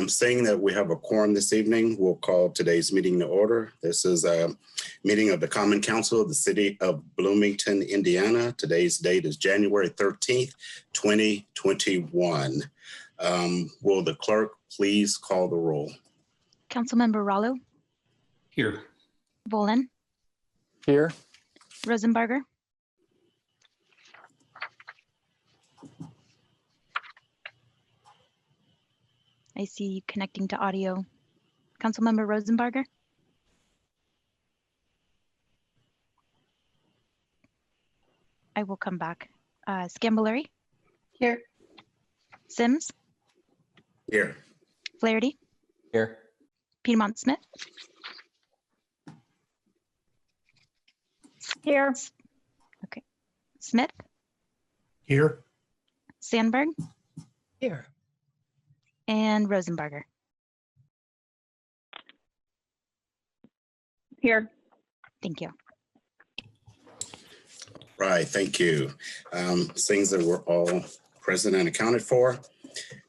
Saying that we have a quorum this evening, we'll call today's meeting to order. This is a meeting of the Common Council of the City of Bloomington, Indiana. Today's date is January 13th, 2021. Will the clerk please call the roll? Councilmember Rollo? Here. Bolin? Here. Rosenbarger? I see you connecting to audio. Councilmember Rosenbarger? I will come back. Scambolari? Here. Sims? Here. Flaherty? Here. Piedmont Smith? Here. Okay. Smith? Here. Sandberg? Here. And Rosenbarger? Here. Thank you. Right, thank you. Things that were all present and accounted for.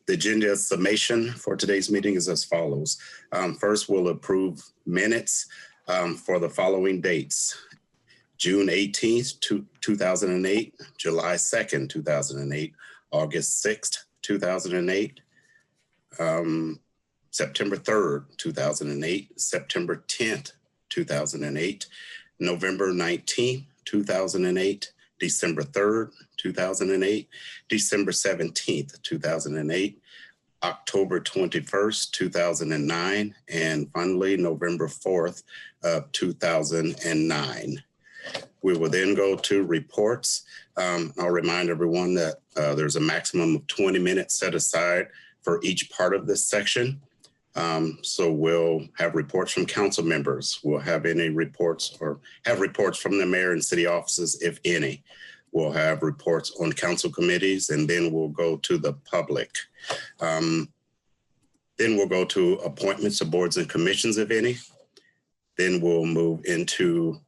The agenda summation for today's meeting is as follows. First, we'll approve minutes for the following dates. June 18th, 2008, July 2nd, 2008, August 6th, 2008, September 3rd, 2008, September 10th, 2008, November 19th, 2008, December 3rd, 2008, December 17th, 2008, October 21st, 2009, and finally, November 4th of 2009. We will then go to reports. I'll remind everyone that there's a maximum of 20 minutes set aside for each part of this section. So we'll have reports from council members. We'll have any reports or have reports from the mayor and city offices, if any. We'll have reports on council committees, and then we'll go to the public. Then we'll go to appointments of boards and commissions, if any. Then we'll move into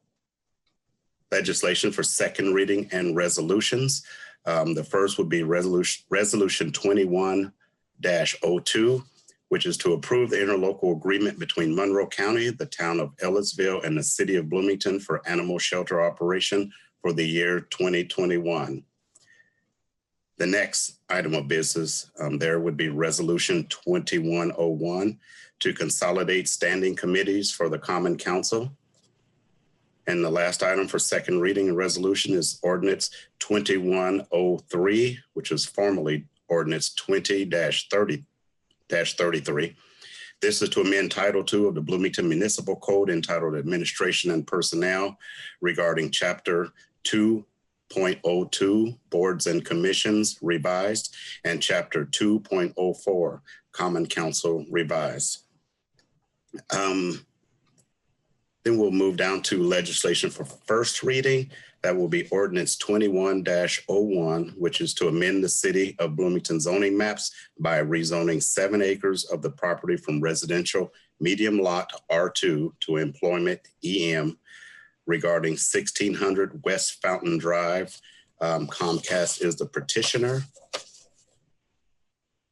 legislation for second reading and resolutions. The first would be resolution 21-02, which is to approve the interlocal agreement between Monroe County, the town of Ellitsville, and the city of Bloomington for animal shelter operation for the year 2021. The next item of business there would be resolution 2101 to consolidate standing committees for the Common Council. And the last item for second reading and resolution is ordinance 2103, which is formerly ordinance 20-33. This is to amend Title II of the Bloomington Municipal Code entitled Administration and Personnel regarding Chapter 2.02 Boards and Commissions revised and Chapter 2.04 Common Council revised. Then we'll move down to legislation for first reading. That will be ordinance 21-01, which is to amend the city of Bloomington zoning maps by rezoning 7 acres of the property from residential medium lot R2 to employment EM regarding 1600 West Fountain Drive. Comcast is the petitioner.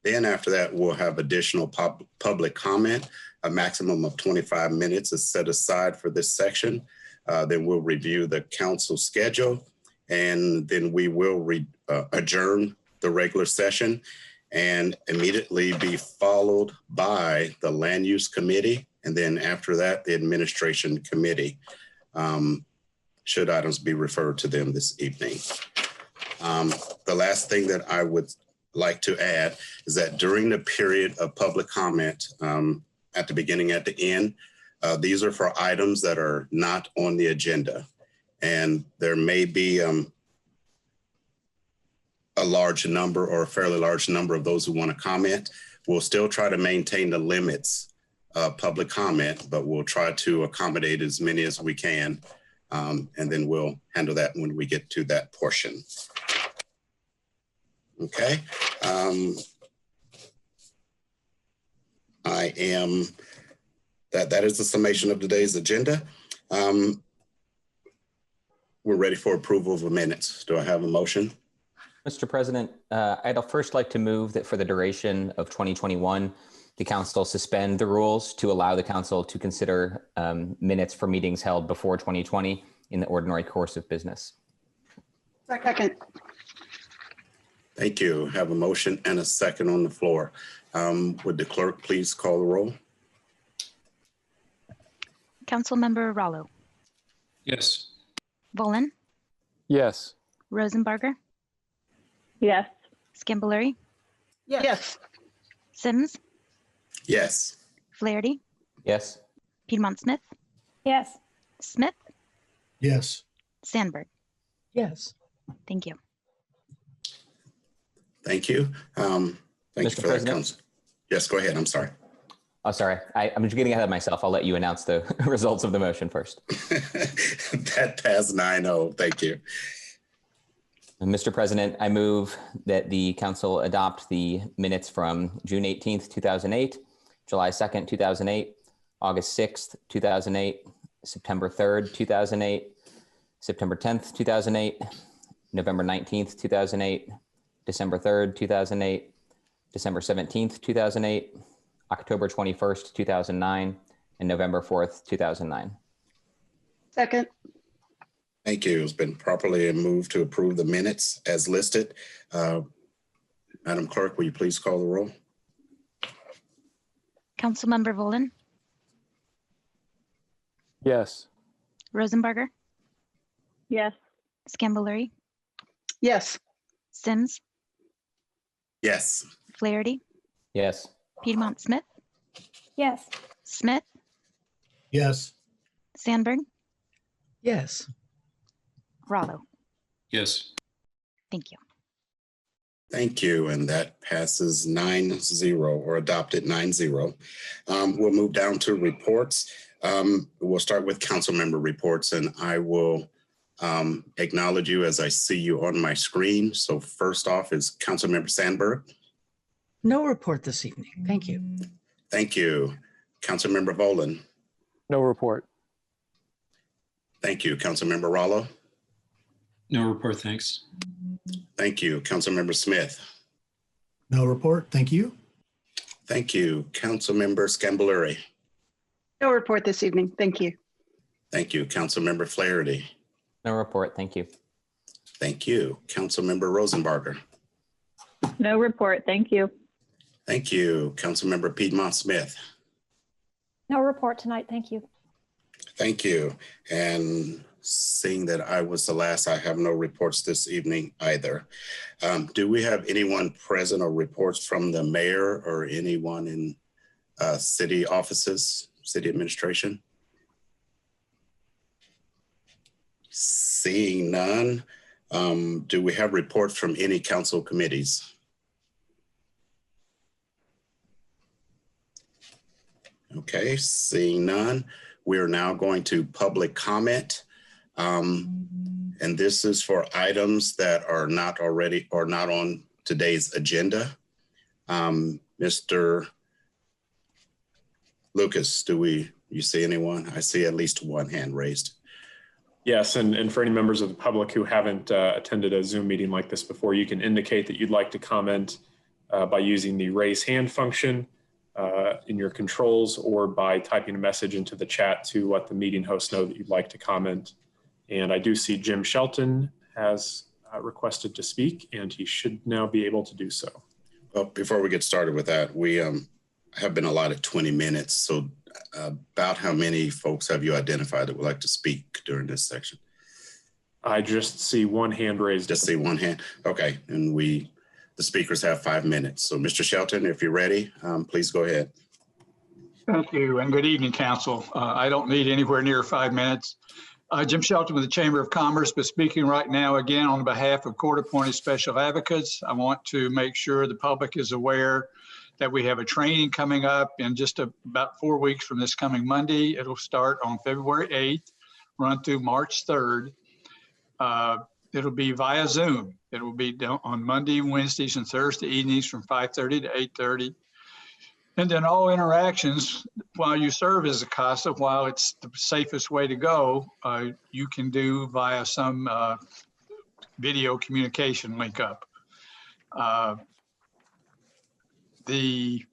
Then after that, we'll have additional public comment. A maximum of 25 minutes is set aside for this section. Then we'll review the council schedule, and then we will adjourn the regular session and immediately be followed by the Land Use Committee. And then after that, the Administration Committee, should items be referred to them this evening. The last thing that I would like to add is that during the period of public comment, at the beginning, at the end, these are for items that are not on the agenda. And there may be a large number or a fairly large number of those who want to comment. We'll still try to maintain the limits of public comment, but we'll try to accommodate as many as we can. And then we'll handle that when we get to that portion. Okay. That is the summation of today's agenda. We're ready for approval of the minutes. Do I have a motion? Mr. President, I'd first like to move that for the duration of 2021, the council suspend the rules to allow the council to consider minutes for meetings held before 2020 in the ordinary course of business. Second. Thank you. Have a motion and a second on the floor. Would the clerk please call the roll? Councilmember Rallo, Yes. Volin, Yes. Rosenbarger, Yes. Scambolery, Yes. Sims, Yes. Flaherty, Yes. Piedmont Smith, Yes. Smith, Yes. Sandberg. Yes. Thank you. Thank you. Thank you Mr. for that, President? Council. Yes, go ahead. I'm sorry. Oh, sorry. I'm just getting ahead of myself. I'll let you announce the results of the motion first. That passed 9-0. Thank you. Mr. President, I move that the council adopt the minutes from June 18th, 2008, July 2nd, 2008, August 6th, 2008, September 3rd, 2008, September 10th, 2008, November 19th, 2008, December 3rd, 2008, December 17th, 2008, October 21st, 2009, and November 4th, 2009. Second. Thank you. It's been properly moved to approve the minutes as listed. Madam Clerk, will you please call the roll? Councilmember Volin, Yes. Rosenbarger, Yes. Scambolery, Yes. Sims, Yes. Flaherty, Yes. Piedmont Smith, Yes. Smith, Yes. Sandberg, Yes. Rallo. Yes. Thank you. Thank you. And that passes 9-0 or adopted 9-0. We'll move down to reports. We'll start with council member reports, and I will acknowledge you as I see you on my screen. So first off is council member Sandberg. No report this evening. Thank you. Thank you. Council member Volin. No report. Thank you. Council member Rallo. No report, thanks. Thank you. Council member Smith. No report. Thank you. Thank you. Council member Scambolery. No report this evening. Thank you. Thank you. Council member Flaherty. No report. Thank you. Thank you. Council member Rosenbarger. No report. Thank you. Thank you. Council member Piedmont Smith. No report tonight. Thank you. Thank you. And seeing that I was the last, I have no reports this evening either. Do we have anyone present or reports from the mayor or anyone in city offices, city administration? Seeing none, do we have reports from any council committees? Okay, seeing none, we are now going to public comment. And this is for items that are not already or not on today's agenda. Mr. Lucas, you see anyone? I see at least one hand raised. Yes, and for any members of the public who haven't attended a Zoom meeting like this before, you can indicate that you'd like to comment by using the raise hand function in your controls, or by typing a message into the chat to let the meeting host know that you'd like to comment. And I do see Jim Shelton has requested to speak, and he should now be able to do so. Well, before we get started with that, we have been allotted 20 minutes. So about how many folks have you identified that would like to speak during this section? I just see one hand raised. Just see one hand. Okay, and the speakers have 5 minutes. So Mr. Shelton, if you're ready, please go ahead. Thank you, and good evening, Council. I don't need anywhere near 5 minutes. Jim Shelton with the Chamber of Commerce, but speaking right now again on behalf of court-appointed special advocates. I want to make sure the public is aware that we have a training coming up in just about 4 weeks from this coming Monday. It'll start on February 8th, run through March 3rd. It'll be via Zoom. It will be on Monday, Wednesdays, and Thursday evenings from 5:30 to 8:30. And then all interactions, while you serve as a CASA, while it's the safest way to go, you can do via some video communication link up. The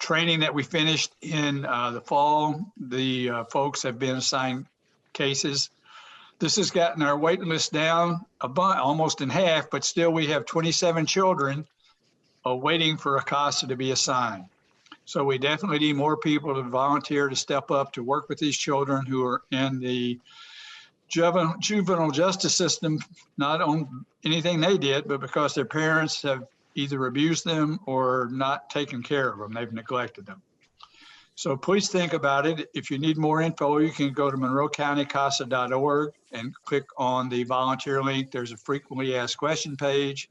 training that we finished in the fall, the folks have been assigned cases. This has gotten our waiting list down almost in half, but still we have 27 children waiting for a CASA to be assigned. So we definitely need more people to volunteer to step up to work with these children who are in the juvenile justice system, not on anything they did, but because their parents have either abused them or not taken care of them. They've neglected them. So please think about it. If you need more info, you can go to monroecountycasa.org and click on the volunteer link. There's a frequently asked question page.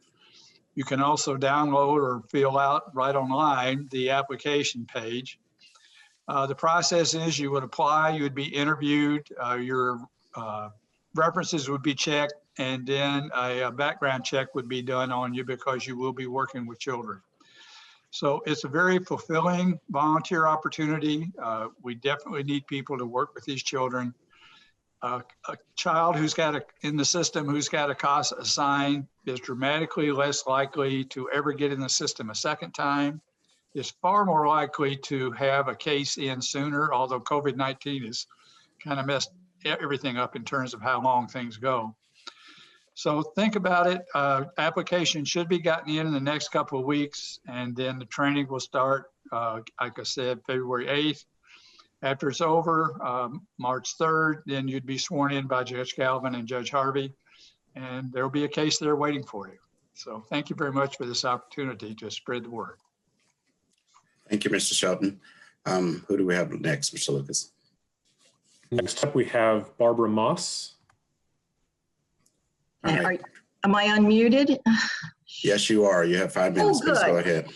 You can also download or fill out right online the application page. The process is you would apply, you would be interviewed, your references would be checked, and then a background check would be done on you because you will be working with children. So it's a very fulfilling volunteer opportunity. We definitely need people to work with these children. A child who's got in the system who's got a CASA assigned is dramatically less likely to ever get in the system a second time, is far more likely to have a case in sooner, although COVID-19 has kind of messed everything up in terms of how long things go. So think about it. Application should be gotten in the next couple of weeks, and then the training will start, like I said, February 8th. After it's over, March 3rd, then you'd be sworn in by Judge Galvin and Judge Harvey, and there'll be a case there waiting for you. So thank you very much for this opportunity to spread the word. Thank you, Mr. Shelton. Who do we have next, Mr. Lucas? Next up, we have Barbara Moss. All right. Am I unmuted? Yes, you are. You have 5 minutes. Please go ahead.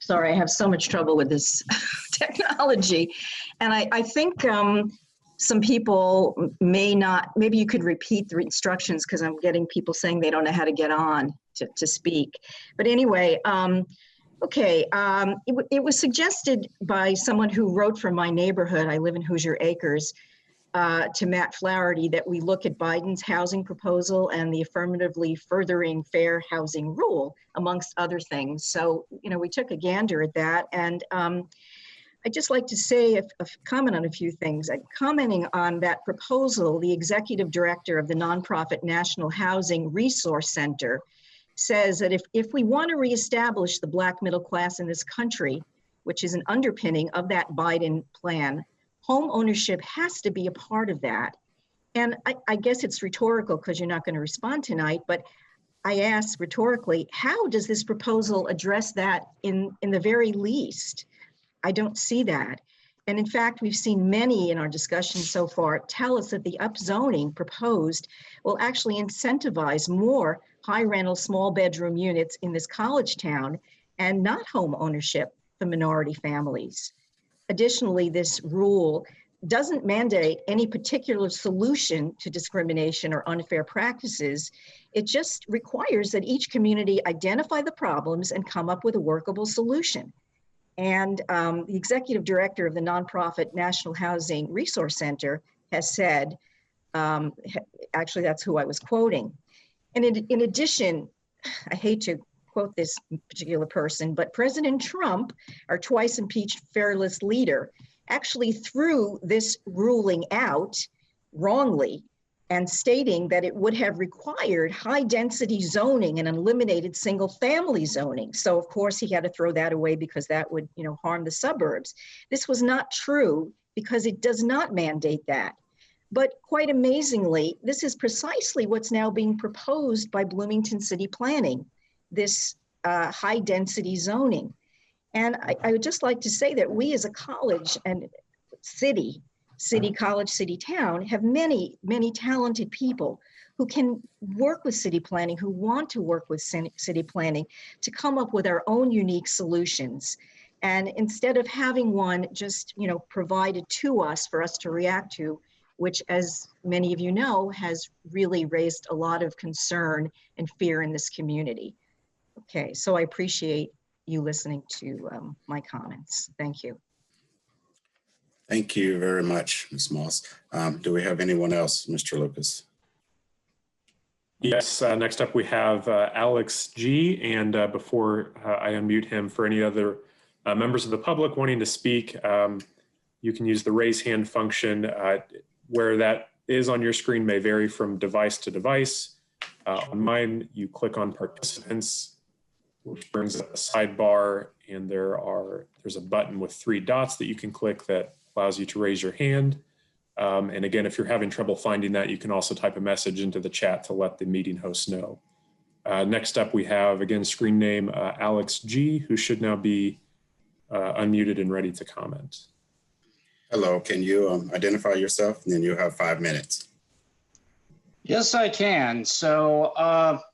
Sorry, I have so much trouble with this technology. And I think some people may not, maybe you could repeat the instructions because I'm getting people saying they don't know how to get on to speak. But anyway, okay, it was suggested by someone who wrote from my neighborhood, I live in Hoosier Acres, to Matt Flaherty, that we look at Biden's housing proposal and the affirmatively furthering fair housing rule, amongst other things. So, you know, we took a gander at that. And I'd just like to say, comment on a few things. Commenting on that proposal, the executive director of the nonprofit National Housing Resource Center says that if we want to reestablish the Black middle class in this country, which is an underpinning of that Biden plan, home ownership has to be a part of that. And I guess it's rhetorical because you're not going to respond tonight, but I ask rhetorically, how does this proposal address that in the very least? I don't see that. And in fact, we've seen many in our discussion so far tell us that the upzoning proposed will actually incentivize more high rental small bedroom units in this college town and not home ownership for minority families. Additionally, this rule doesn't mandate any particular solution to discrimination or unfair practices. It just requires that each community identify the problems and come up with a workable solution. And the executive director of the nonprofit National Housing Resource Center has said, actually that's who I was quoting. And in addition, I hate to quote this particular person, but President Trump, our twice impeached fearless leader, actually threw this ruling out wrongly and stating that it would have required high density zoning and eliminated single family zoning. So of course he had to throw that away because that would, you know, harm the suburbs. This was not true because it does not mandate that. But quite amazingly, this is precisely what's now being proposed by Bloomington City Planning, this high density zoning. And I would just like to say that we as a college and city, college, city, town, have many, many talented people who can work with city planning, who want to work with city planning to come up with our own unique solutions. And instead of having one just, you know, provided to us for us to react to, which, as many of you know, has really raised a lot of concern and fear in this community. Okay, so I appreciate you listening to my comments. Thank you. Thank you very much, Ms. Moss. Do we have anyone else, Mr. Lucas? Yes, next up we have Alex G. And before I unmute him, for any other Members of the public wanting to speak, you can use the raise hand function. Where that is on your screen may vary from device to device. On mine, you click on participants, which brings up a sidebar, and there's a button with 3 dots that you can click that allows you to raise your hand. And again, if you're having trouble finding that, you can also type a message into the chat to let the meeting host know. Next up, we have, again, screen name Alex G, who should now be unmuted and ready to comment. Hello, can you identify yourself? And then you have 5 minutes. Yes, I can. So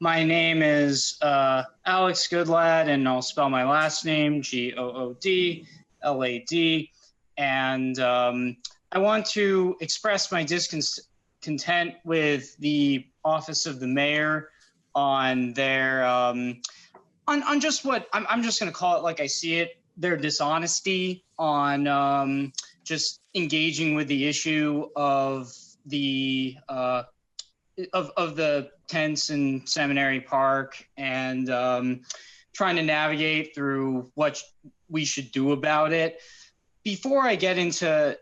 my name is Alex Goodlad, and I'll spell my last name Goodlad. And I want to express my discontent with the office of the mayor on their on just what I'm just going to call it like I see it, their dishonesty on just engaging with the issue of the tents in Seminary Park and trying to navigate through what we should do about it. Before I get into,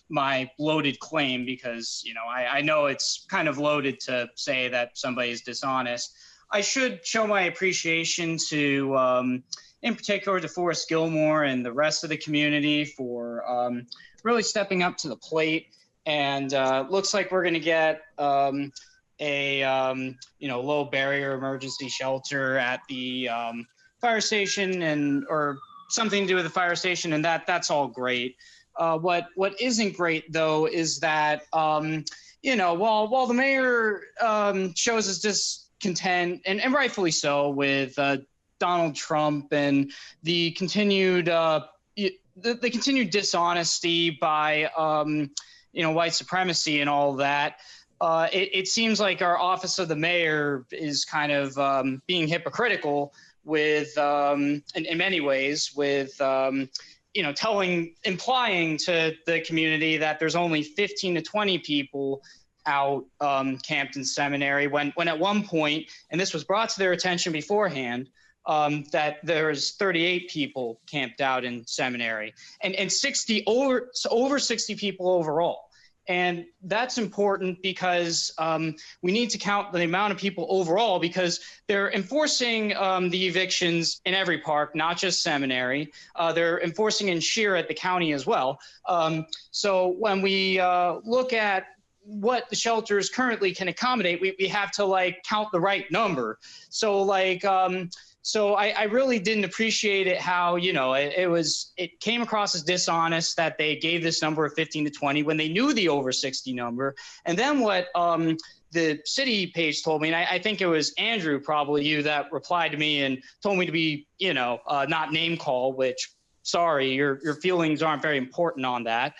my loaded claim, because, I know it's kind of loaded to say that somebody is dishonest, I should show my appreciation to, in particular, to Forrest Gilmore and the rest of the community for really stepping up to the plate. And looks like we're going to get a low barrier emergency shelter at the fire station or something to do with the fire station, and that's all great. What isn't great though is that while the mayor shows his discontent and rightfully so with Donald Trump and the continued dishonesty by white supremacy and all that, it seems like our office of the mayor is kind of being hypocritical with in many ways with implying to the community that there's only 15 to 20 people out camped in Seminary when at one point, and this was brought to their attention beforehand, that there's 38 people camped out in Seminary and over 60 people overall. And that's important because we need to count the amount of people overall, because they're enforcing the evictions in every park, not just Seminary. They're enforcing in Sheer at the county as well. So when we look at what the shelters currently can accommodate, we have to count the right number. So so I really didn't appreciate it how, it came across as dishonest that they gave this number of 15 to 20 when they knew the over 60 number. And then what the city page told me, and I think it was Andrew, probably you, that replied to me and told me to be, not name call, which, sorry, your feelings aren't very important on that.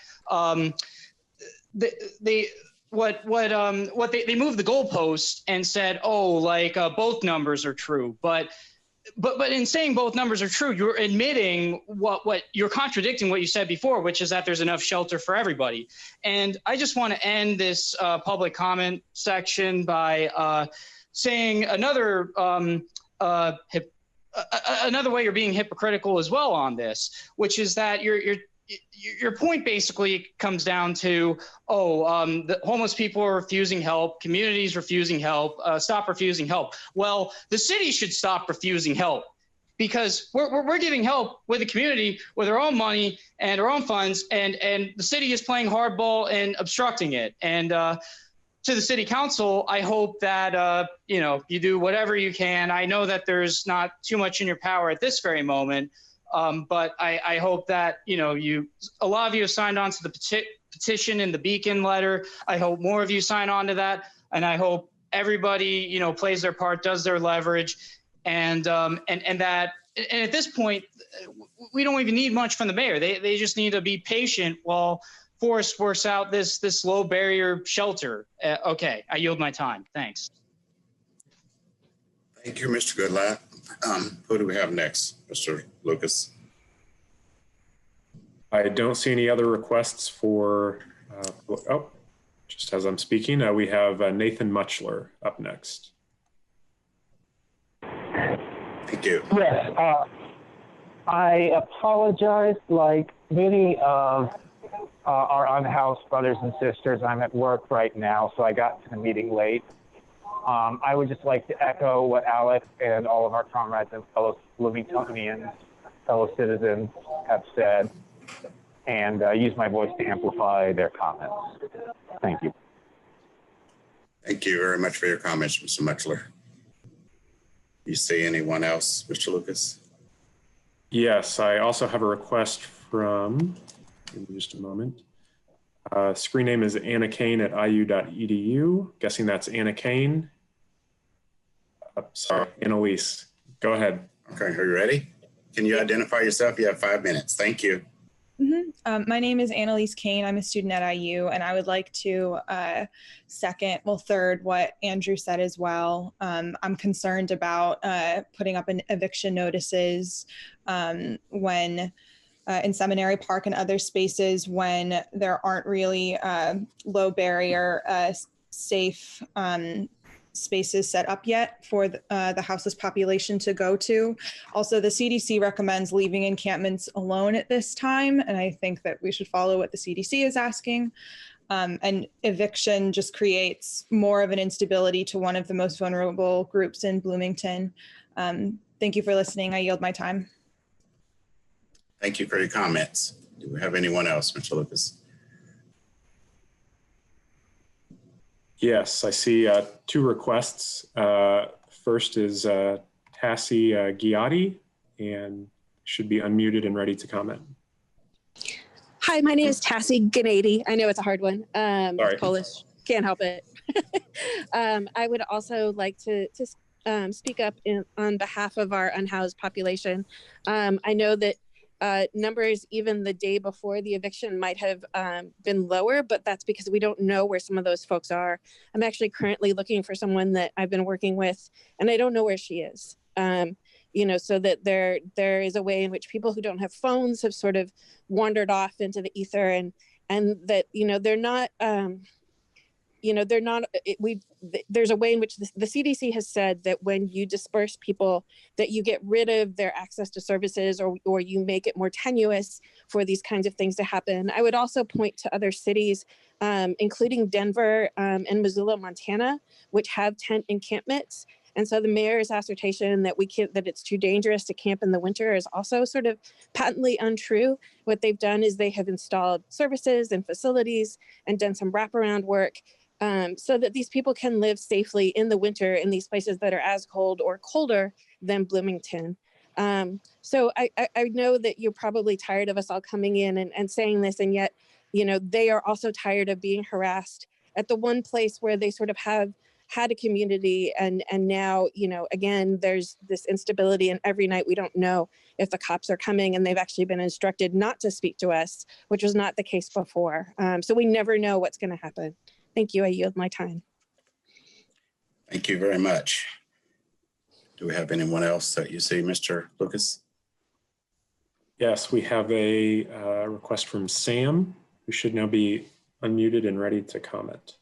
They moved the goalpost and said, both numbers are true, but in saying both numbers are true, you're admitting what you're contradicting what you said before, which is that there's enough shelter for everybody. And I just want to end this public comment section by saying another way you're being hypocritical as well on this, which is that your point basically comes down to, the homeless people are refusing help, communities refusing help, stop refusing help. Well, the city should stop refusing help, because we're giving help with the community with our own money and our own funds, and the city is playing hardball and obstructing it. And to the city council, I hope that you do whatever you can. I know that there's not too much in your power at this very moment. But I hope that, a lot of you have signed on to the petition and the Beacon letter. I hope more of you sign on to that. And I hope everybody, plays their part, does their leverage. And at this point, we don't even need much from the mayor. They just need to be patient while Forrest works out this low barrier shelter. Okay, I yield my time. Thanks. Thank you, Mr. Goodlad. Who do we have next, Mr. Lucas? I don't see any other requests for, just as I'm speaking, we have Nathan Muchler up next. Thank you. Yes, I apologize. Like many of our unhoused brothers and sisters, I'm at work right now, so I got to the meeting late. I would just like to echo what Alex and all of our comrades and fellow Bloomingtonians, fellow citizens have said, and use my voice to amplify their comments. Thank you. Thank you very much for your comments, Mr. Mutchler. You see anyone else, Mr. Lucas? Yes, I also have a request from, give me just a moment. Screen name is Anna Kane at iu.edu. Guessing that's Anna Kane. Sorry, Annalise. Go ahead. Okay, are you ready? Can you identify yourself? You have 5 minutes. Thank you. My name is Annalise Kane. I'm a student at IU, and I would like to third what Andrew said as well. I'm concerned about putting up an eviction notices when in Seminary Park and other spaces when there aren't really low barrier, safe spaces set up yet for the houseless population to go to. Also, the CDC recommends leaving encampments alone at this time, and I think that we should follow what the CDC is asking. And eviction just creates more of an instability to one of the most vulnerable groups in Bloomington. Thank you for listening. I yield my time. Thank you for your comments. Do we have anyone else, Mr. Lucas? Yes, I see 2 requests. First is Tassie Giotti, and should be unmuted and ready to comment. Hi, my name is Tassie Gennady. I know it's a hard one. Sorry. Polish, can't help it. I would also like to speak up on behalf of our unhoused population. I know that numbers even the day before the eviction might have been lower, but that's because we don't know where some of those folks are. I'm actually currently looking for someone that I've been working with, and I don't know where she is. So that there is a way in which people who don't have phones have sort of wandered off into the ether, and that they're not. There's a way in which the CDC has said that when you disperse people, that you get rid of their access to services, or you make it more tenuous for these kinds of things to happen. I would also point to other cities, including Denver and Missoula, Montana, which have tent encampments. And so the mayor's assertion that that it's too dangerous to camp in the winter is also sort of patently untrue. What they've done is they have installed services and facilities and done some wraparound work so that these people can live safely in the winter in these places that are as cold or colder than Bloomington. So I know that you're probably tired of us all coming in and saying this, and yet, they are also tired of being harassed at the one place where they sort of have had a community, and now, again, there's this instability, and every night we don't know if the cops are coming, and they've actually been instructed not to speak to us, which was not the case before. So we never know what's going to happen. Thank you. I yield my time. Thank you very much. Do we have anyone else that you see, Mr. Lucas? Yes, we have a request from Sam, who should now be unmuted and ready to comment.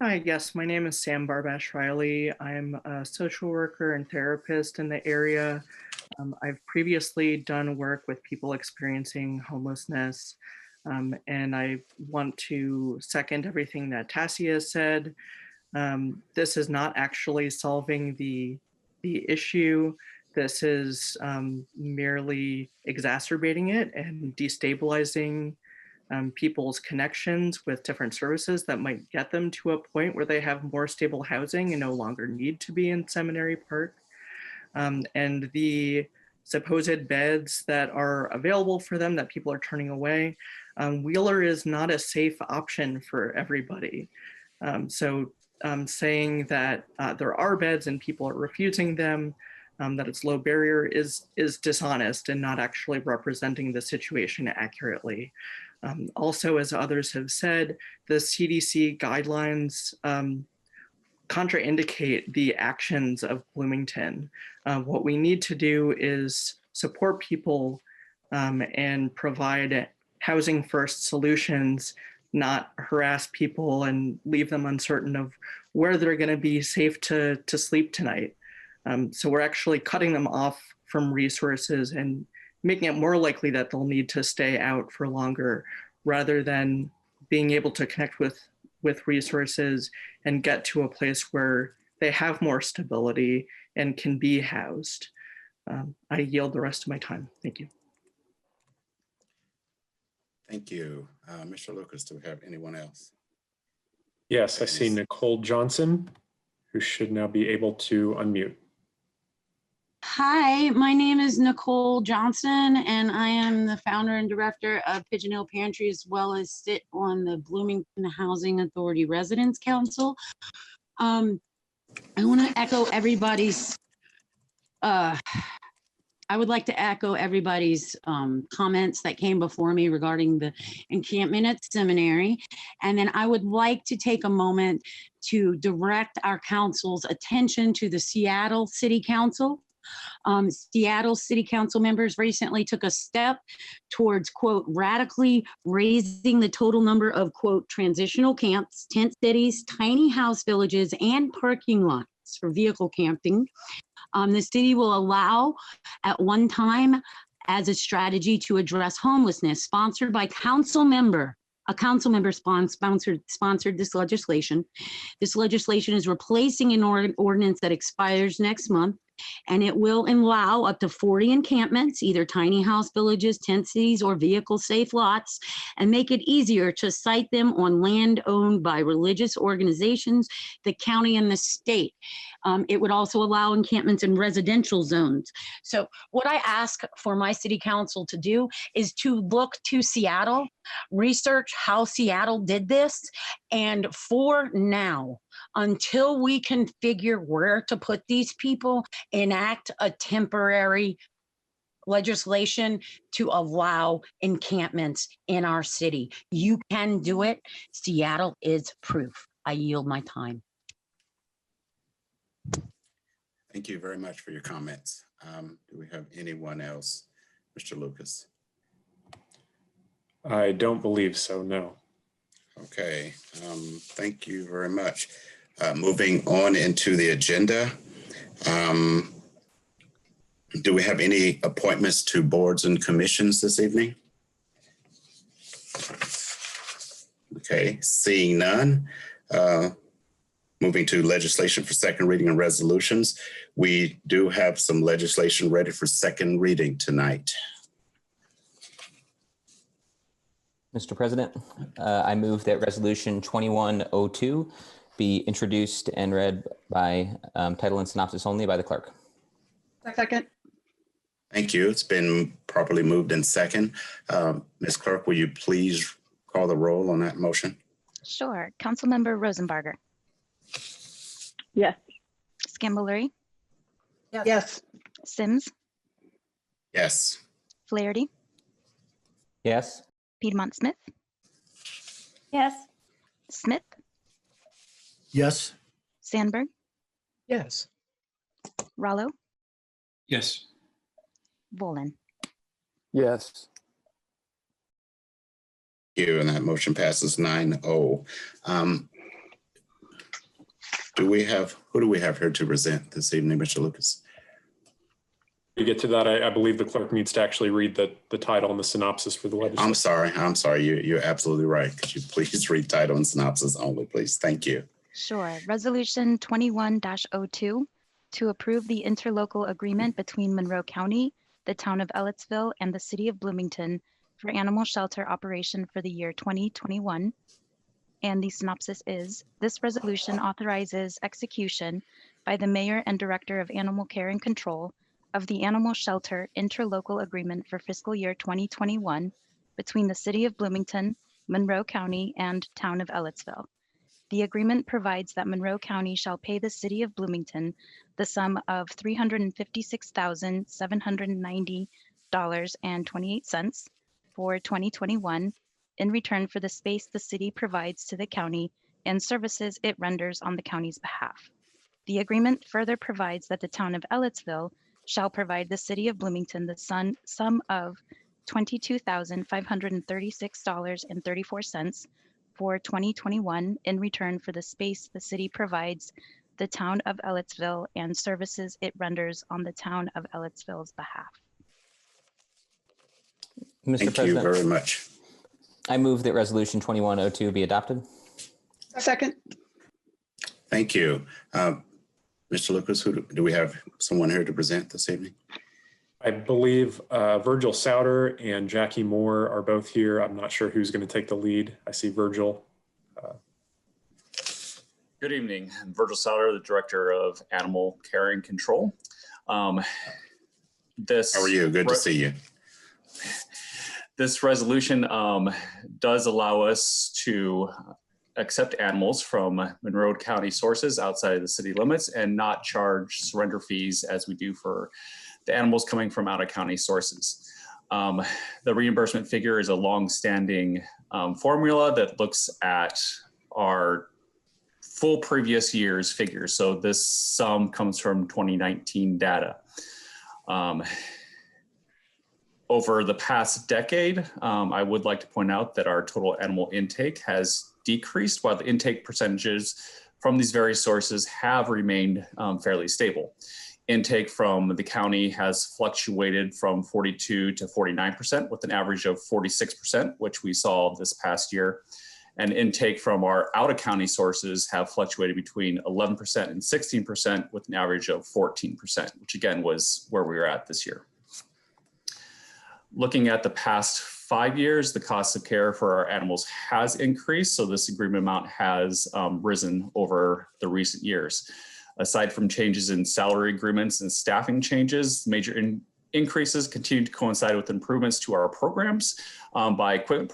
Hi, yes, my name is Sam Barbash Riley. I'm a social worker and therapist in the area. I've previously done work with people experiencing homelessness, and I want to second everything that Tassie has said. This is not actually solving the issue. This is merely exacerbating it and destabilizing people's connections with different services that might get them to a point where they have more stable housing and no longer need to be in Seminary Park. And the supposed beds that are available for them that people are turning away, Wheeler is not a safe option for everybody. So saying that there are beds and people are refusing them, that it's low barrier is dishonest and not actually representing the situation accurately. Also, as others have said, the CDC guidelines contraindicate the actions of Bloomington. What we need to do is support people and provide housing first solutions, not harass people and leave them uncertain of where they're going to be safe to sleep tonight. So we're actually cutting them off from resources and making it more likely that they'll need to stay out for longer, rather than being able to connect with resources and get to a place where they have more stability and can be housed. I yield the rest of my time. Thank you. Thank you. Mr. Lucas, do we have anyone else? Yes, I see Nicole Johnson, who should now be able to unmute. Hi, my name is Nicole Johnson, and I am the founder and director of Pigeon Hill Pantry, as well as sit on the Bloomington Housing Authority Residents Council. I want to echo everybody's, I would like to echo everybody's comments that came before me regarding the encampment at Seminary. And then I would like to take a moment to direct our council's attention to the Seattle City Council. Seattle City Council members recently took a step towards, quote, radically raising the total number of, quote, transitional camps, tent cities, tiny house villages, and parking lots for vehicle camping. The city will allow at one time as a strategy to address homelessness, sponsored by a council member sponsored this legislation. This legislation is replacing an ordinance that expires next month, and it will allow up to 40 encampments, either tiny house villages, tent cities, or vehicle safe lots, and make it easier to site them on land owned by religious organizations, the county, and the state. It would also allow encampments in residential zones. So what I ask for my city council to do is to look to Seattle, research how Seattle did this, and for now, until we can figure where to put these people, enact a temporary legislation to allow encampments in our city. You can do it. Seattle is proof. I yield my time. Thank you very much for your comments. Do we have anyone else? Mr. Lucas? I don't believe so, no. Okay, thank you very much. Moving on into the agenda. Do we have any appointments to boards and commissions this evening? Okay, seeing none. Moving to legislation for second reading and resolutions. We do have some legislation ready for second reading tonight. Mr. President, I move that Resolution 2102 be introduced and read by title and synopsis only by the clerk. Second. Thank you. It's been properly moved in second. Ms. Clerk, will you please call the roll on that motion? Sure. Councilmember Rosenbarger. Yes. Scambolery. Yes. Sims. Yes. Flaherty. Yes. Piedmont Smith. Yes. Smith. Yes. Sandberg. Yes. Rollo. Yes. Volin. Yes. Thank you, and that motion passes 9-0. Who do we have here to present this evening, Mr. Lucas? To get to that, I believe the clerk needs to actually read the title and the synopsis for the legislation. I'm sorry. You're absolutely right. Could you please read title and synopsis only, please? Thank you. Sure. Resolution 21-02 to approve the interlocal agreement between Monroe County, the town of Ellitsville, and the city of Bloomington for animal shelter operation for the year 2021. And the synopsis is, this resolution authorizes execution by the mayor and director of animal care and control of the animal shelter interlocal agreement for fiscal year 2021 between the city of Bloomington, Monroe County, and town of Ellitsville. The agreement provides that Monroe County shall pay the city of Bloomington the sum of $356,790.28 for 2021 in return for the space the city provides to the county and services it renders on the county's behalf. The agreement further provides that the town of Ellitsville shall provide the city of Bloomington the sum of $22,536.34 for 2021 in return for the space the city provides the town of Ellitsville, and services it renders on the town of Ellitsville's behalf. Mr. Thank President, you very much. I move that Resolution 2102 be adopted. Second. Thank you. Mr. Lucas, do we have someone here to present this evening? I believe Virgil Souter and Jackie Moore are both here. I'm not sure who's going to take the lead. I see Virgil. Good evening. I'm Virgil Souter, the Director of Animal Care and Control. How are you? Good to see you. This resolution does allow us to accept animals from Monroe County sources outside of the city limits and not charge surrender fees as we do for the animals coming from out of county sources. The reimbursement figure is a long-standing formula that looks at our full previous year's figures. So this sum comes from 2019 data. Over the past decade, I would like to point out that our total animal intake has decreased while the intake percentages from these various sources have remained fairly stable. Intake from the county has fluctuated from 42 to 49% with an average of 46%, which we saw this past year. And intake from our out-of-county sources have fluctuated between 11% and 16% with an average of 14%, which again was where we were at this year. Looking at the past 5 years, the cost of care for our animals has increased, so this agreement amount has risen over the recent years. Aside from changes in salary agreements and staffing changes, major increases continue to coincide with improvements to our programs by equipment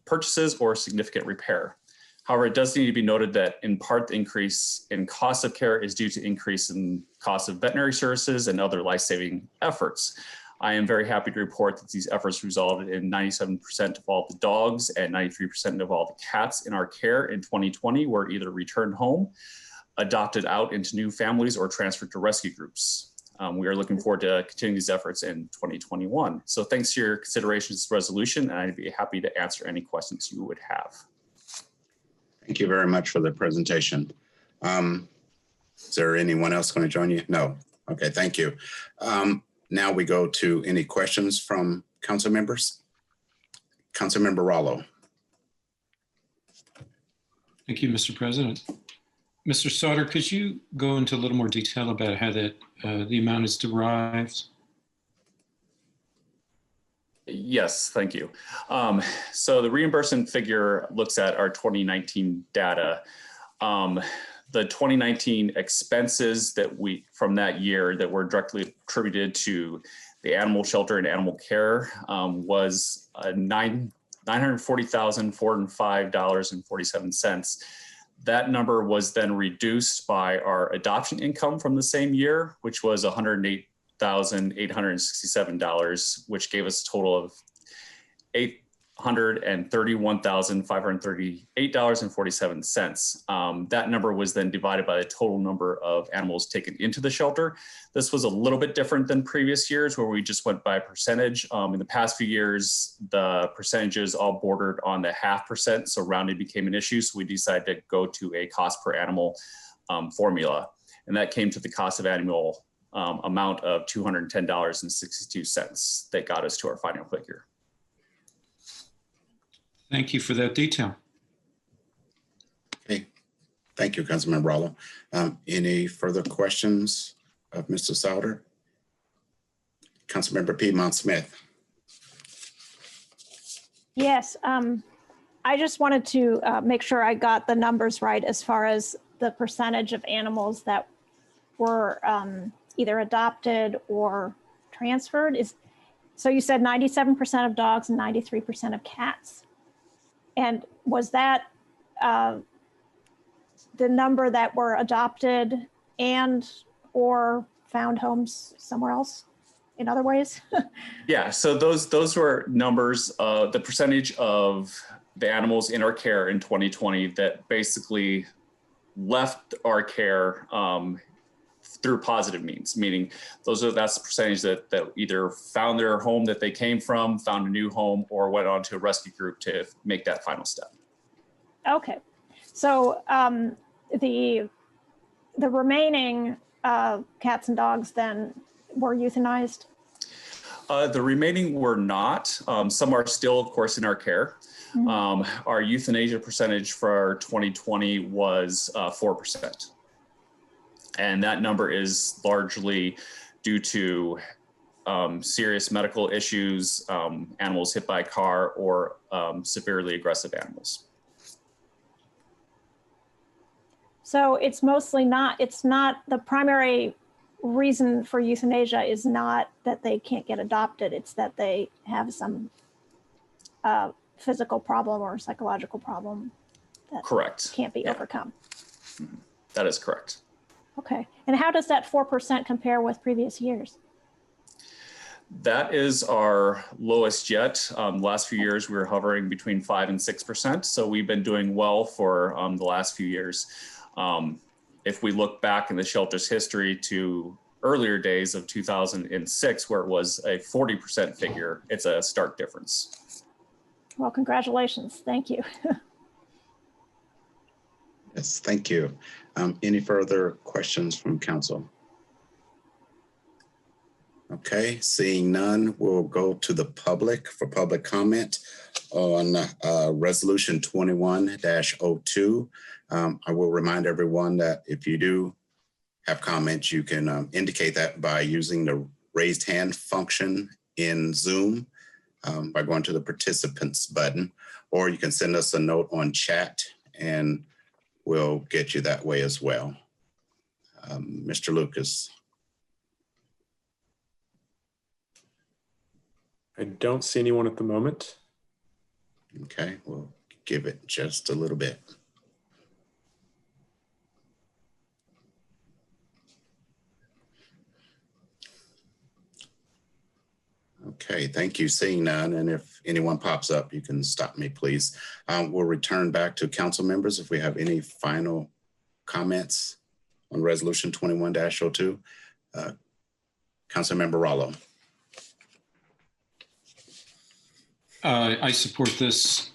purchases or significant repair. However, it does need to be noted that in part the increase in cost of care is due to increase in cost of veterinary services and other life-saving efforts. I am very happy to report that these efforts resulted in 97% of all the dogs and 93% of all the cats in our care in 2020 were either returned home, adopted out into new families, or transferred to rescue groups. We are looking forward to continuing these efforts in 2021. So thanks for your consideration of this resolution, and I'd be happy to answer any questions you would have. Thank you very much for the presentation. Is there anyone else going to join you? No. Okay, thank you. Now we go to any questions from council members. Councilmember Rollo. Thank you, Mr. President. Mr. Sauter, could you go into a little more detail about how that the amount is derived? Yes, thank you. So the reimbursement figure looks at our 2019 data. The 2019 expenses that from that year that were directly attributed to the animal shelter and animal care was $940,405.47. That number was then reduced by our adoption income from the same year, which was $108,867, which gave us a total of $831,538.47. That number was then divided by the total number of animals taken into the shelter. This was a little bit different than previous years where we just went by percentage. In the past few years, the percentages all bordered on the 0.5%, so rounding became an issue. So we decided to go to a cost per animal formula. And that came to the cost of animal amount of $210.62 that got us to our final figure. Thank you for that detail. Okay, thank you, Councilmember Rollo. Any further questions of Mr. Sauter? Councilmember Piedmont Smith. Yes, I just wanted to make sure I got the numbers right as far as the percentage of animals that were either adopted or transferred. So you said 97% of dogs and 93% of cats. And was that the number that were adopted and or found homes somewhere else in other ways? Yeah, so those were numbers, the percentage of the animals in our care in 2020 that basically left our care through positive means, meaning that's the percentage that either found their home that they came from, found a new home, or went on to a rescue group to make that final step. Okay, so the remaining cats and dogs then were euthanized? The remaining were not. Some are still, of course, in our care. Our euthanasia percentage for 2020 was 4%. And that number is largely due to serious medical issues, animals hit by a car, or severely aggressive animals. So it's mostly not, it's not the primary reason for euthanasia is not that they can't get adopted. It's that they have some physical problem or psychological problem that Correct. can't be overcome. That is correct. Okay. And how does that 4% compare with previous years? That is our lowest yet. Last few years, we were hovering between 5 and 6%. So we've been doing well for the last few years. If we look back in the shelter's history to earlier days of 2006, where it was a 40% figure, it's a stark difference. Well, congratulations. Thank you. Yes, thank you. Any further questions from council? Okay, seeing none, we'll go to the public for public comment on resolution 21-02. I will remind everyone that if you do have comments, you can indicate that by using the raised hand function in Zoom by going to the participants button, or you can send us a note on chat and we'll get you that way as well. Mr. Lucas. I don't see anyone at the moment. Okay, we'll give it just a little bit. Okay, thank you. Seeing none, and if anyone pops up, you can stop me, please. We'll return back to council members if we have any final comments on resolution 21-02. Councilmember Rollo. I support this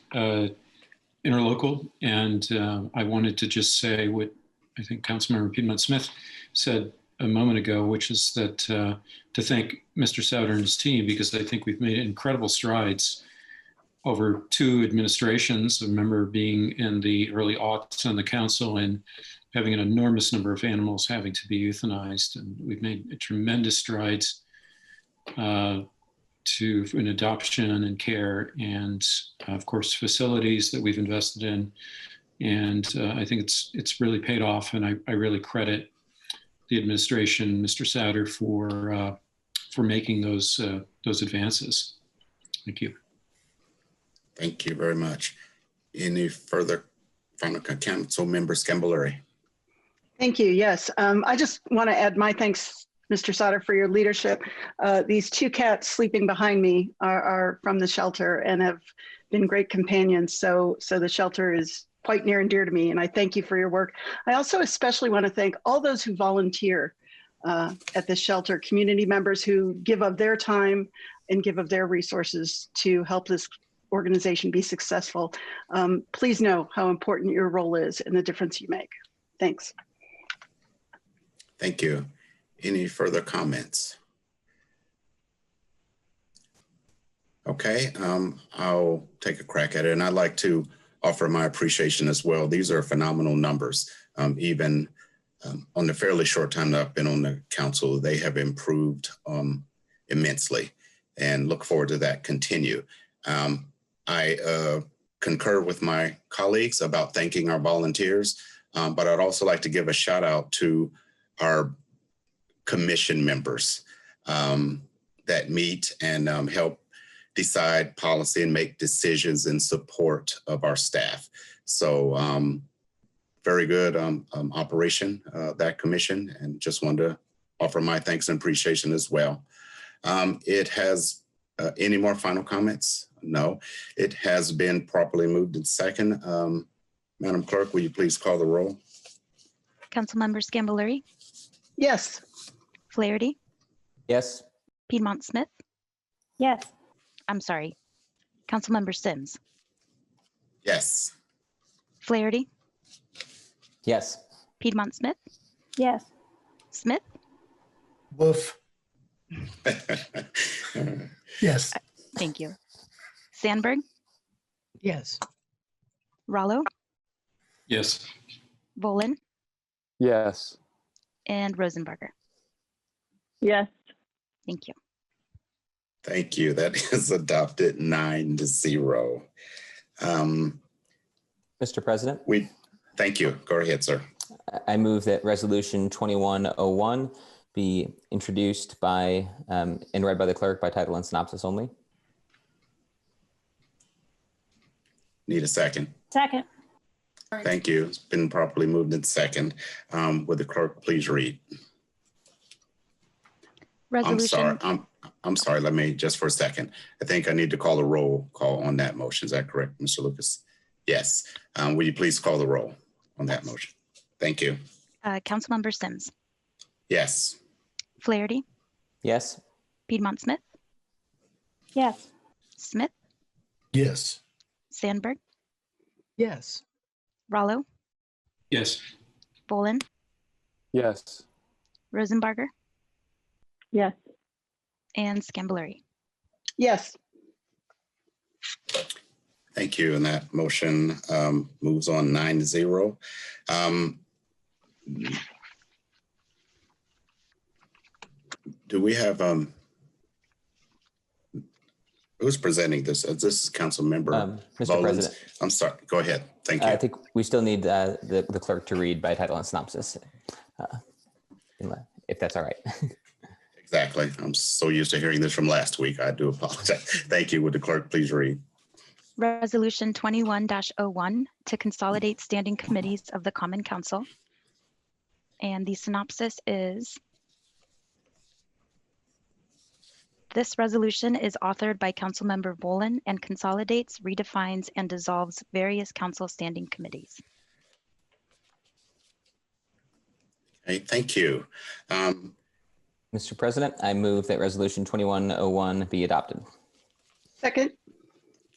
interlocal, and I wanted to just say what I think Councilmember Piedmont Smith said a moment ago, which is that to thank Mr. Souter and his team, because I think we've made incredible strides over 2 administrations. I remember being in the early aughts on the council and having an enormous number of animals having to be euthanized, and we've made tremendous strides in adoption and care, and of course facilities that we've invested in, and I think it's really paid off, and I really credit the administration, Mr. Souter, for making those advances. Thank you. Thank you very much. Any further final council member Scambolari? Thank you. Yes, I just want to add my thanks, Mr. Sauter, for your leadership. These 2 cats sleeping behind me are from the shelter and have been great companions. So the shelter is quite near and dear to me, and I thank you for your work. I also especially want to thank all those who volunteer at the shelter, community members who give of their time and give of their resources to help this organization be successful. Please know how important your role is and the difference you make. Thanks. Thank you. Any further comments? Okay, I'll take a crack at it, and I'd like to offer my appreciation as well. These are phenomenal numbers. Even on the fairly short time that I've been on the council, they have improved immensely, and look forward to that continue. I concur with my colleagues about thanking our volunteers, but I'd also like to give a shout out to our commission members that meet and help decide policy and make decisions in support of our staff. So very good operation, that commission, and just wanted to offer my thanks and appreciation as well. It has, any more final comments? No, it has been properly moved in second. Madam Clerk, will you please call the roll? Councilmember Scambolari? Yes. Flaherty? Yes. Piedmont Smith? Yes. I'm sorry. Councilmember Sims? Yes. Flaherty? Yes. Piedmont Smith? Yes. Smith, Woof. Yes. thank you. Sandberg, Yes. Rallo, Yes. Volin, Yes. and Rosenbarger. Yes. Thank you. Thank you. That is adopted 9-0. Mr. President? Thank you. Go ahead, sir. I move that Resolution 2101 be introduced by and read by the clerk by title and synopsis only. Need a second? Second. Thank you. It's been properly moved in second. Would the clerk please read? Resolution. I'm sorry. Let me just for a second. I think I need to call a roll call on that motion. Is that correct, Mr. Lucas? Yes. Will you please call the roll on that motion? Thank you. Councilmember Sims, Yes. Flaherty, Yes. Piedmont Smith, Yes. Smith, Yes. Sandberg, Yes. Rallo, Yes. Bolin, Yes. Rosenbarger, Yes. and Scambolery. Yes. Thank you. And that motion moves on 9-0. Do we have who's presenting this? This is Council Member Mr. President. I'm sorry. Go ahead. Thank you. I think we still need the clerk to read by title and synopsis, if that's all right. Exactly. I'm so used to hearing this from last week. I do apologize. Thank you. Would the clerk please read? Resolution 21-01 to consolidate standing committees of the Common Council. And the synopsis is, this resolution is authored by Councilmember Bolin and consolidates, redefines, and dissolves various council standing committees. Okay, thank you. Mr. President, I move that Resolution 2101 be adopted. Second.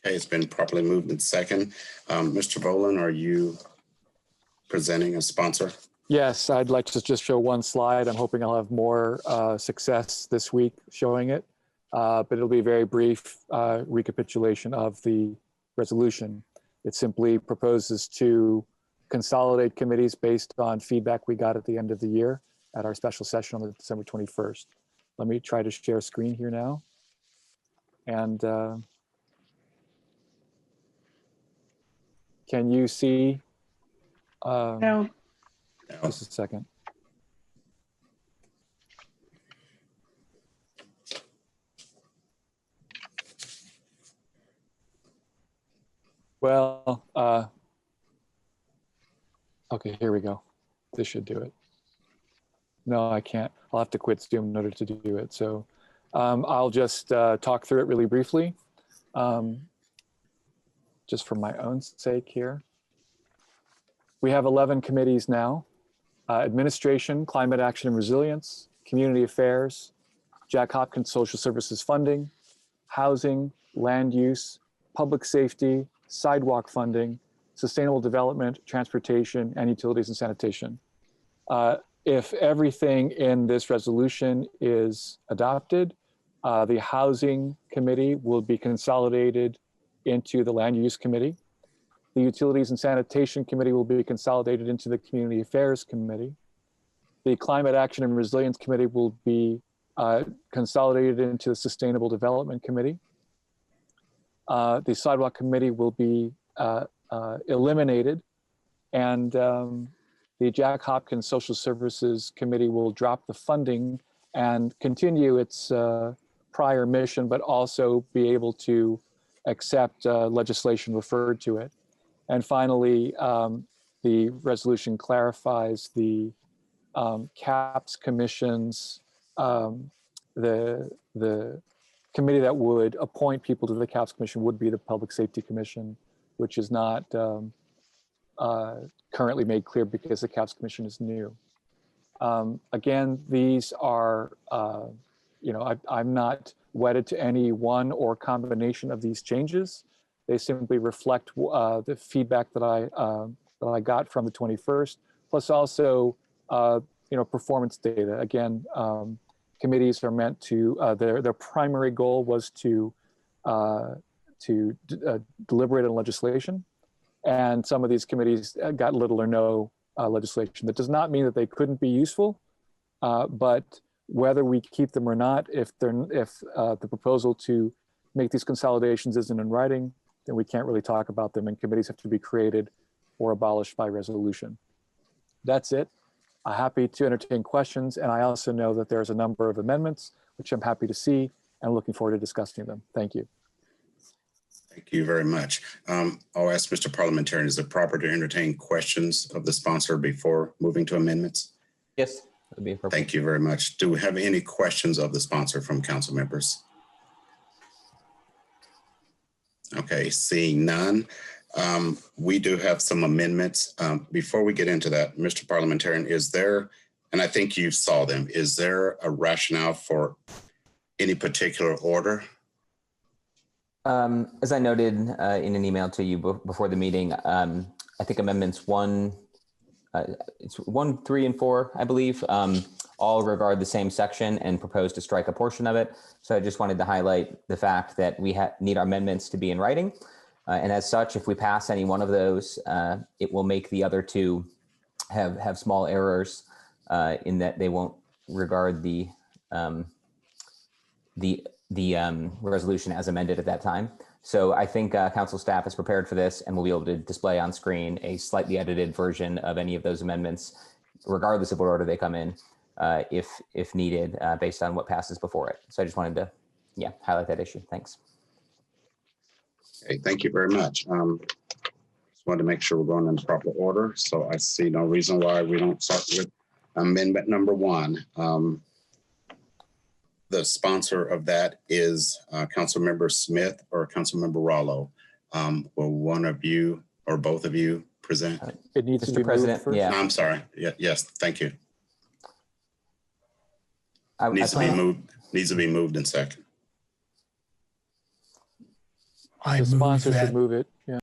Okay, it's been properly moved in second. Mr. Bolin, are you presenting a sponsor? Yes, I'd like to just show one slide. I'm hoping I'll have more success this week showing it, but it'll be a very brief recapitulation of the resolution. It simply proposes to consolidate committees based on feedback we got at the end of the year at our special session on December 21st. Let me try to share screen here now. And can you see? No. Just a second. Well, okay, here we go. This should do it. No, I can't. I'll have to quit Zoom in order to do it. So I'll just talk through it really briefly, just for my own sake here. We have 11 committees now. Administration, Climate Action and Resilience, Community Affairs, Jack Hopkins Social Services Funding, Housing, Land Use, Public Safety, Sidewalk Funding, Sustainable Development, Transportation, and Utilities and Sanitation. If everything in this resolution is adopted, the Housing Committee will be consolidated into the Land Use Committee. The Utilities and Sanitation Committee will be consolidated into the Community Affairs Committee. The Climate Action and Resilience Committee will be consolidated into the Sustainable Development Committee. The Sidewalk Committee will be eliminated, and the Jack Hopkins Social Services Committee will drop the funding and continue its prior mission, but also be able to accept legislation referred to it. And finally, the resolution clarifies the CAPS Commission's, the committee that would appoint people to the CAPS Commission would be the Public Safety Commission, which is not currently made clear because the CAPS Commission is new. Again, these are, I'm not wedded to any one or combination of these changes. They simply reflect the feedback that I got from the 21st, plus also performance data. Again, committees are meant to, their primary goal was to deliberate on legislation. And some of these committees got little or no legislation. That does not mean that they couldn't be useful, but whether we keep them or not, if the proposal to make these consolidations isn't in writing, then we can't really talk about them, and committees have to be created or abolished by resolution. That's it. I'm happy to entertain questions, and I also know that there's a number of amendments, which I'm happy to see, and looking forward to discussing them. Thank you. Thank you very much. I'll ask Mr. Parliamentarian, is it proper to entertain questions of the sponsor before moving to amendments? Yes, that'd be appropriate. Thank you very much. Do we have any questions of the sponsor from council members? Okay, seeing none. We do have some amendments. Before we get into that, Mr. Parliamentarian, is there, and I think you saw them, is there a rationale for any particular order? As I noted in an email to you before the meeting, I think amendments it's 1, 3, and 4, I believe, all regard the same section and propose to strike a portion of it. So I just wanted to highlight the fact that we need our amendments to be in writing. And as such, if we pass any one of those, it will make the other two have small errors in that they won't regard the resolution as amended at that time. So I think council staff is prepared for this, and we'll be able to display on screen a slightly edited version of any of those amendments, regardless of what order they come in, if needed, based on what passes before it. So I just wanted to, highlight that issue. Thanks. Okay, thank you very much. Just wanted to make sure we're going in the proper order. So I see no reason why we don't start with amendment number 1. The sponsor of that is Councilmember Smith or Councilmember Rollo. Will one of you or both of you present? It needs Mr. to be President, moved first. yeah. I'm sorry. Yes, thank you. Needs to be moved in second. The sponsor should move it. Yeah.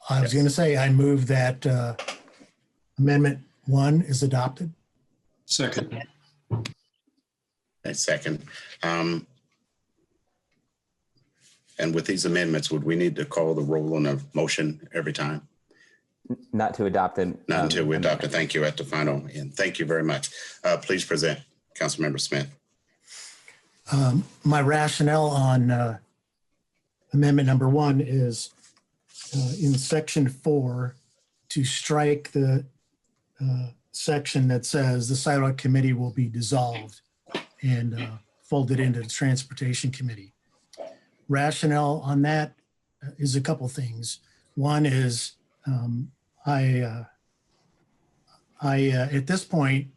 I was going to say, I move that Amendment 1 is adopted. Second. A second. And with these amendments, would we need to call the roll on a motion every time? Not to adopt them. Not until we adopt it. Thank you at the final end. Thank you very much. Please present, Councilmember Smith. My rationale on Amendment number 1 is in section 4 to strike the section that says the sidewalk committee will be dissolved and folded into the transportation committee. Rationale on that is a couple things. One is at this point,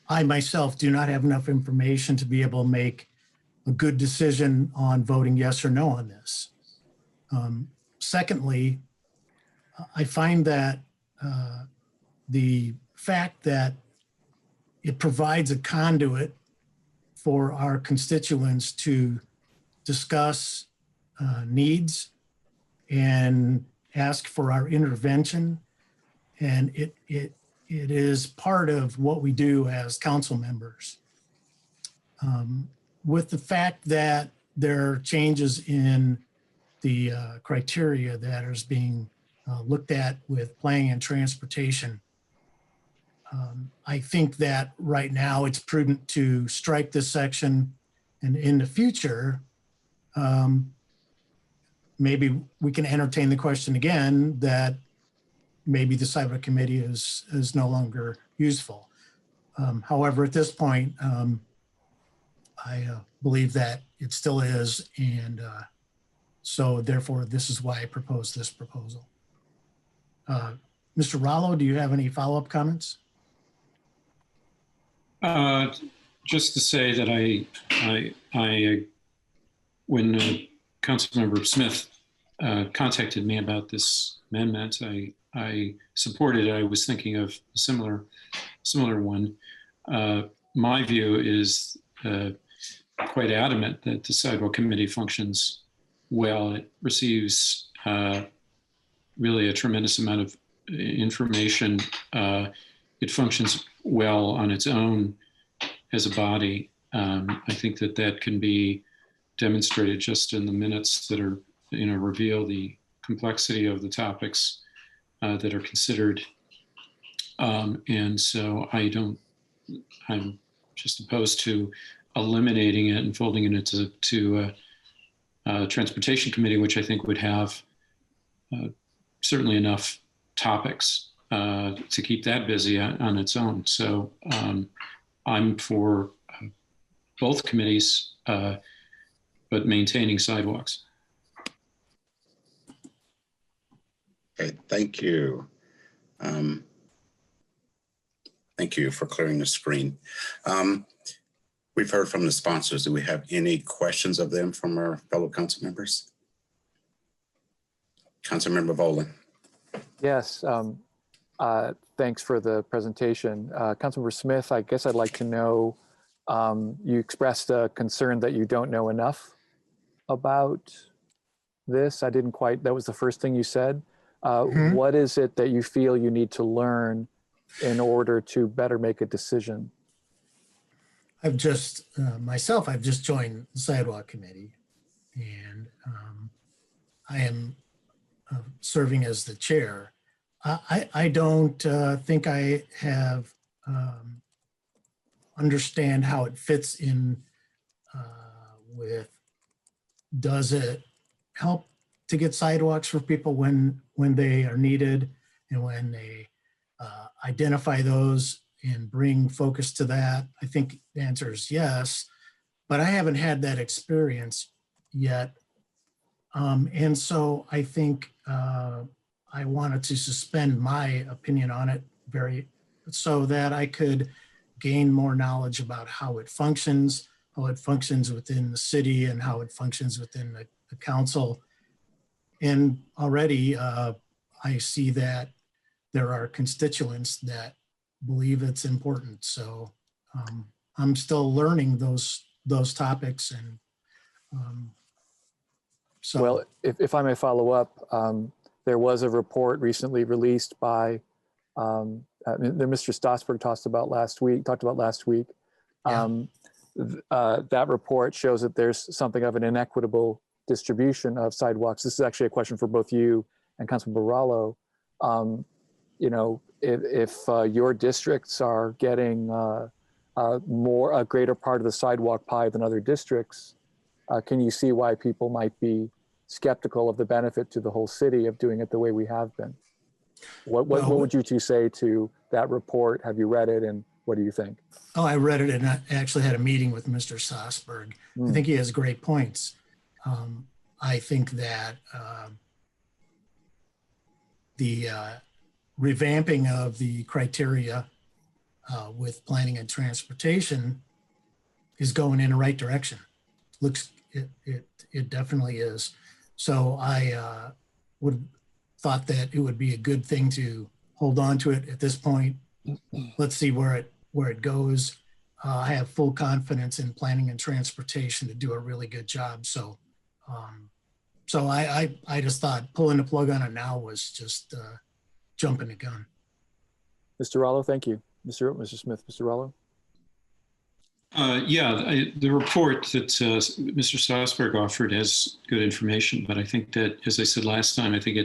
I myself do not have enough information to be able to make a good decision on voting yes or no on this. Secondly, I find that the fact that it provides a conduit for our constituents to discuss needs and ask for our intervention. And it is part of what we do as council members. With the fact that there are changes in the criteria that is being looked at with planning and transportation, I think that right now it's prudent to strike this section, and in the future, maybe we can entertain the question again that maybe the sidewalk committee is no longer useful. However, at this point, I believe that it still is, and so therefore this is why I propose this proposal. Mr. Rollo, do you have any follow-up comments? Just to say that when Councilmember Smith contacted me about this amendment, I supported it. I was thinking of a similar one. My view is quite adamant that the sidewalk committee functions well. It receives really a tremendous amount of information it functions well on its own as a body. I think that that can be demonstrated just in the minutes that are, reveal the complexity of the topics that are considered. And so I'm just opposed to eliminating it and folding it into a transportation committee, which I think would have certainly enough topics to keep that busy on its own. So I'm for both committees, but maintaining sidewalks. Okay, thank you. Thank you for clearing the screen. We've heard from the sponsors. Do we have any questions of them from our fellow council members? Councilmember Boland. Yes, thanks for the presentation. Councilmember Smith, I guess I'd like to know, you expressed a concern that you don't know enough about this. I didn't quite, that was the first thing you said. What is it that you feel you need to learn in order to better make a decision? I've just, myself, I've just joined the Sidewalk Committee, and I am serving as the chair. I don't think I have understand how it fits in with, does it help to get sidewalks for people when they are needed, and when they identify those and bring focus to that? I think the answer is yes, but I haven't had that experience yet. And so I think I wanted to suspend my opinion on it so that I could gain more knowledge about how it functions within the city, and how it functions within the council. And already I see that there are constituents that believe it's important. So I'm still learning those topics. And so. Well, if I may follow up, there was a report recently released by that Mr. Stossberg talked about last week. Yeah. That report shows that there's something of an inequitable distribution of sidewalks. This is actually a question for both you and Councilman Barallo. If your districts are getting a greater part of the sidewalk pie than other districts, can you see why people might be skeptical of the benefit to the whole city of doing it the way we have been? What would you two say to that report? Have you read it, and what do you think? Oh, I read it, and I actually had a meeting with Mr. Stossberg. I think he has great points. I think that the revamping of the criteria with planning and transportation is going in the right direction. It definitely is. So I would thought that it would be a good thing to hold on to it at this point. Let's see where it goes. I have full confidence in planning and transportation to do a really good job. So I just thought pulling the plug on it now was just jumping the gun. Mr. Rollo, thank you. Mr. Smith, Mr. Rollo. The report that Mr. Stossberg offered has good information, but I think that, as I said last time, I think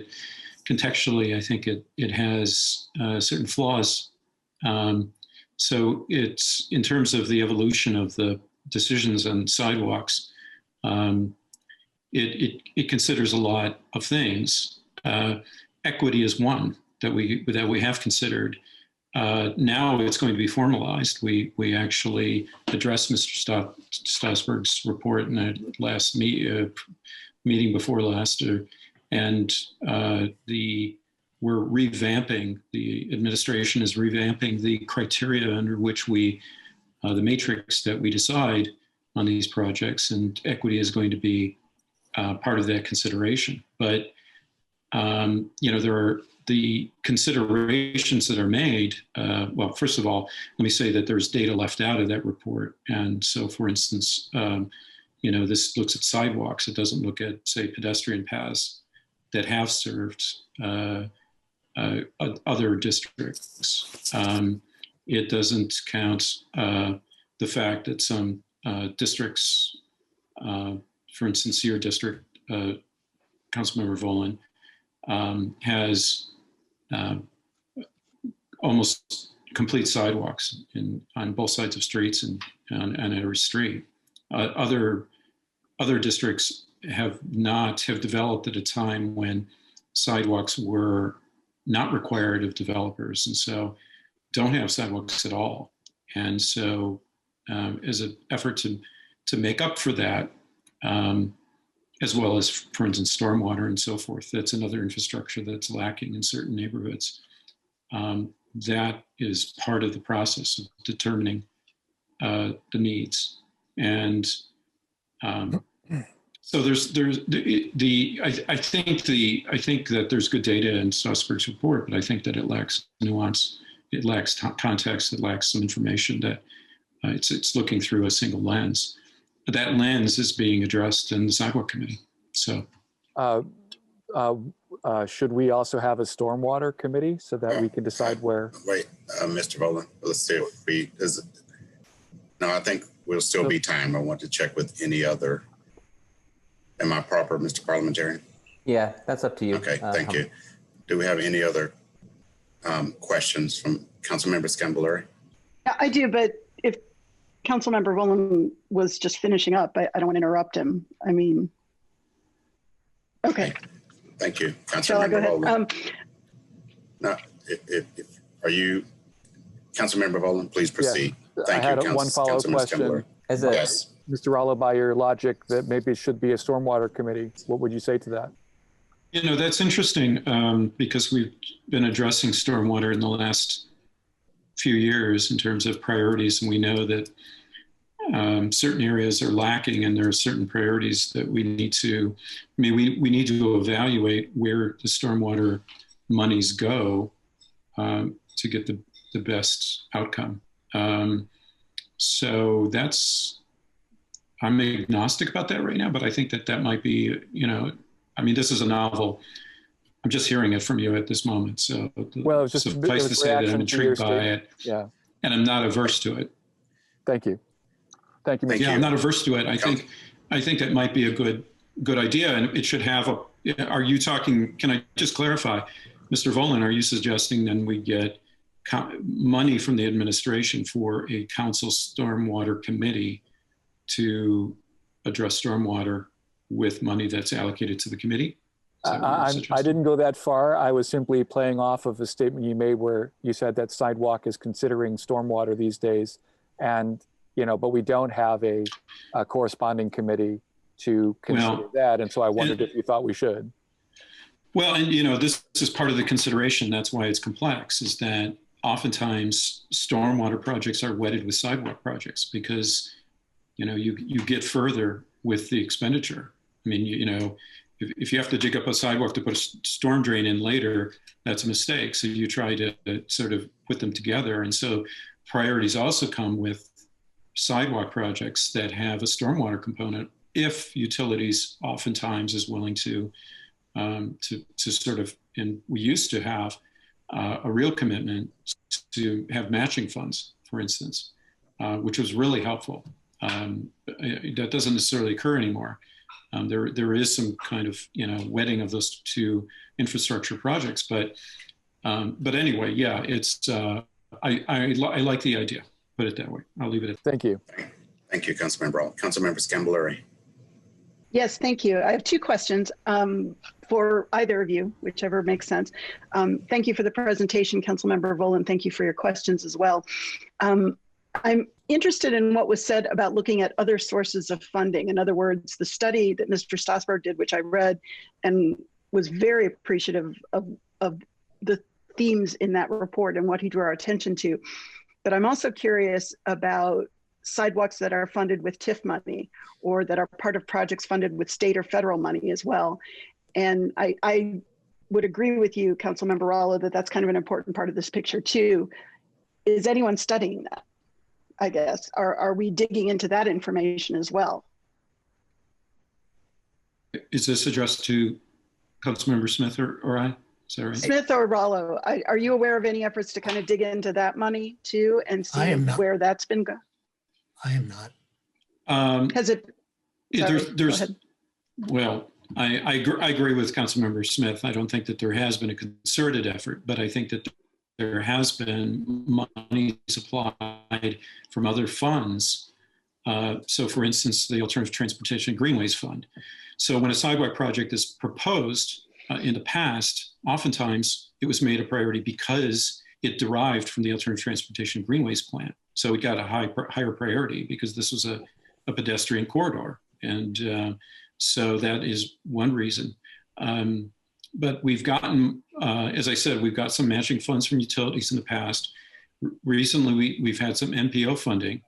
contextually, I think it has certain flaws. So it's, in terms of the evolution of the decisions on sidewalks, it considers a lot of things. Equity is one that we have considered. Now it's going to be formalized. We actually addressed Mr. Stossberg's report in the last meeting before last, and we're revamping, the administration is revamping the criteria under which the matrix that we decide on these projects, and equity is going to be part of that consideration. But there are the considerations that are made. Well, first of all, let me say that there's data left out of that report. And so, for instance, this looks at sidewalks. It doesn't look at, say, pedestrian paths that have served other districts. It doesn't count the fact that some districts, for instance, your district, Councilmember Volin, has almost complete sidewalks on both sides of streets and on every street. Other districts have developed at a time when sidewalks were not required of developers, and so don't have sidewalks at all. And so as an effort to make up for that, as well as, for instance, stormwater and so forth, that's another infrastructure that's lacking in certain neighborhoods. That is part of the process of determining the needs. And so I think that there's good data in Strasburg's report, but I think that it lacks nuance, it lacks context, it lacks some information that it's looking through a single lens. But that lens is being addressed in the sidewalk committee. So, should we also have a stormwater committee so that we can decide where? Wait, Mr. Boland, let's see if no, I think we'll still be time. I want to check with any other. Am I proper, Mr. Parliamentarian? Yeah, that's up to you. Okay, thank you. Do we have any other questions from Councilmember Scambolari? Yeah, I do, but if Councilmember Volin was just finishing up, I don't want to interrupt him. I mean, okay. Thank you, Shall I go Councilmember ahead? Volin. No, are you, Councilmember Volin, please proceed. Yeah, Thank I had you, one follow-up Councilmember question. Scambolari. Yes. Mr. Rallo, by your logic that maybe it should be a stormwater committee, what would you say to that? You know, that's interesting because we've been addressing stormwater in the last few years in terms of priorities, and we know that certain areas are lacking, and there are certain priorities that we need to. I mean, we need to evaluate where the stormwater monies go to get the best outcome. So I'm agnostic about that right now, but I think that might be, I mean, this is a novel. I'm just hearing it from you at this moment. So, well, it was just suffice to say that I'm intrigued by it. Yeah. And I'm not averse to it. Thank you. Thank you, Mr. I'm not averse to it. I think that might be a good idea, and it should have are you talking, can I just clarify, Mr. Volin, are you suggesting then we get money from the administration for a council stormwater committee to address stormwater with money that's allocated to the committee? I didn't go that far. I was simply playing off of a statement you made where you said that sidewalk is considering stormwater these days, and but we don't have a corresponding committee to consider that, and so I wondered if you thought we should. Well, and this is part of the consideration. That's why it's complex. Is that oftentimes stormwater projects are wedded with sidewalk projects because you get further with the expenditure. I mean, if you have to dig up a sidewalk to put a storm drain in later, that's a mistake. So you try to sort of put them together. And so priorities also come with sidewalk projects that have a stormwater component if utilities oftentimes is willing to sort of, and we used to have a real commitment to have matching funds, for instance, which was really helpful. That doesn't necessarily occur anymore. There is some kind of wedding of those two infrastructure projects, but anyway, yeah, it's I like the idea. Put it that way. I'll leave it at that. Thank you. Thank you, Councilmember Rallo. Councilmember Scambolari. Yes, thank you. I have two questions for either of you, whichever makes sense. Thank you for the presentation, Councilmember Volin. Thank you for your questions as well. I'm interested in what was said about looking at other sources of funding. In other words, the study that Mr. Strasburg did, which I read and was very appreciative of the themes in that report and what he drew our attention to. But I'm also curious about sidewalks that are funded with TIF money or that are part of projects funded with state or federal money as well. And I would agree with you, Councilmember Rallo, that that's kind of an important part of this picture too. Is anyone studying that? I guess, are we digging into that information as well? Is this addressed to Councilmember Smith or I? Is that right? Smith or Rollo, are you aware of any efforts to kind of dig into that money too and see I am not. where that's been going? I am not. Has it? Sorry, go ahead. Well, I agree with Councilmember Smith. I don't think that there has been a concerted effort, but I think that there has been money supplied from other funds. So for instance, the Alternative Transportation Greenways Fund. So when a sidewalk project is proposed in the past, oftentimes it was made a priority because it derived from the Alternative Transportation Greenways Plan. So it got a higher priority because this was a pedestrian corridor. And so that is one reason. But we've gotten, as I said, we've got some matching funds from utilities in the past. Recently, we've had some MPO funding,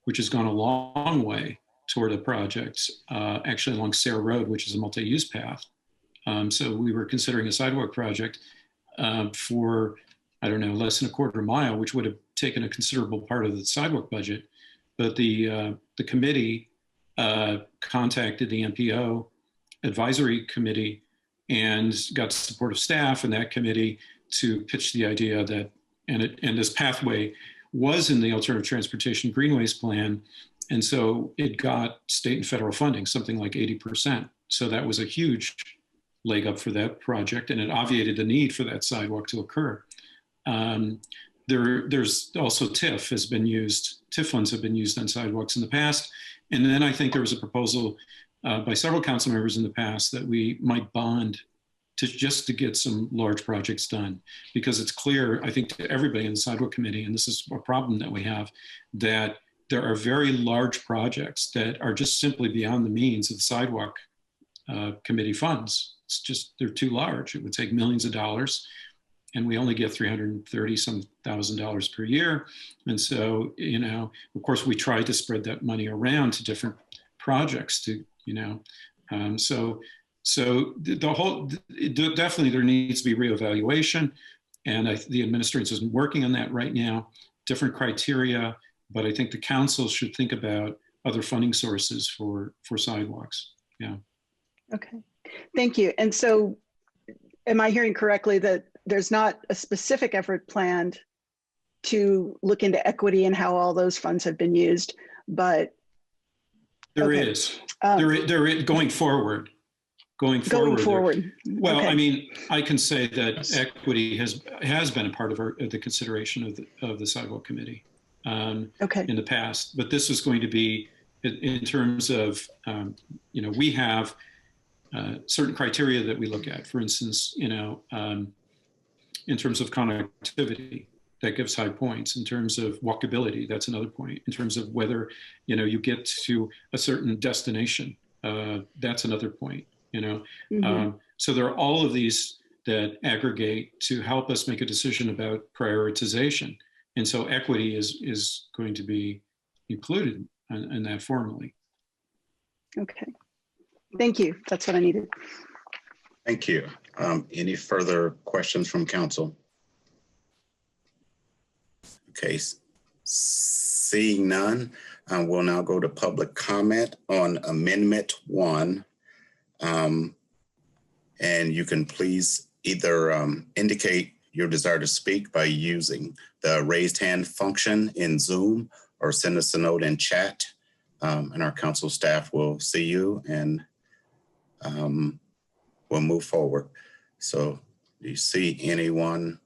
which has gone a long way toward a project, actually along Sarah Road, which is a multi-use path. So we were considering a sidewalk project for, I don't know, less than a quarter mile, which would have taken a considerable part of the sidewalk budget. But the committee contacted the MPO advisory committee and got support of staff and that committee to pitch the idea that, and this pathway was in the Alternative Transportation Greenways Plan. And so it got state and federal funding, something like 80%. So that was a huge leg up for that project, and it obviated the need for that sidewalk to occur. There's also TIF has been used, TIF funds have been used on sidewalks in the past. And then I think there was a proposal by several council members in the past that we might bond just to get some large projects done, because it's clear, I think, to everybody in the sidewalk committee, and this is a problem that we have, that there are very large projects that are just simply beyond the means of the sidewalk committee funds. It's just, they're too large. It would take millions of dollars, and we only get $330,000 per year. And so, you know, of course, we try to spread that money around to different projects to, you know, so the whole, definitely there needs to be reevaluation, and the administration is working on that right now, different criteria, but I think the council should think about other funding sources for sidewalks. Yeah. Okay, thank you. And so am I hearing correctly that there's not a specific effort planned to look into equity and how all those funds have been used, but there is going forward. Going forward. Well, okay. I mean, I can say that equity has been a part of the consideration of the sidewalk committee in the past. But this is going to be in terms of, you know, we have certain criteria that we look at. For instance, you know, in terms of connectivity, that gives high points. In terms of walkability, that's another point. In terms of whether, you know, you get to a certain destination, that's another point. You know, so there are all of these that aggregate to help us make a decision about prioritization, and so equity is going to be included in that formally. Okay, thank you. That's what I needed. Thank you. Any further questions from council? Okay, seeing none, we'll now go to public comment on Amendment 1. And you can please either indicate your desire to speak by using the raised hand function in Zoom, or send us a note in chat, and our council staff will see you and we'll move forward. So do you see anyone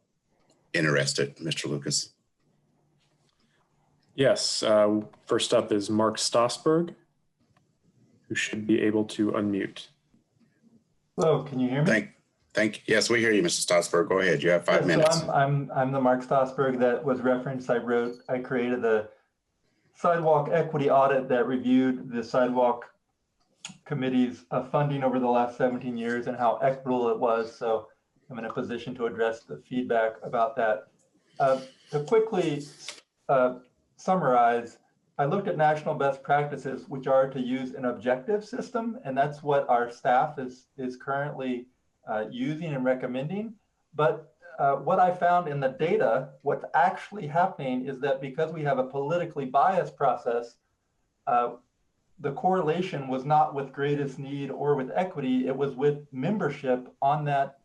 interested, Mr. Lucas? Yes, first up is Mark Stossberg, who should be able to unmute. Hello, can you hear me? Yes, we hear you, Mr. Stossberg. Go ahead. You have 5 minutes. So I'm the Mark Stossberg that was referenced. I created the sidewalk equity audit that reviewed the sidewalk committee's funding over the last 17 years and how equitable it was. So I'm in a position to address the feedback about that. To quickly summarize, I looked at national best practices, which are to use an objective system, and that's what our staff is currently using and recommending. But what I found in the data, what's actually happening is that because we have a politically biased process, the correlation was not with greatest need or with equity, it was with membership on that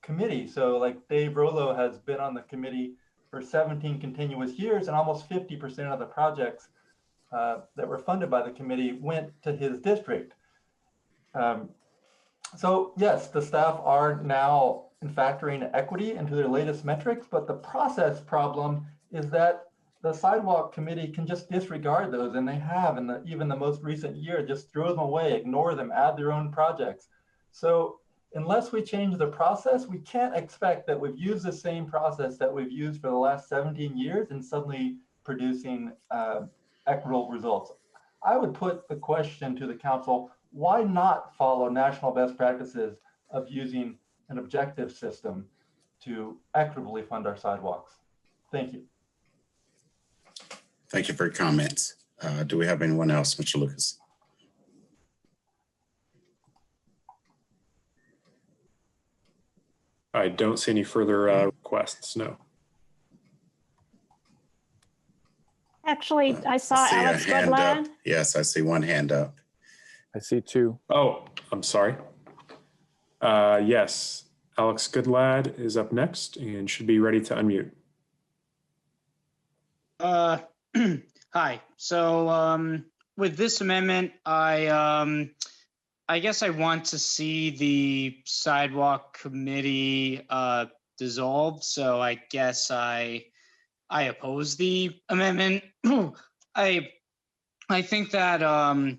committee. So like Dave Rollo has been on the committee for 17 continuous years, and almost 50% of the projects that were funded by the committee went to his district. So yes, the staff are now factoring equity into their latest metrics, but the process problem is that the sidewalk committee can just disregard those, and they have in even the most recent year, just throw them away, ignore them, add their own projects. So unless we change the process, we can't expect that we've used the same process that we've used for the last 17 years and suddenly producing equitable results. I would put the question to the council, why not follow national best practices of using an objective system to equitably fund our sidewalks? Thank you. Thank you for your comments. Do we have anyone else, Mr. Lucas? I don't see any further requests, no. Actually, I saw I see Alex a hand up. Goodland. Yes, I see one hand up. I see two. Oh, I'm sorry. Yes, Alex Goodlad is up next and should be ready to unmute. Hi. So with this amendment, I guess I want to see the sidewalk committee dissolved. So I guess I oppose the amendment. I think that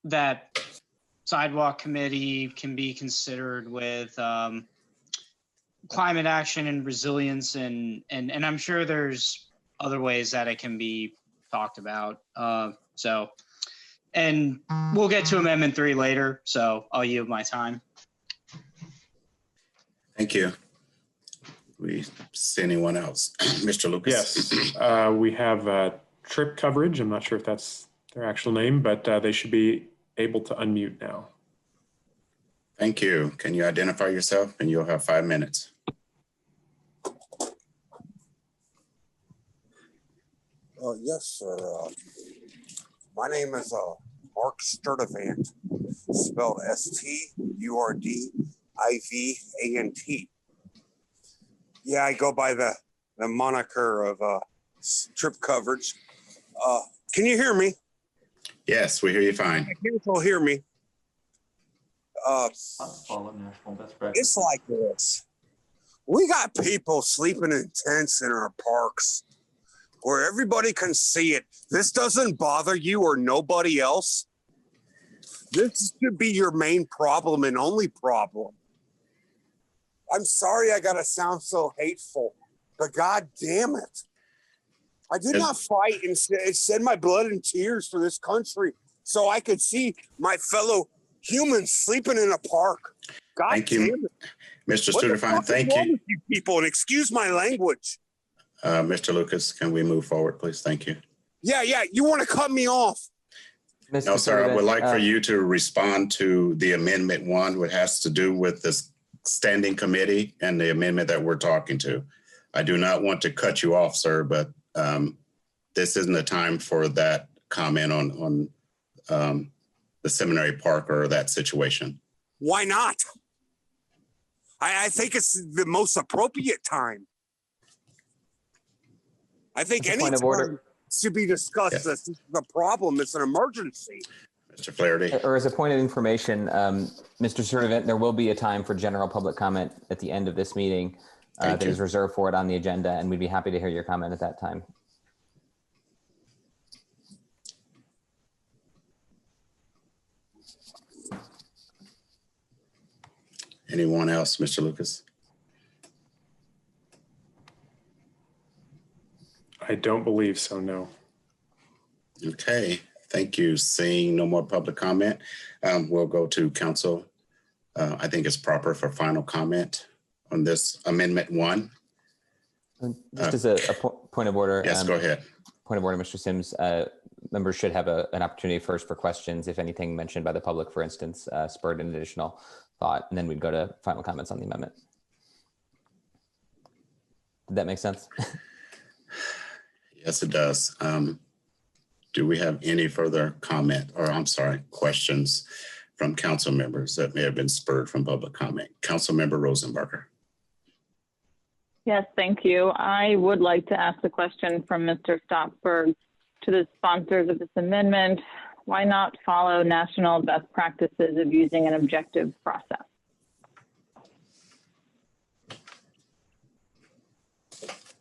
that sidewalk committee can be considered with climate action and resilience, and I'm sure there's other ways that it can be talked about. So, and we'll get to Amendment 3 later, so I'll yield my time. Thank you. We see anyone else? Mr. Lucas? Yes, we have trip coverage. I'm not sure if that's their actual name, but they should be able to unmute now. Thank you. Can you identify yourself? And you'll have 5 minutes. Yes, sir. My name is Mark Sturdivant, spelled S-T-U-R-D-I-V-A-N-T. Yeah, I go by the moniker of trip coverage. Can you hear me? Yes, we hear you fine. You can hear me. It's like this. We got people sleeping in tents in our parks where everybody can see it. This doesn't bother you or nobody else. This should be your main problem and only problem. I'm sorry I gotta sound so hateful, but God damn it. I did not fight and shed my blood and tears for this country so I could see my fellow humans sleeping in a park. God Thank damn you, it. Mr. Sturdivant. Thank you. People, and excuse my language. Mr. Lucas, can we move forward, please? Thank you. Yeah, you want to cut me off? No, sir, I would like for you to respond to the Amendment 1, which has to do with this standing committee and the amendment that we're talking to. I do not want to cut you off, sir, but this isn't the time for that comment on the Seminary Park or that situation. Why not? I think it's the most appropriate time. I think any time should be discussed. Yes. This is the problem. It's an emergency. Mr. Flaherty. Or as a point of information, Mr. Sturdivant, there will be a time for general public comment at the end of this meeting that is reserved for it on the agenda, and we'd be happy to hear your comment at that time. Anyone else, Mr. Lucas? I don't believe so, no. Okay, thank you. Seeing no more public comment, we'll go to council. I think it's proper for final comment on this Amendment 1. Just as a point of order. Yes, go ahead. Point of order, Mr. Sims. Members should have an opportunity first for questions if anything mentioned by the public, for instance, spurred an additional thought, and then we'd go to final comments on the amendment. Did that make sense? Yes, it does. Do we have any further comment, or I'm sorry, questions from council members that may have been spurred from public comment? Council Member Rosenberger. Yes, thank you. I would like to ask a question from Mr. Stockberg to the sponsors of this amendment. Why not follow national best practices of using an objective process?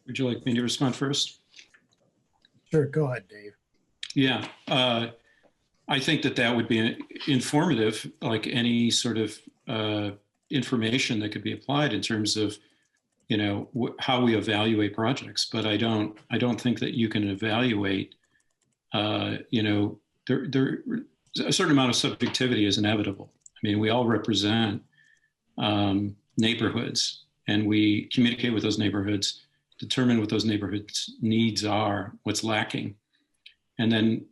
Would you like me to respond first? Sure, go ahead, Dave. Yeah, I think that would be informative, like any sort of information that could be applied in terms of, how we evaluate projects. But I don't think that you can evaluate, there a certain amount of subjectivity is inevitable. I mean, we all represent neighborhoods, and we communicate with those neighborhoods, determine what those neighborhoods' needs are, what's lacking. And then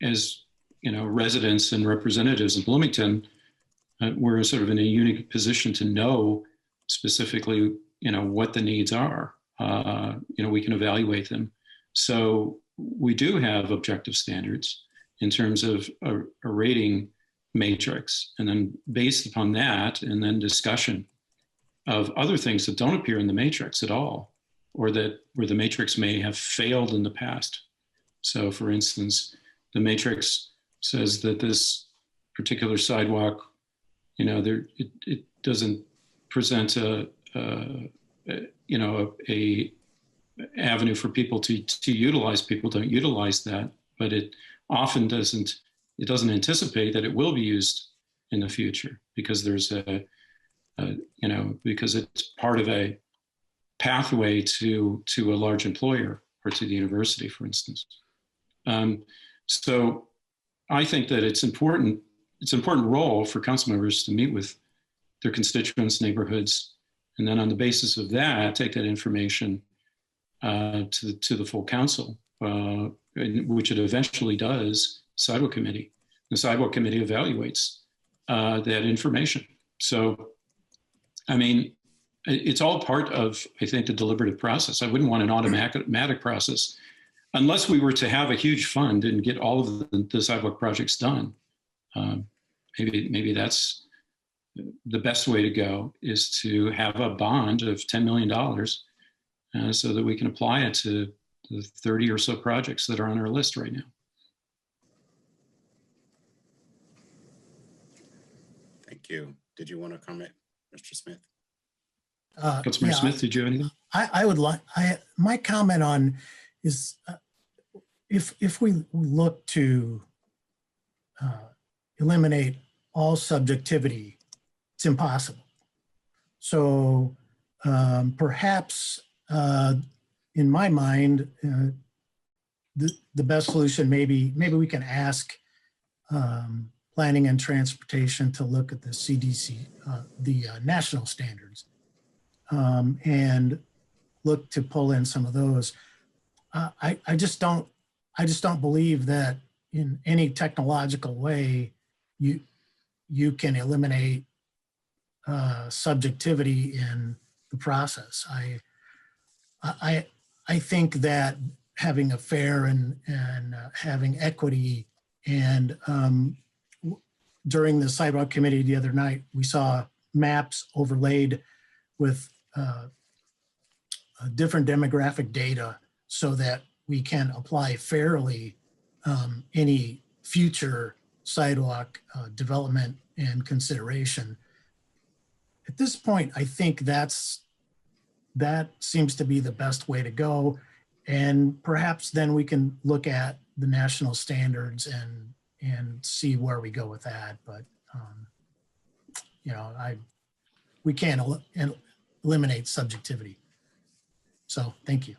as, residents and representatives in Bloomington, we're sort of in a unique position to know specifically, what the needs are. We can evaluate them. So we do have objective standards in terms of a rating matrix. And then based upon that, and then discussion of other things that don't appear in the matrix at all, or that where the matrix may have failed in the past. So for instance, the matrix says that this particular sidewalk, it doesn't present a avenue for people to utilize. People don't utilize that, but it often doesn't anticipate that it will be used in the future because there's because it's part of a pathway to a large employer or to the university, for instance. So I think that it's an important role for council members to meet with their constituents, neighborhoods, and then on the basis of that, take that information to the full council, which it eventually does, sidewalk committee. The sidewalk committee evaluates that information. So, I mean, it's all part of, I think, the deliberative process. I wouldn't want an automatic process unless we were to have a huge fund and get all of the sidewalk projects done. Maybe that's the best way to go, is to have a bond of $10 million so that we can apply it to the 30 or so projects that are on our list right now. Thank you. Did you want to comment, Mr. Smith? Councilmember Smith, did you have anything? I would like, my comment on is if we look to eliminate all subjectivity, it's impossible. So perhaps in my mind, the best solution, maybe we can ask planning and transportation to look at the CDC, the national standards, and look to pull in some of those. I just don't believe that in any technological way you can eliminate subjectivity in the process. I think that having a fair and having equity, and during the sidewalk committee the other night, we saw maps overlaid with different demographic data so that we can apply fairly any future sidewalk development and consideration. At this point, I think that seems to be the best way to go. And perhaps then we can look at the national standards and see where we go with that. But, we can't eliminate subjectivity. So thank you.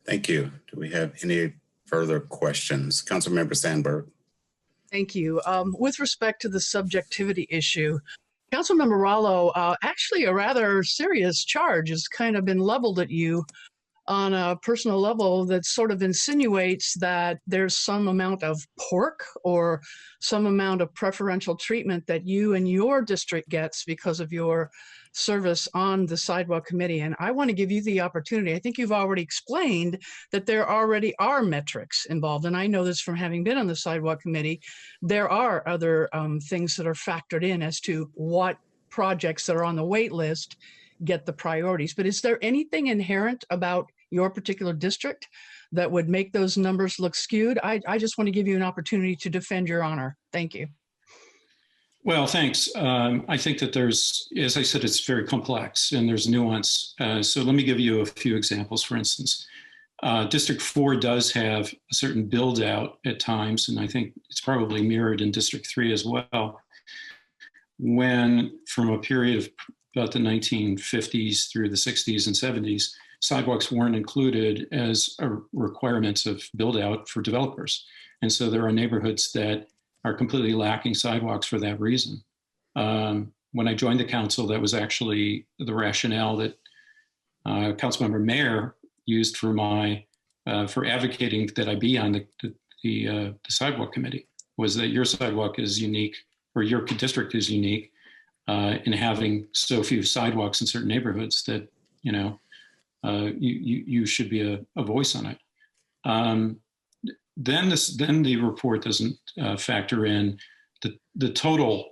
Thank you. Do we have any further questions? Councilmember Sandberg. Thank you. With respect to the subjectivity issue, Councilmember Rallo, actually a rather serious charge has kind of been leveled at you on a personal level that sort of insinuates that there's some amount of pork or some amount of preferential treatment that you and your district gets because of your service on the sidewalk committee. And I want to give you the opportunity. I think you've already explained that there already are metrics involved. And I know this from having been on the sidewalk committee. There are other things that are factored in as to what projects that are on the wait list get the priorities. But is there anything inherent about your particular district that would make those numbers look skewed? I just want to give you an opportunity to defend your honor. Thank you. Well, thanks. I think that there's, as I said, it's very complex and there's nuance. So let me give you a few examples. For instance, District 4 does have a certain build out at times, and I think it's probably mirrored in District 3 as well, when from a period of about the 1950s through the 60s and 70s, sidewalks weren't included as a requirement of build out for developers. And so there are neighborhoods that are completely lacking sidewalks for that reason. When I joined the council, that was actually the rationale that Councilmember Mayer used for my for advocating that I be on the sidewalk committee, was that your sidewalk is unique, or your district is unique in having so few sidewalks in certain neighborhoods that you should be a voice on it. Then the report doesn't factor in the total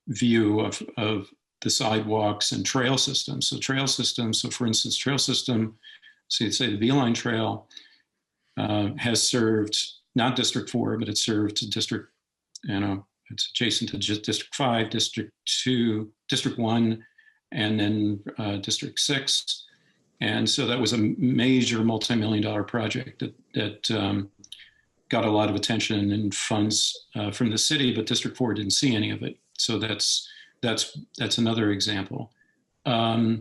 view of the sidewalks and trail systems. So trail systems, so for instance, trail system, so you'd say the Beeline Trail has served, not District 4, but it's served District, it's adjacent to District 5, District 2, District 1, and then District 6. And so that was a major multi-million-dollar project that got a lot of attention and funds from the city, but District 4 didn't see any of it. So that's another example. That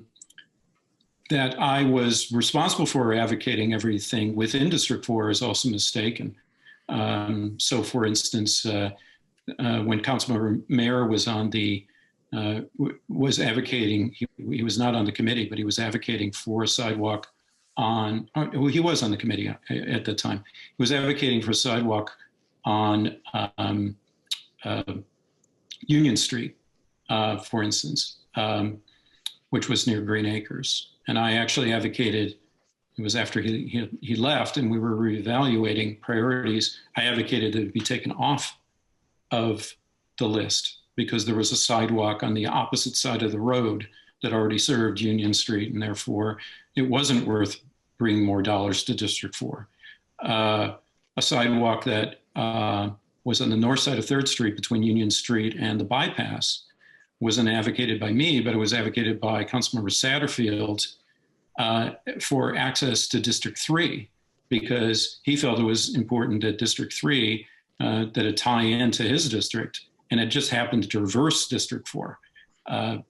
I was responsible for advocating everything within District 4 is also mistaken. So for instance, when Councilmember Mayer was on was advocating, he was not on the committee, but he was advocating for a sidewalk he was on the committee at the time. He was advocating for a sidewalk on Union Street, for instance, which was near Green Acres. And I actually advocated, it was after he left and we were reevaluating priorities, I advocated that it be taken off of the list because there was a sidewalk on the opposite side of the road that already served Union Street, and therefore it wasn't worth bringing more dollars to District 4. A sidewalk that was on the north side of 3rd Street between Union Street and the bypass wasn't advocated by me, but it was advocated by Councilmember Satterfield for access to District 3, because he felt it was important that District 3, that it tie into his district, and it just happened to reverse District 4.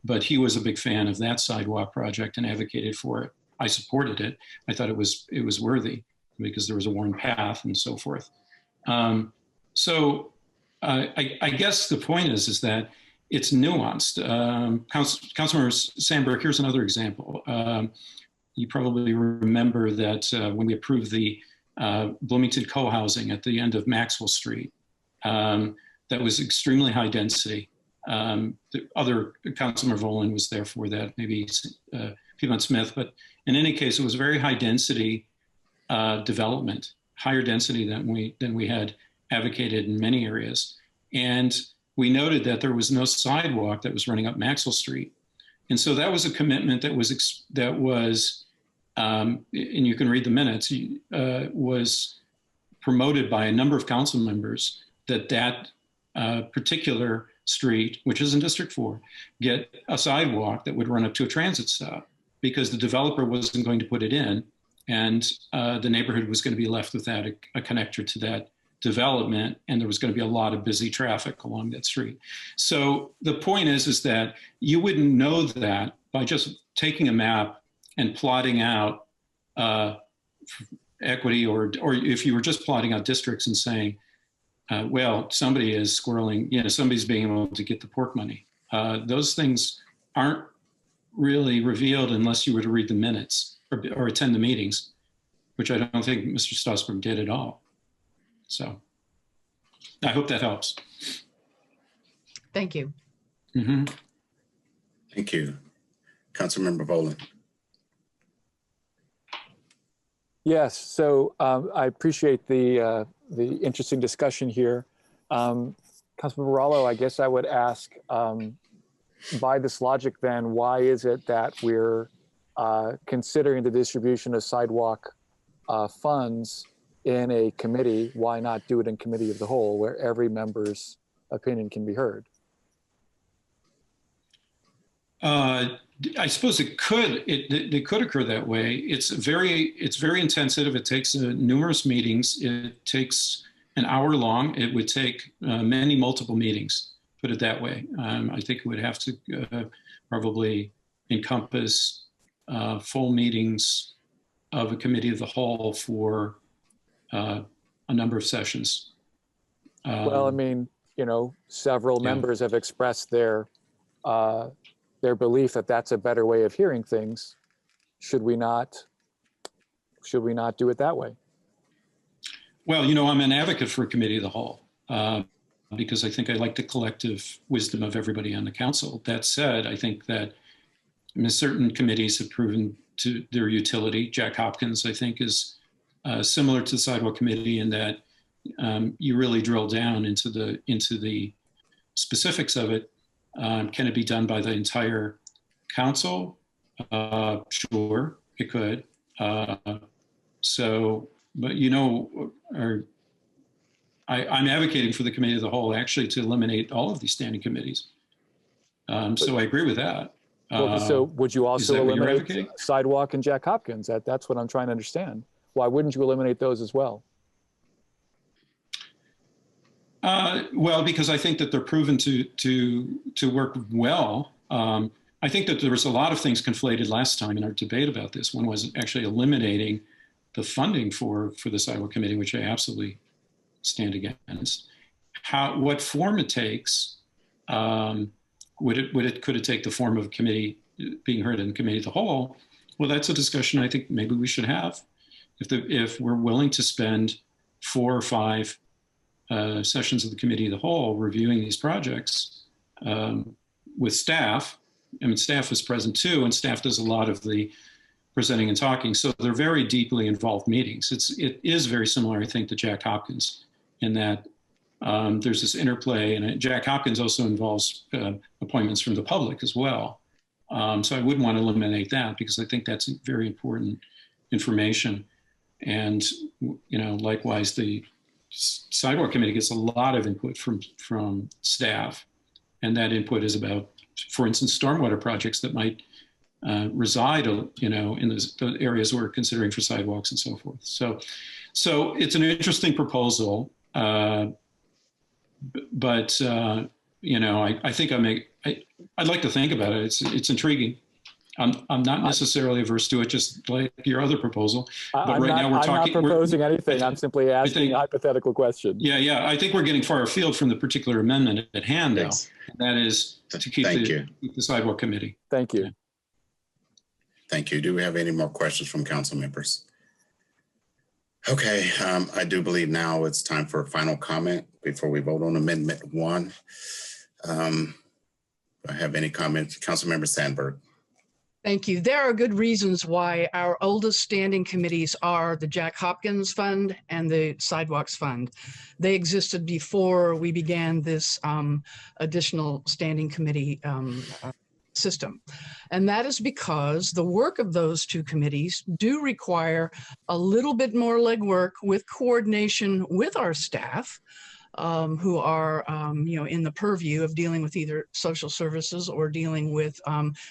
But he was a big fan of that sidewalk project and advocated for it. I supported it. I thought it was worthy because there was a worn path and so forth. So I guess the point is that it's nuanced. Councilmember Sandberg, here's another example. You probably remember that when we approved the Bloomington co-housing at the end of Maxwell Street, that was extremely high density. The other Councilmember Volin was there for that, maybe Piedmont Smith, but in any case, it was very high density development, higher density than we had advocated in many areas. And we noted that there was no sidewalk that was running up Maxwell Street. And so that was a commitment that was and you can read the minutes, was promoted by a number of council members that particular street, which is in District 4, get a sidewalk that would run up to a transit stop, because the developer wasn't going to put it in, and the neighborhood was going to be left without a connector to that development, and there was going to be a lot of busy traffic along that street. So the point is that you wouldn't know that by just taking a map and plotting out equity, or if you were just plotting out districts and saying, well, somebody is squirreling, somebody's being able to get the pork money. Those things aren't really revealed unless you were to read the minutes or attend the meetings, which I don't think Mr. Strasburg did at all. So I hope that helps. Thank you. Mm-hmm. Thank you. Councilmember Volin. Yes, so I appreciate the interesting discussion here. Councilmember Rallo, I guess I would ask, by this logic, then why is it that we're considering the distribution of sidewalk funds in a committee? Why not do it in committee of the whole, where every member's opinion can be heard? I suppose it could occur that way. It's very intensive. It takes numerous meetings. It takes an hour long. It would take multiple meetings, put it that way. I think it would have to probably encompass full meetings of a committee of the whole for a number of sessions. Well, I mean, several members have expressed their belief that that's a better way of hearing things. Should we not do it that way? Well, I'm an advocate for a committee of the whole because I think I like the collective wisdom of everybody on the council. That said, I think that certain committees have proven to their utility. Jack Hopkins, I think, is similar to the Sidewalk Committee in that you really drill down into the specifics of it. Can it be done by the entire council? Sure, it could. But I'm advocating for the committee of the whole actually to eliminate all of these standing committees. So I agree with that. So would you also eliminate Sidewalk and Jack Hopkins? That's what I'm trying to understand. Why wouldn't you eliminate those as well? Well, because I think that they're proven to work well. I think that there was a lot of things conflated last time in our debate about this. One was actually eliminating the funding for the Sidewalk Committee, which I absolutely stand against. What form it takes, could it take the form of a committee being heard in committee of the whole? Well, that's a discussion I think maybe we should have. If we're willing to spend 4 or 5 sessions of the committee of the whole reviewing these projects with staff. I mean, staff is present too, and staff does a lot of the presenting and talking. So they're very deeply involved meetings. It is very similar, I think, to Jack Hopkins in that there's this interplay, and Jack Hopkins also involves appointments from the public as well. So I wouldn't want to eliminate that because I think that's very important information. And, likewise, the Sidewalk Committee gets a lot of input from staff, and that input is about, for instance, stormwater projects that might reside, in the areas we're considering for sidewalks and so forth. So it's an interesting proposal, but I think I'd like to think about it. It's intriguing. I'm not necessarily averse to it, just like your other proposal. But I'm not proposing anything. I'm simply asking a hypothetical question. Yeah. I think we're getting far afield from the particular amendment at hand, though. Yes. And that is to keep the Sidewalk Committee. Thank you. Yeah. Thank you. Do we have any more questions from council members? Okay, I do believe now it's time for a final comment before we vote on Amendment 1. Do I have any comments? Councilmember Sandberg. Thank you. There are good reasons why our oldest standing committees are the Jack Hopkins Fund and the Sidewalks Fund. They existed before we began this additional standing committee system. And that is because the work of those two committees do require a little bit more legwork with coordination with our staff, who are, in the purview of dealing with either social services or dealing with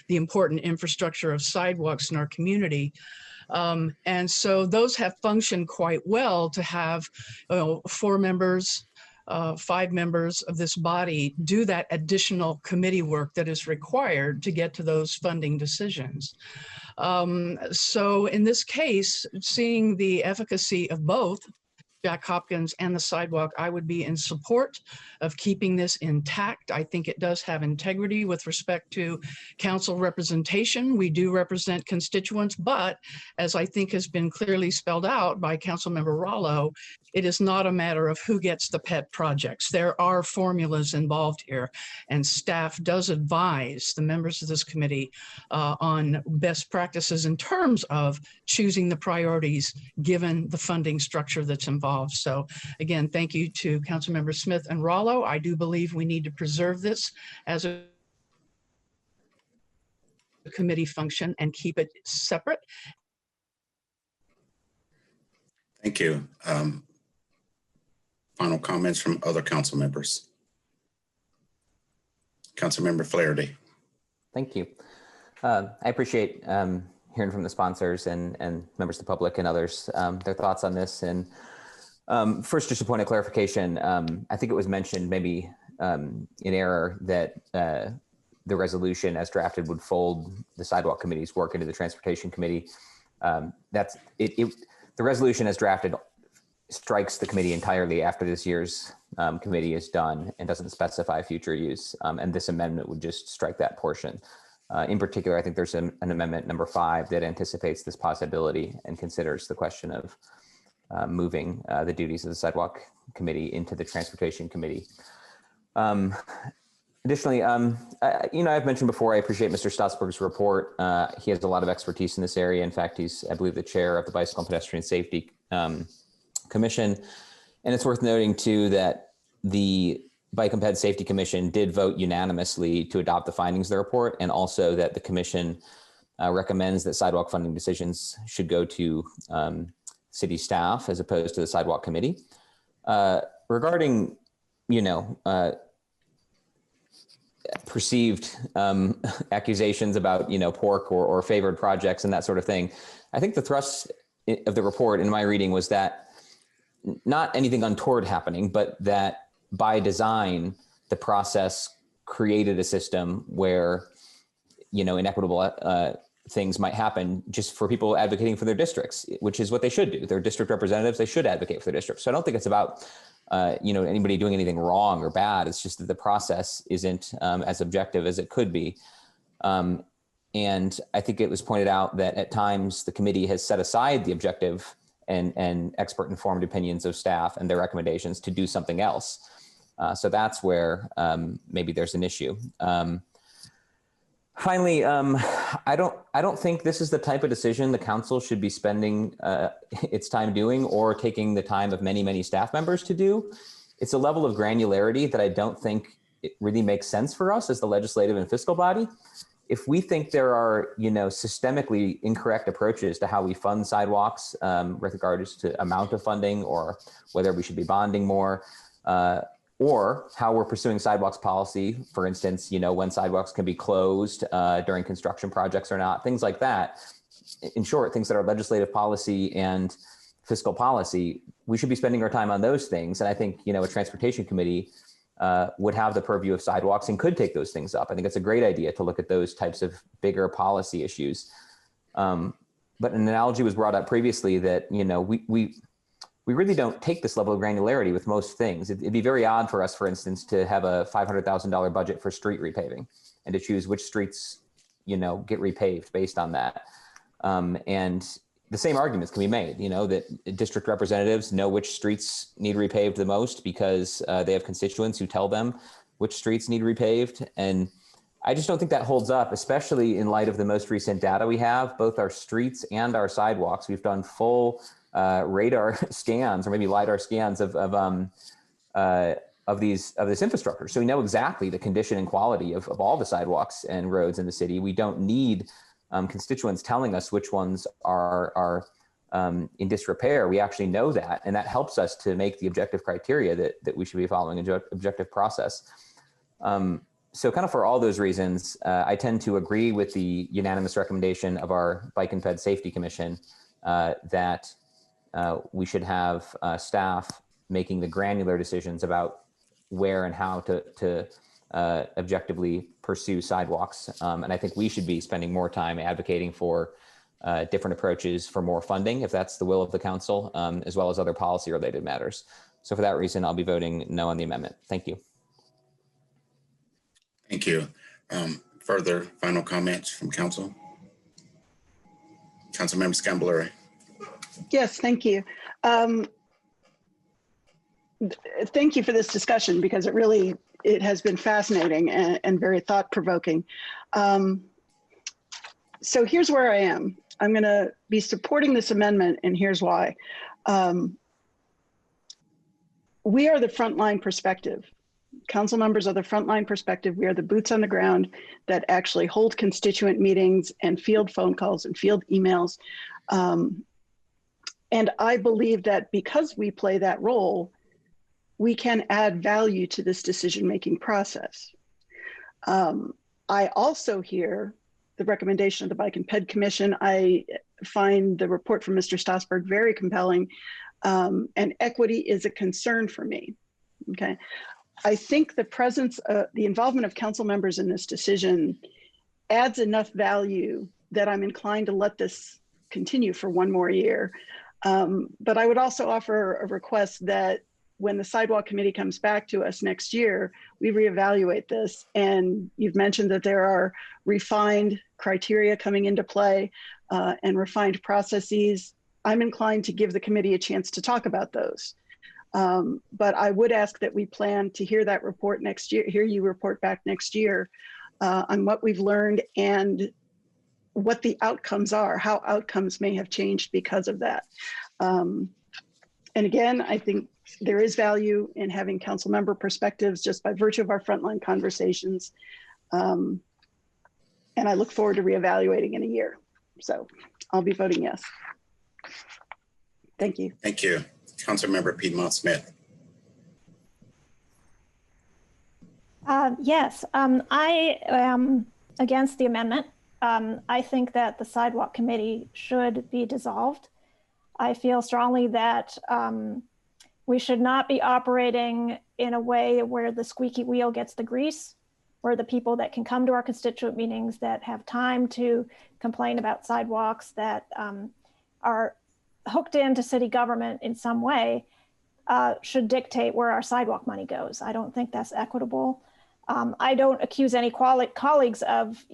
the important infrastructure of sidewalks in our community. And so those have functioned quite well to have 4 members, 5 members of this body do that additional committee work that is required to get to those funding decisions. So in this case, seeing the efficacy of both Jack Hopkins and the sidewalk, I would be in support of keeping this intact. I think it does have integrity with respect to council representation. We do represent constituents, but as I think has been clearly spelled out by Councilmember Rollo, it is not a matter of who gets the pet projects. There are formulas involved here, and staff does advise the members of this committee on best practices in terms of choosing the priorities given the funding structure that's involved. So again, thank you to Councilmember Smith and Rollo. I do believe we need to preserve this as a committee function and keep it separate. Thank you. Final comments from other council members. Councilmember Flaherty. Thank you. I appreciate hearing from the sponsors and members of the public and others, their thoughts on this. And first, just a point of clarification. I think it was mentioned maybe in error that the resolution as drafted would fold the sidewalk committee's work into the transportation committee. The resolution as drafted strikes the committee entirely after this year's committee is done and doesn't specify future use. And this amendment would just strike that portion. In particular, I think there's an amendment number 5 that anticipates this possibility and considers the question of moving the duties of the sidewalk committee into the transportation committee. Additionally, I've mentioned before, I appreciate Mr. Stotsberg's report. He has a lot of expertise in this area. In fact, he's, I believe, the chair of the Bicycle and Pedestrian Safety Commission. And it's worth noting too that the Bike and Ped Safety Commission did vote unanimously to adopt the findings of the report, and also that the commission recommends that sidewalk funding decisions should go to city staff as opposed to the sidewalk committee. Regarding, perceived accusations about, pork or favored projects and that sort of thing, I think the thrust of the report in my reading was that not anything untoward happening, but that by design, the process created a system where, inequitable things might happen just for people advocating for their districts, which is what they should do. They're district representatives, they should advocate for their districts. So I don't think it's about, anybody doing anything wrong or bad. It's just that the process isn't as objective as it could be. And I think it was pointed out that at times the committee has set aside the objective and expert informed opinions of staff and their recommendations to do something else. So that's where maybe there's an issue. Finally, I don't think this is the type of decision the council should be spending its time doing or taking the time of many, many staff members to do. It's a level of granularity that I don't think it really makes sense for us as the legislative and fiscal body. If we think there are, systemically incorrect approaches to how we fund sidewalks with regards to amount of funding or whether we should be bonding more, or how we're pursuing sidewalks policy, for instance, when sidewalks can be closed during construction projects or not, things like that. In short, things that are legislative policy and fiscal policy, we should be spending our time on those things. And I think, a transportation committee would have the purview of sidewalks and could take those things up. I think it's a great idea to look at those types of bigger policy issues. But an analogy was brought up previously that, we really don't take this level of granularity with most things. It'd be very odd for us, for instance, to have a $500,000 budget for street repaving and to choose which streets, get repaved based on that. And the same arguments can be made, that district representatives know which streets need repaved the most because they have constituents who tell them which streets need repaved. And I just don't think that holds up, especially in light of the most recent data we have, both our streets and our sidewalks. We've done full radar scans or maybe LiDAR scans of this infrastructure. So we know exactly the condition and quality of all the sidewalks and roads in the city. We don't need constituents telling us which ones are in disrepair. We actually know that, and that helps us to make the objective criteria that we should be following an objective process. So kind of for all those reasons, I tend to agree with the unanimous recommendation of our Bike and Ped Safety Commission that we should have staff making the granular decisions about where and how to objectively pursue sidewalks. And I think we should be spending more time advocating for different approaches for more funding, if that's the will of the council, as well as other policy related matters. So for that reason, I'll be voting no on the amendment. Thank you. Thank you. Further final comments from council? Councilmember Scambolari. Yes, thank you. Thank you for this discussion because it has been fascinating and very thought-provoking. So here's where I am. I'm going to be supporting this amendment, and here's why. We are the frontline perspective. council members are the frontline perspective. We are the boots on the ground that actually hold constituent meetings and field phone calls and field emails. And I believe that because we play that role, we can add value to this decision-making process. I also hear the recommendation of the Bike and Ped Commission. I find the report from Mr. Stossberg very compelling, and equity is a concern for me, okay? I think the presence, the involvement of council members in this decision adds enough value that I'm inclined to let this continue for one more year. But I would also offer a request that when the sidewalk committee comes back to us next year, we reevaluate this. And you've mentioned that there are refined criteria coming into play and refined processes. I'm inclined to give the committee a chance to talk about those. But I would ask that we plan to hear that report next year, hear you report back next year on what we've learned and what the outcomes are, how outcomes may have changed because of that. And again, I think there is value in having council member perspectives just by virtue of our frontline conversations. And I look forward to reevaluating in a year. So I'll be voting yes. Thank you. Thank you. Councilmember Piedmont Smith. Yes, I am against the amendment. I think that the sidewalk committee should be dissolved. I feel strongly that we should not be operating in a way where the squeaky wheel gets the grease, where the people that can come to our constituent meetings that have time to complain about sidewalks that are hooked into city government in some way should dictate where our sidewalk money goes. I don't think that's equitable. I don't accuse any colleagues of,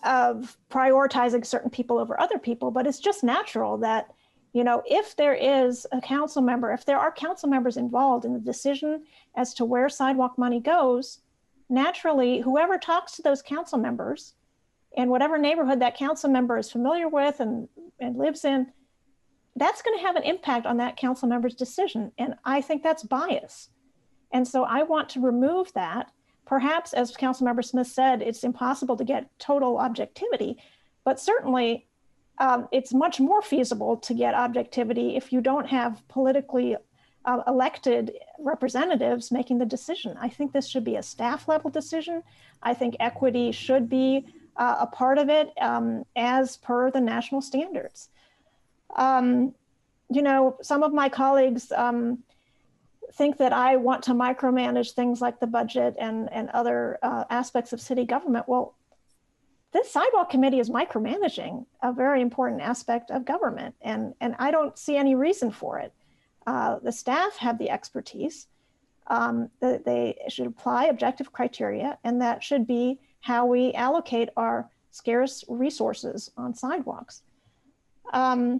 of prioritizing certain people over other people, but it's just natural that, if there is a council member, if there are council members involved in the decision as to where sidewalk money goes, naturally, whoever talks to those council members in whatever neighborhood that council member is familiar with and lives in, that's going to have an impact on that council member's decision. And I think that's bias. And so I want to remove that. Perhaps, as Councilmember Smith said, it's impossible to get total objectivity, but certainly it's much more feasible to get objectivity if you don't have politically elected representatives making the decision. I think this should be a staff level decision. I think equity should be a part of it as per the national standards. Some of my colleagues think that I want to micromanage things like the budget and other aspects of city government. Well, this sidewalk committee is micromanaging a very important aspect of government, and I don't see any reason for it. The staff have the expertise. They should apply objective criteria, and that should be how we allocate our scarce resources on sidewalks. The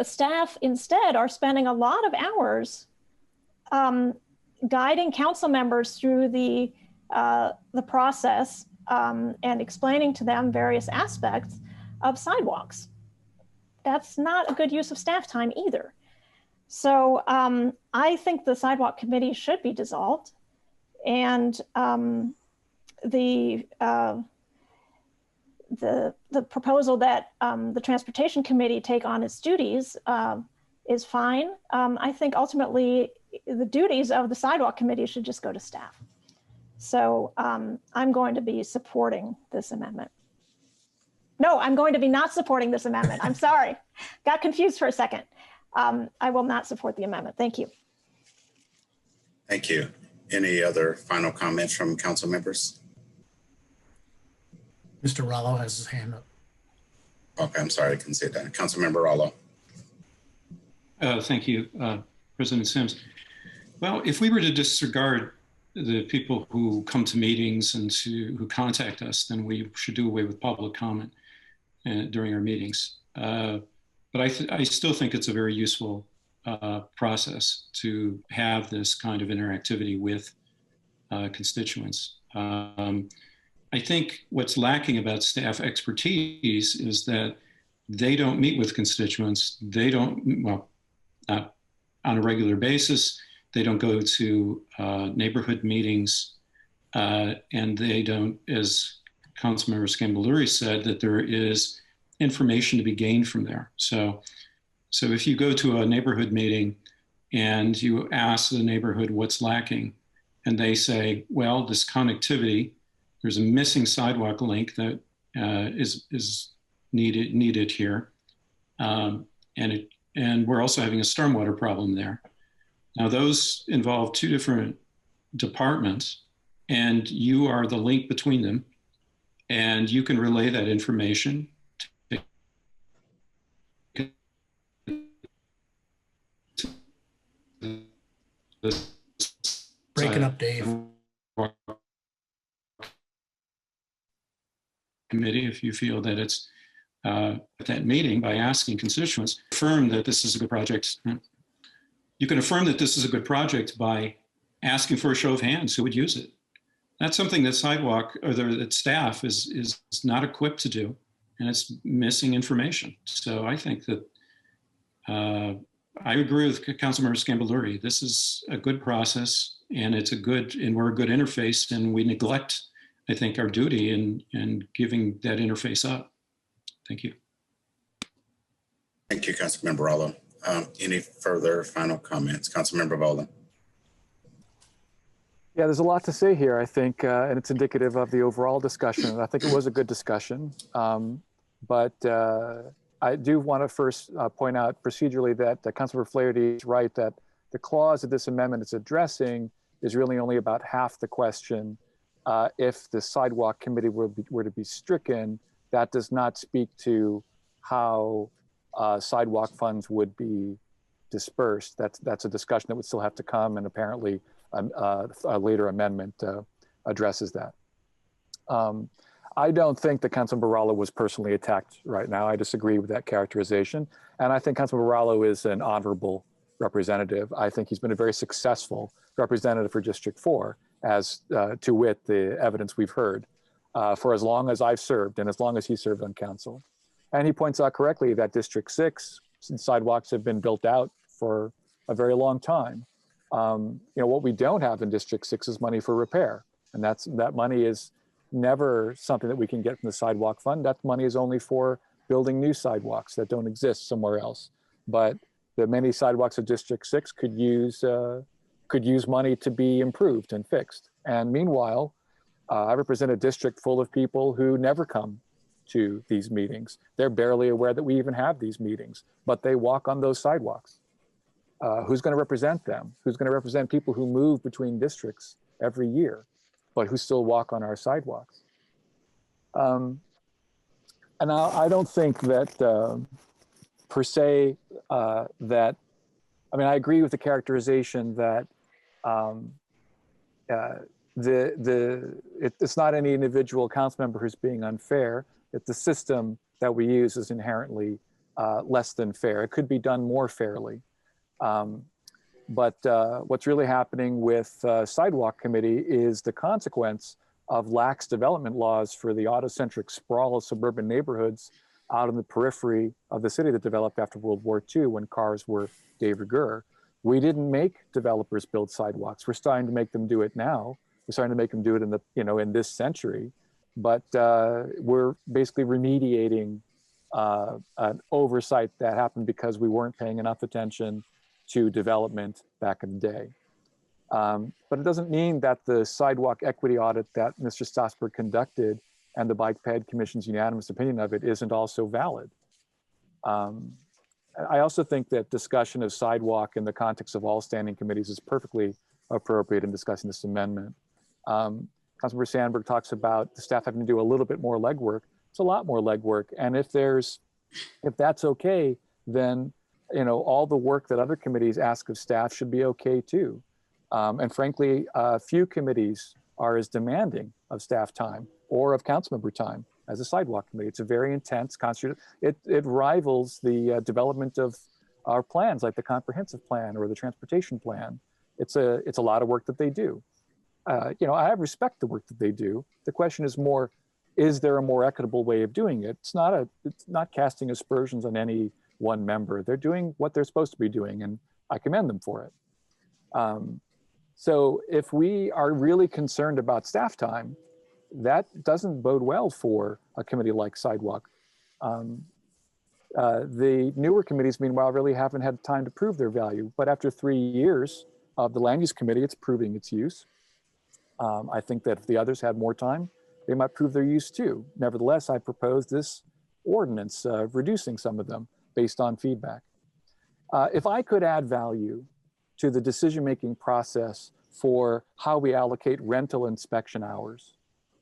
staff instead are spending a lot of hours guiding council members through the process and explaining to them various aspects of sidewalks. That's not a good use of staff time either. So I think the sidewalk committee should be dissolved, and the proposal that the transportation committee take on its duties is fine. I think ultimately the duties of the sidewalk committee should just go to staff. So I'm going to be supporting this amendment. No, I'm going to be not supporting this amendment. I'm sorry, got confused for a second. I will not support the amendment. Thank you. Thank you. Any other final comments from council members? Mr. Rollo has his hand up. Okay, I'm sorry, I couldn't say that. Councilmember Rollo. Thank you, President Sims. Well, if we were to disregard the people who come to meetings and who contact us, then we should do away with public comment during our meetings. But I still think it's a very useful process to have this kind of interactivity with constituents. I think what's lacking about staff expertise is that they don't meet with constituents. They don't, well, not on a regular basis. They don't go to neighborhood meetings, and they don't, as Councilmember Scambaluri said, that there is information to be gained from there. So if you go to a neighborhood meeting and you ask the neighborhood what's lacking, and they say, well, this connectivity, there's a missing sidewalk link that is needed here. And we're also having a stormwater problem there. Now those involve two different departments, and you are the link between them, and you can relay that information. Breaking up, Dave. Committee, if you feel that it's at that meeting, by asking constituents, affirm that this is a good project. You can affirm that this is a good project by asking for a show of hands who would use it. That's something that sidewalk or that staff is not equipped to do, and it's missing information. So I think that I agree with Councilmember Scambaluri. This is a good process, and we're a good interface, and we neglect, I think, our duty in giving that interface up. Thank you. Thank you, Councilmember Rallo. Any further final comments? Councilmember Boland. Yeah, there's a lot to say here, I think, and it's indicative of the overall discussion. I think it was a good discussion, but I do want to first point out procedurally that Councilmember Flaherty is right that the clause of this amendment it's addressing is really only about half the question. If the sidewalk committee were to be stricken, that does not speak to how sidewalk funds would be dispersed. That's a discussion that would still have to come, and apparently a later amendment addresses that. I don't think that Councilmember Rallo was personally attacked right now. I disagree with that characterization. And I think Councilmember Rallo is an honorable representative. I think he's been a very successful representative for District 4, as to wit, the evidence we've heard, for as long as I've served and as long as he served on council. And he points out correctly that District 6 sidewalks have been built out for a very long time. What we don't have in District 6 is money for repair. And that money is never something that we can get from the sidewalk fund. That money is only for building new sidewalks that don't exist somewhere else. But the many sidewalks of District 6 could use money to be improved and fixed. And meanwhile, I represent a district full of people who never come to these meetings. They're barely aware that we even have these meetings, but they walk on those sidewalks. Who's going to represent them? Who's going to represent people who move between districts every year, but who still walk on our sidewalks? And I don't think that per se that, I mean, I agree with the characterization that it's not any individual council member who's being unfair. It's the system that we use is inherently less than fair. It could be done more fairly. But what's really happening with Sidewalk Committee is the consequence of lax development laws for the autocentric sprawl of suburban neighborhoods out in the periphery of the city that developed after World War II when cars were de rigueur. We didn't make developers build sidewalks. We're starting to make them do it now. We're starting to make them do it in the, in this century. But we're basically remediating an oversight that happened because we weren't paying enough attention to development back in the day. But it doesn't mean that the sidewalk equity audit that Mr. Strasberg conducted and the Bike Ped Commission's unanimous opinion of it isn't also valid. I also think that discussion of sidewalk in the context of all standing committees is perfectly appropriate in discussing this amendment. Councilmember Sandberg talks about the staff having to do a little bit more legwork. It's a lot more legwork. And if that's okay, then all the work that other committees ask of staff should be okay too. And frankly, few committees are as demanding of staff time or of council member time as a sidewalk committee. It's a very intense, it rivals the development of our plans, like the comprehensive plan or the transportation plan. It's a lot of work that they do. I respect the work that they do. The question is more, is there a more equitable way of doing it? It's not casting aspersions on any one member. They're doing what they're supposed to be doing, and I commend them for it. So if we are really concerned about staff time, that doesn't bode well for a committee like Sidewalk. The newer committees, meanwhile, really haven't had time to prove their value. But after 3 years of the Land Use Committee, it's proving its use. I think that if the others had more time, they might prove their use too. Nevertheless, I proposed this ordinance reducing some of them based on feedback. If I could add value to the decision-making process for how we allocate rental inspection hours,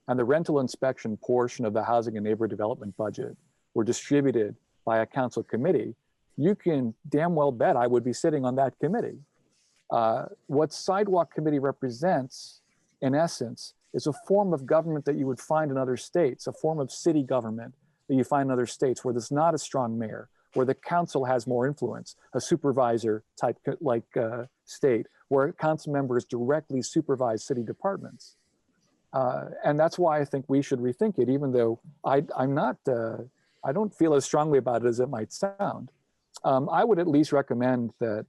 and the rental inspection portion of the housing and neighborhood development budget were distributed by a council committee, you can damn well bet I would be sitting on that committee. What Sidewalk Committee represents, in essence, is a form of government that you would find in other states, a form of city government that you find in other states where there's not a strong mayor, where the council has more influence, a supervisor type like state, where council members directly supervise city departments. And that's why I think we should rethink it, even though I don't feel as strongly about it as it might sound. I would at least recommend that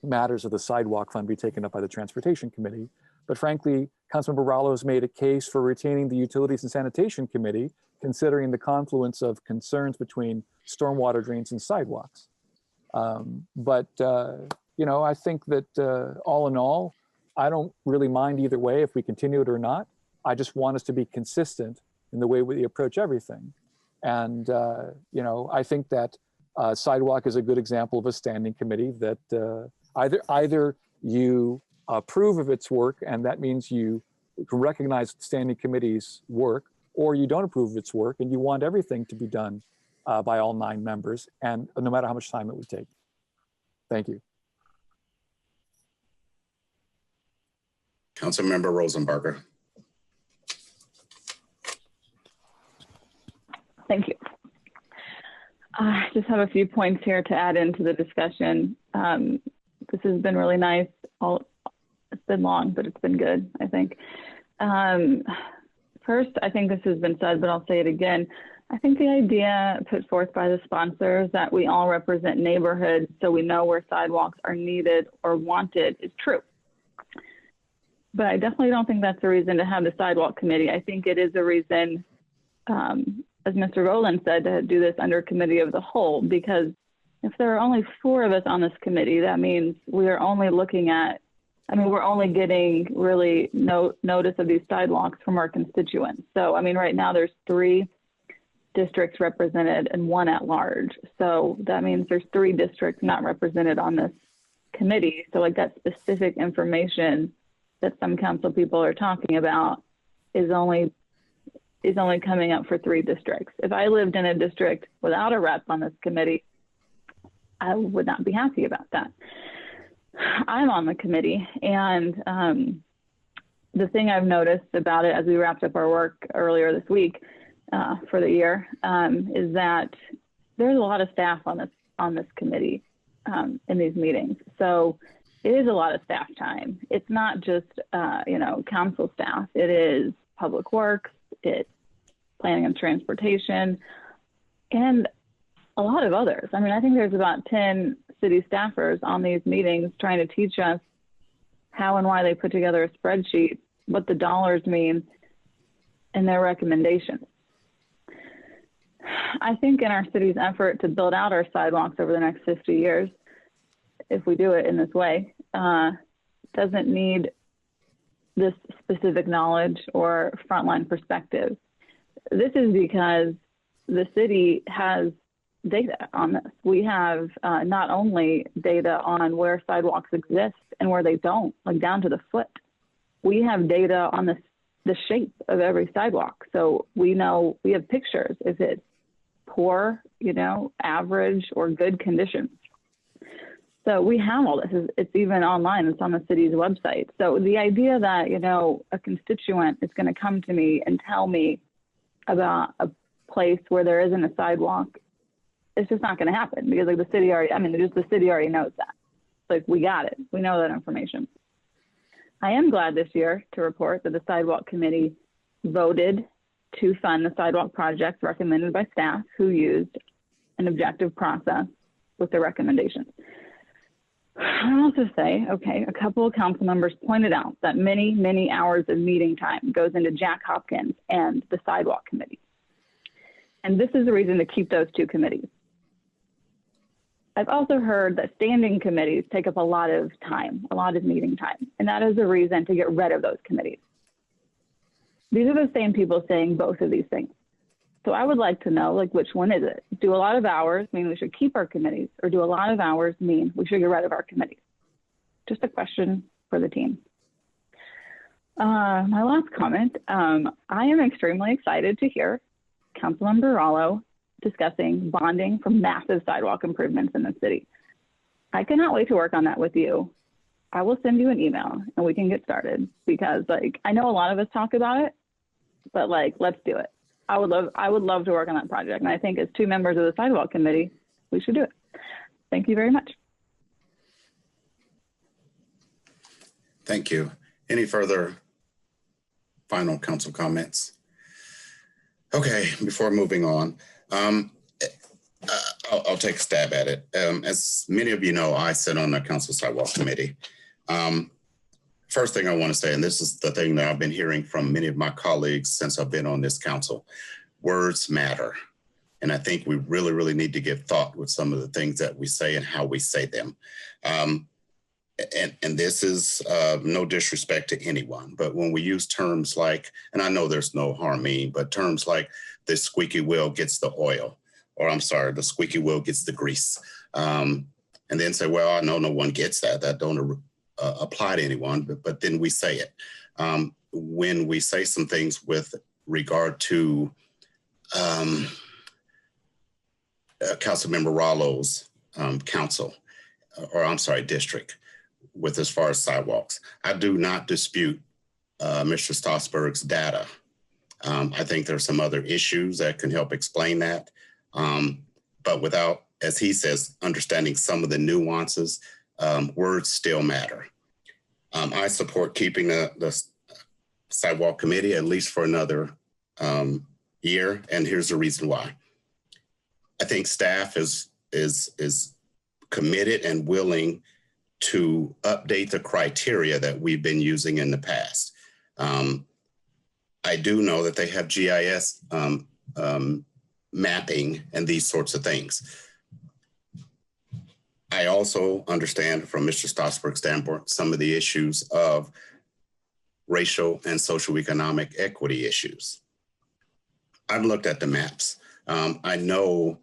matters of the sidewalk fund be taken up by the Transportation Committee. But frankly, Councilmember Rallo has made a case for retaining the Utilities and Sanitation Committee, considering the confluence of concerns between stormwater drains and sidewalks. You know, I think that all in all, I don't really mind either way if we continue it or not. I just want us to be consistent in the way we approach everything. And, you know, I think that sidewalk is a good example of a standing committee that either you approve of its work, and that means you can recognize the standing committee's work, or you don't approve of its work and you want everything to be done by all 9 members, and no matter how much time it would take. Thank you. Councilmember Rosenbarger. Thank you. I just have a few points here to add into the discussion. This has been really nice. It's been long, but it's been good, I think. First, I think this has been said, but I'll say it again. I think the idea put forth by the sponsors that we all represent neighborhoods so we know where sidewalks are needed or wanted is true. But I definitely don't think that's a reason to have the sidewalk committee. I think it is a reason, as Mr. Rowland said, to do this under committee of the whole, because if there are only 4 of us on this committee, that means we are only looking at, I mean, we're only getting really notice of these sidewalks from our constituents. So, I mean, right now there's 3 districts represented and 1 at large. So that means there's 3 districts not represented on this committee. So like that specific information that some council people are talking about is only coming up for 3 districts. If I lived in a district without a rep on this committee, I would not be happy about that. I'm on the committee, and the thing I've noticed about it as we wrapped up our work earlier this week for the year is that there's a lot of staff on this committee in these meetings. So it is a lot of staff time. It's not just you know, council staff. It is public works, it's planning and transportation, and a lot of others. I mean, I think there's about 10 city staffers on these meetings trying to teach us how and why they put together a spreadsheet, what the dollars mean, and their recommendations. I think in our city's effort to build out our sidewalks over the next 50 years, if we do it in this way, doesn't need this specific knowledge or frontline perspective. This is because the city has data on this. We have not only data on where sidewalks exist and where they don't, like down to the foot. We have data on the shape of every sidewalk. So we know, we have pictures if it's poor, you know, average or good conditions. So we have all this. It's even online. It's on the city's website. So the idea that, you know, a constituent is going to come to me and tell me about a place where there isn't a sidewalk, it's just not going to happen, because like the city already, I mean, the city already knows that. Like, we got it. We know that information. I am glad this year to report that the sidewalk committee voted to fund the sidewalk projects recommended by staff who used an objective process with their recommendations. I'll also say, okay, a couple of council members pointed out that many, many hours of meeting time goes into Jack Hopkins and the sidewalk committee. And this is the reason to keep those two committees. I've also heard that standing committees take up a lot of time, a lot of meeting time, and that is a reason to get rid of those committees. These are the same people saying both of these things. So I would like to know, like, which one is it? Do a lot of hours mean we should keep our committees, or do a lot of hours mean we should get rid of our committees? Just a question for the team. My last comment, I am extremely excited to hear Councilmember Rallo discussing bonding for massive sidewalk improvements in the city. I cannot wait to work on that with you. I will send you an email and we can get started, because like, I know a lot of us talk about it, but like, let's do it. I would love to work on that project. And I think as two members of the sidewalk committee, we should do it. Thank you very much. Thank you. Any further final council comments? Okay, before moving on, I'll take a stab at it. As many of you know, I sit on the council sidewalk committee. First thing I want to say, and this is the thing that I've been hearing from many of my colleagues since I've been on this council, words matter. And I think we really, really need to give thought with some of the things that we say and how we say them. And this is no disrespect to anyone, but when we use terms like, and I know there's no harm mean, but terms like the squeaky wheel gets the oil, or I'm sorry, the squeaky wheel gets the grease. And then say, well, I know no one gets that. That don't apply to anyone, but then we say it. When we say some things with regard to Councilmember Rallo's district, with as far as sidewalks, I do not dispute Mr. Stossberg's data. I think there's some other issues that can help explain that. But without, as he says, understanding some of the nuances, words still matter. I support keeping the sidewalk committee at least for another year, and here's the reason why. I think staff is committed and willing to update the criteria that we've been using in the past. I do know that they have GIS mapping and these sorts of things. I also understand from Mr. Stossberg's standpoint some of the issues of racial and socioeconomic equity issues. I've looked at the maps. I know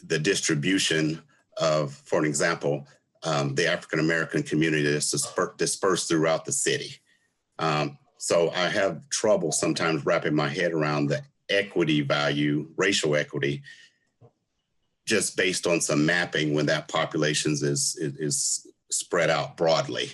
the distribution of, for an example, the African-American community that's dispersed throughout the city. So I have trouble sometimes wrapping my head around the equity value, racial equity, just based on some mapping when that population is spread out broadly.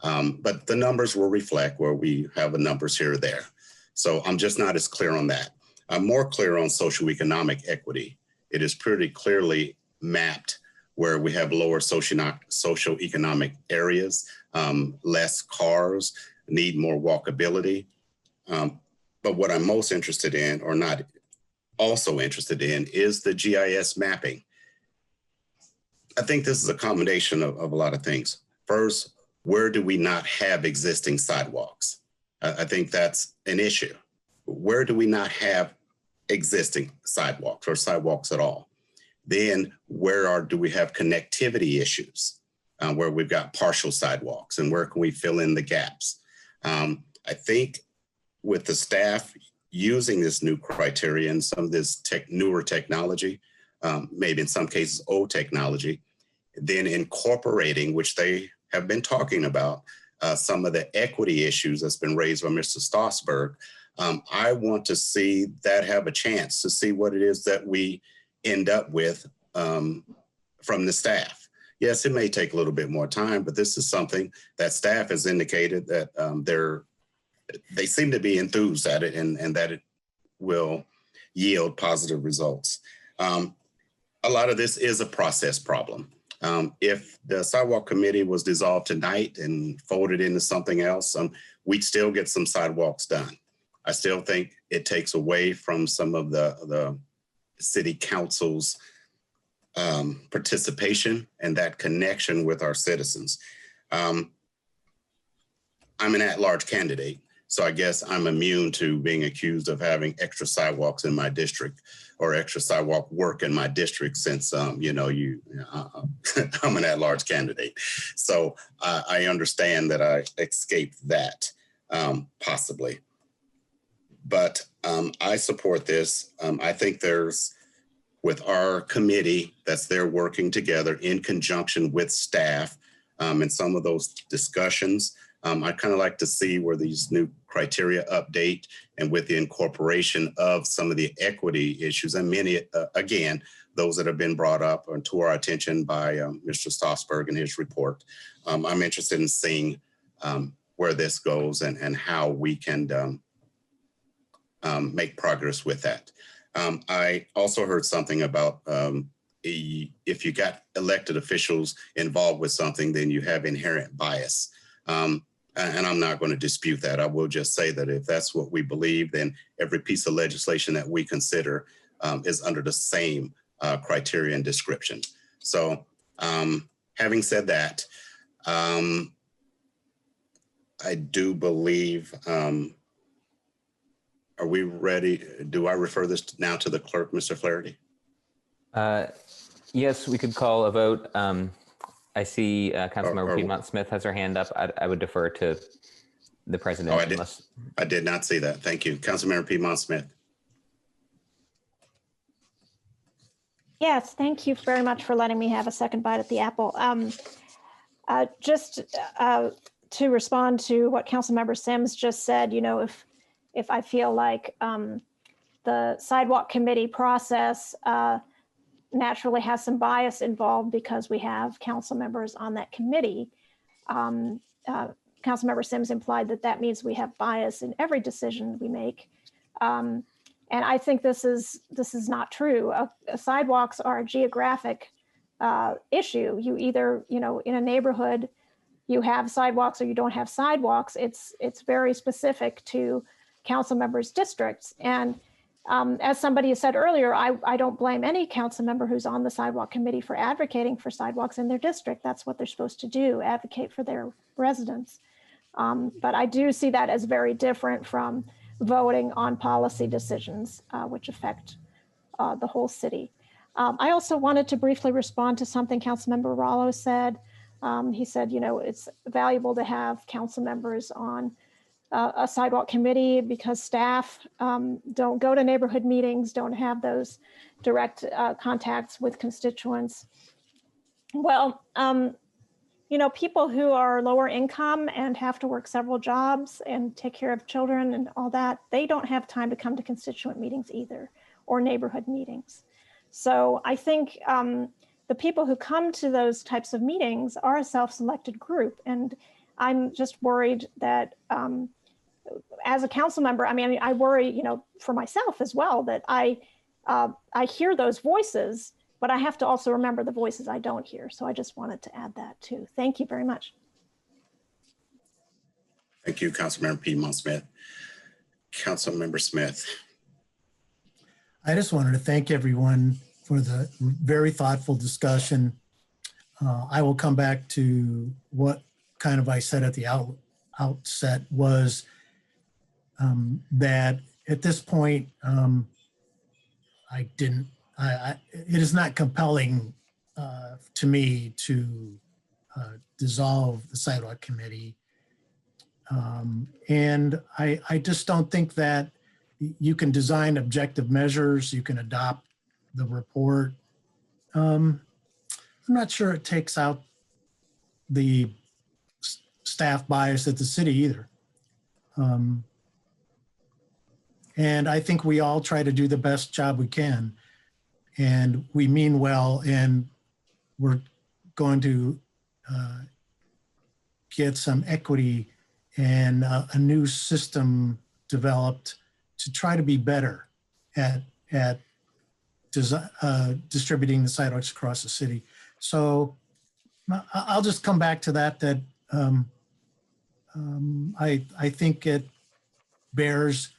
But the numbers will reflect where we have the numbers here or there. So I'm just not as clear on that. I'm more clear on socioeconomic equity. It is pretty clearly mapped where we have lower socioeconomic areas, less cars, need more walkability. But what I'm most interested in, or not also interested in, is the GIS mapping. I think this is a combination of a lot of things. First, where do we not have existing sidewalks? I think that's an issue. Where do we not have existing sidewalks or sidewalks at all? Then do we have connectivity issues where we've got partial sidewalks, and where can we fill in the gaps? I think with the staff using this new criteria and some of this newer technology, maybe in some cases old technology, then incorporating, which they have been talking about, some of the equity issues that's been raised by Mr. Stossberg. I want to see that have a chance to see what it is that we end up with from the staff. Yes, it may take a little bit more time, but this is something that staff has indicated that they seem to be enthused at it and that it will yield positive results. A lot of this is a process problem. If the sidewalk committee was dissolved tonight and folded into something else, we'd still get some sidewalks done. I still think it takes away from some of the city council's participation and that connection with our citizens. I'm an at-large candidate, so I guess I'm immune to being accused of having extra sidewalks in my district or extra sidewalk work in my district since, I'm an at-large candidate. So I understand that I escaped that, possibly. But I support this. I think with our committee that's there working together in conjunction with staff and some of those discussions, I kind of like to see where these new criteria update and with the incorporation of some of the equity issues and many, again, those that have been brought up and to our attention by Mr. Stossberg in his report. I'm interested in seeing where this goes and how we can make progress with that. I also heard something about if you got elected officials involved with something, then you have inherent bias. And I'm not going to dispute that. I will just say that if that's what we believe, then every piece of legislation that we consider is under the same criteria and description. So having said that, I do believe, are we ready? Do I refer this now to the clerk, Mr. Flaherty? Yes, we could call a vote. I see Councilmember Piedmont Smith has her hand up. I would defer to the president. I did not see that. Thank you. Councilmember Piedmont Smith. Yes, thank you very much for letting me have a second bite at the apple. Just to respond to what Councilmember Sims just said, if I feel like the sidewalk committee process naturally has some bias involved because we have council members on that committee. Councilmember Sims implied that means we have bias in every decision we make. And I think this is not true. Sidewalks are a geographic issue. You either, in a neighborhood, you have sidewalks or you don't have sidewalks. It's very specific to council members' districts. And as somebody has said earlier, I don't blame any council member who's on the sidewalk committee for advocating for sidewalks in their district. That's what they're supposed to do, advocate for their residents. But I do see that as very different from voting on policy decisions, which affect the whole city. I also wanted to briefly respond to something Councilmember Rallo said. He said, it's valuable to have council members on a sidewalk committee because staff don't go to neighborhood meetings, don't have those direct contacts with constituents. Well, people who are lower income and have to work several jobs and take care of children and all that, they don't have time to come to constituent meetings either, or neighborhood meetings. So I think the people who come to those types of meetings are a self-selected group. And I'm just worried that as a council member, I worry, for myself as well, that I hear those voices, but I have to also remember the voices I don't hear. So I just wanted to add that too. Thank you very much. Thank you, Councilmember Piedmont Smith. Councilmember Smith. I just wanted to thank everyone for the very thoughtful discussion. I will come back to what kind of I said at the outset was that at this point, it is not compelling to me to dissolve the sidewalk committee. And I just don't think that you can design objective measures, you can adopt the report. I'm not sure it takes out the staff bias at the city either. And I think we all try to do the best job we can, and we mean well, and we're going to get some equity and a new system developed to try to be better at distributing the sidewalks across the city. So I'll just come back to that I think it bears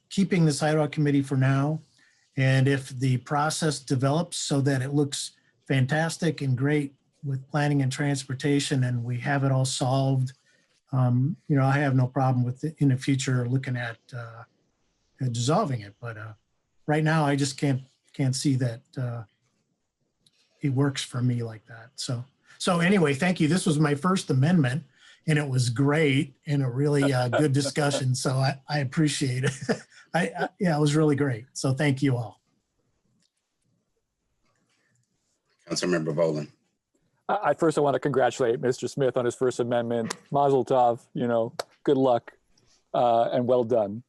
keeping the sidewalk committee for now And if the process develops so that it looks fantastic and great with planning and transportation and we have it all solved, you know, I have no problem with it in the future looking at dissolving it. But right now, I just can't see that it works for me like that. So anyway, thank you. This was my first amendment, and it was great and a really good discussion. So I appreciate it. Yeah, it was really great. So thank you all. Councilmember Boland. I first want to congratulate Mr. Smith on his first amendment. Mazel tov, you know, good luck and well done.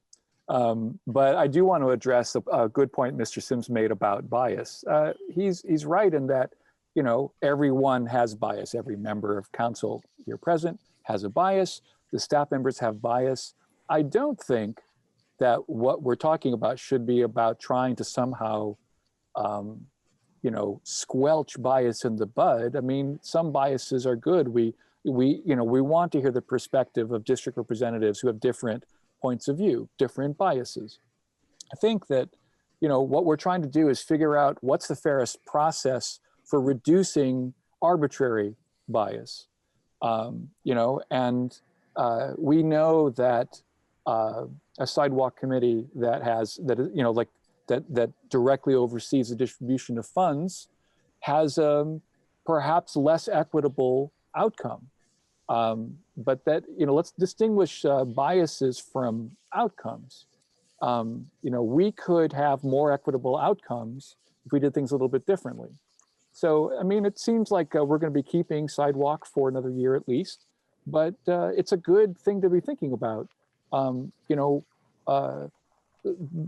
But I do want to address a good point Mr. Sims made about bias. He's right in that, you know, everyone has bias. Every member of council here present has a bias. The staff members have bias. I don't think that what we're talking about should be about trying to somehow you know, squelch bias in the bud. I mean, some biases are good. We want to hear the perspective of district representatives who have different points of view, different biases. I think that, you know, what we're trying to do is figure out what's the fairest process for reducing arbitrary bias. You know, and we know that a sidewalk committee that you know, like that directly oversees the distribution of funds has perhaps less equitable outcome. But that, you know, let's distinguish biases from outcomes. You know, we could have more equitable outcomes if we did things a little bit differently. So, I mean, it seems like we're going to be keeping sidewalk for another year at least, but it's a good thing to be thinking about. You know,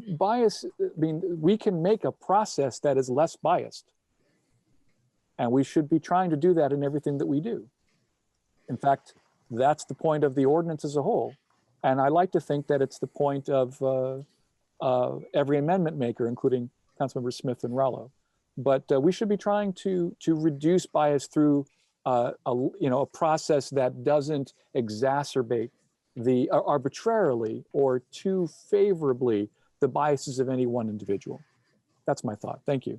bias, I mean, we can make a process that is less biased. And we should be trying to do that in everything that we do. In fact, that's the point of the ordinance as a whole. And I like to think that it's the point of every amendment maker, including Councilmember Smith and Rallo. But we should be trying to reduce bias through a process that doesn't exacerbate the arbitrarily or too favorably the biases of any one individual. That's my thought. Thank you.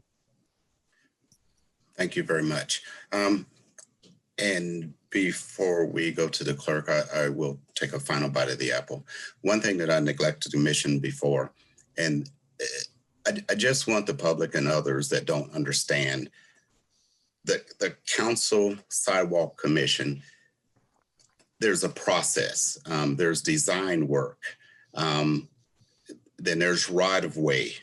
Thank you very much. And before we go to the clerk, I will take a final bite of the apple. One thing that I neglected to mention before, and I just want the public and others that don't understand that the Council Sidewalk Commission, there's a process, there's design work, then there's right-of-way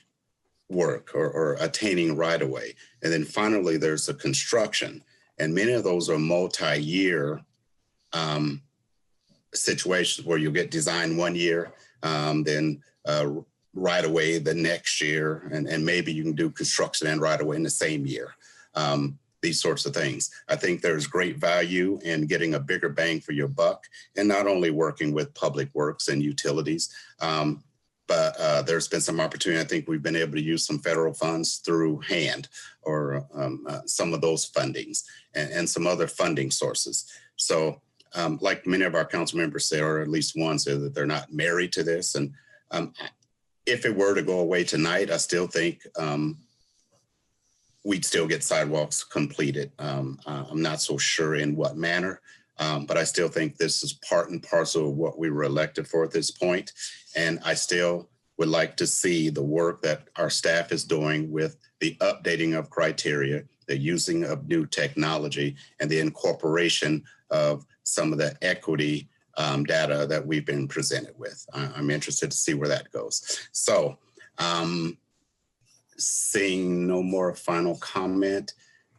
work or attaining right-of-way. And then finally, there's the construction. And many of those are multi-year situations where you'll get design one year, then right-of-way the next year, and maybe you can do construction and right-of-way in the same year. These sorts of things. I think there's great value in getting a bigger bang for your buck, and not only working with public works and utilities, but there's been some opportunity. I think we've been able to use some federal funds through HAND or some of those fundings and some other funding sources. So like many of our council members say, or at least one said that they're not married to this. And if it were to go away tonight, I still think we'd still get sidewalks completed. I'm not so sure in what manner, but I still think this is part and parcel of what we were elected for at this point. And I still would like to see the work that our staff is doing with the updating of criteria, the using of new technology, and the incorporation of some of the equity data that we've been presented with. I'm interested to see where that goes. So, seeing no more final comment,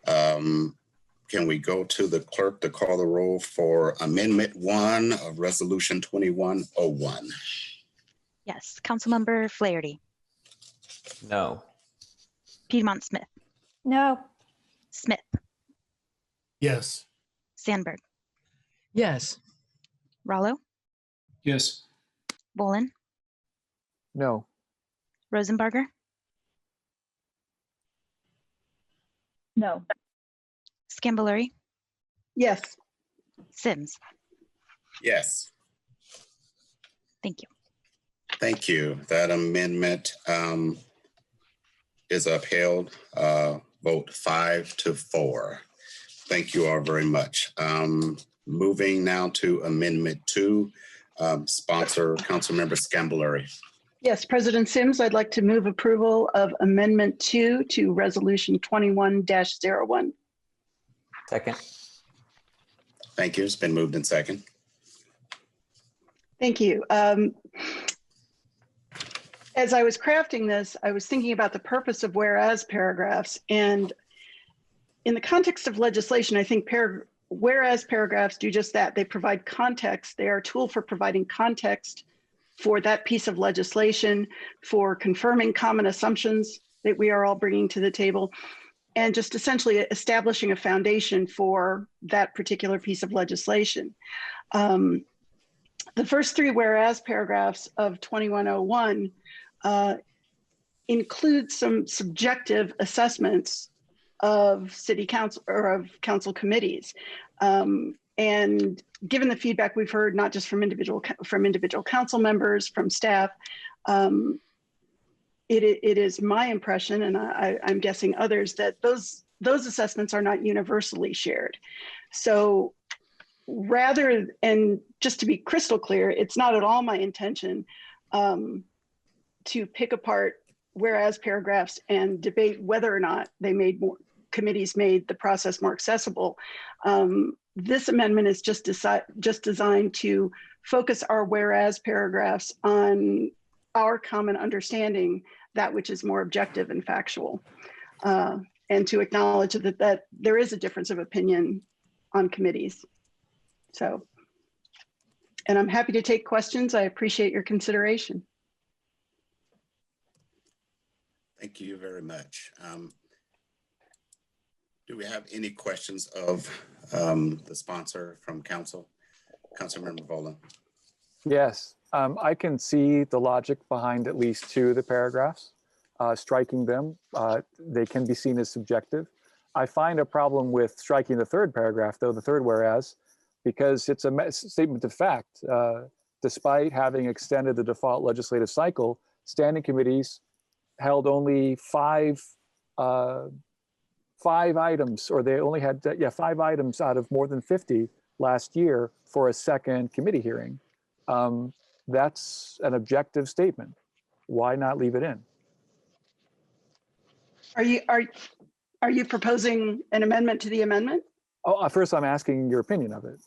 can we go to the clerk to call the roll for Amendment 1 of Resolution 2101? Yes, Councilmember Flaherty. No. Piedmont Smith. No. Smith. Yes. Sandberg. Yes. Rallo. Yes. Bolin. No. Rosenbarger. No. Scambolari. Yes. Sims. Yes. Thank you. Thank you. That amendment is upheld. Vote 5-4. Thank you all very much. Moving now to Amendment 2, sponsor Councilmember Scambolari. Yes, President Sims, I'd like to move approval of Amendment 2 to Resolution 21-01. Second. Thank you. It's been moved in second. Thank you. As I was crafting this, I was thinking about the purpose of whereas paragraphs. And in the context of legislation, I think whereas paragraphs do just that. They provide context. They are a tool for providing context for that piece of legislation, for confirming common assumptions that we are all bringing to the table, and just essentially establishing a foundation for that particular piece of legislation. The first three whereas paragraphs of 2101 include some subjective assessments of city council or of council committees. And given the feedback we've heard, not just from individual council members, from staff, it is my impression, and I'm guessing others, that those assessments are not universally shared. So rather, and just to be crystal clear, it's not at all my intention to pick apart whereas paragraphs and debate whether or not committees made the process more accessible. This amendment is just designed to focus our whereas paragraphs on our common understanding, that which is more objective and factual, and to acknowledge that there is a difference of opinion on committees. So, and I'm happy to take questions. I appreciate your consideration. Thank you very much. Do we have any questions of the sponsor from council? Councilmember Vola. Yes, I can see the logic behind at least two of the paragraphs. Striking them, they can be seen as subjective. I find a problem with striking the third paragraph, though, the third whereas, because it's a statement of fact. Despite having extended the default legislative cycle, standing committees held only five items, or they only had 5 items out of more than 50 last year for a second committee hearing. That's an objective statement. Why not leave it in? Are you proposing an amendment to the amendment? Oh, first I'm asking your opinion of it.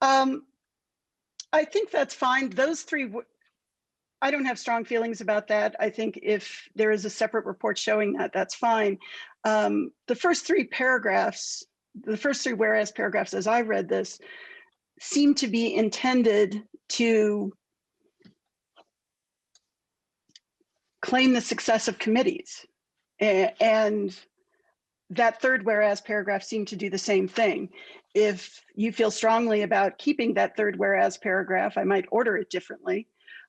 I think that's fine. Those three, I don't have strong feelings about that. I think if there is a separate report showing that, that's fine. The first three paragraphs, the first three whereas paragraphs, as I read this, seem to be intended to claim the success of committees. And that third whereas paragraph seemed to do the same thing. If you feel strongly about keeping that third whereas paragraph, I might order it differently.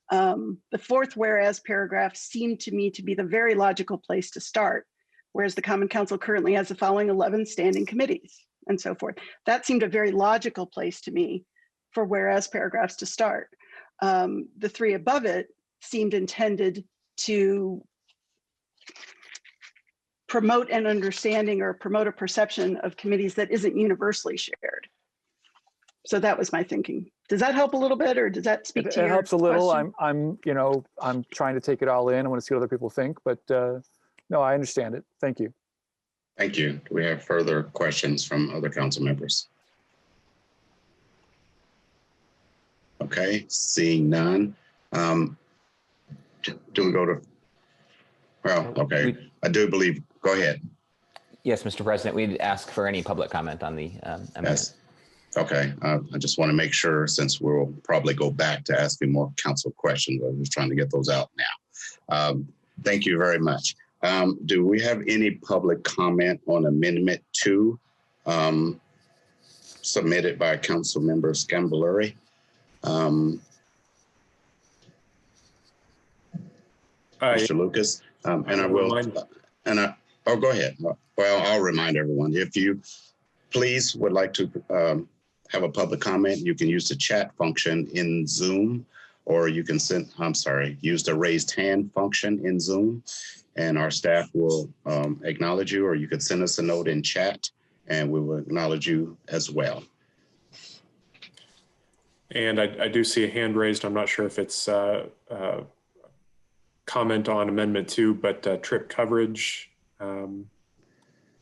The fourth whereas paragraph seemed to me to be the very logical place to start, whereas the Common Council currently has the following 11 standing committees and so forth. That seemed a very logical place to me for whereas paragraphs to start. The three above it seemed intended to promote an understanding or promote a perception of committees that isn't universally shared. So that was my thinking. Does that help a little bit, or does that speak to your It helps a little. question? I'm trying to take it all in. I want to see what other people think, but no, I understand it. Thank you. Thank you. Do we have further questions from other council members? Okay, seeing none. Do we go to, well, okay. I do believe, go ahead. Yes, Mr. President, we'd ask for any public comment on the amendment. Yes. Okay, I just want to make sure, since we'll probably go back to asking more council questions, I'm just trying to get those out now. Thank you very much. Do we have any public comment on Amendment 2 submitted by Councilmember Scambolari? Mr. Lucas, and I will, oh, go ahead. Well, I'll remind everyone, if you please would like to have a public comment, you can use the chat function in Zoom, or you can use the raised hand function in Zoom. and our staff will acknowledge you, or you could send us a note in chat and we will acknowledge you as well. And I do see a hand raised. I'm not sure if it's comment on Amendment 2, but trip coverage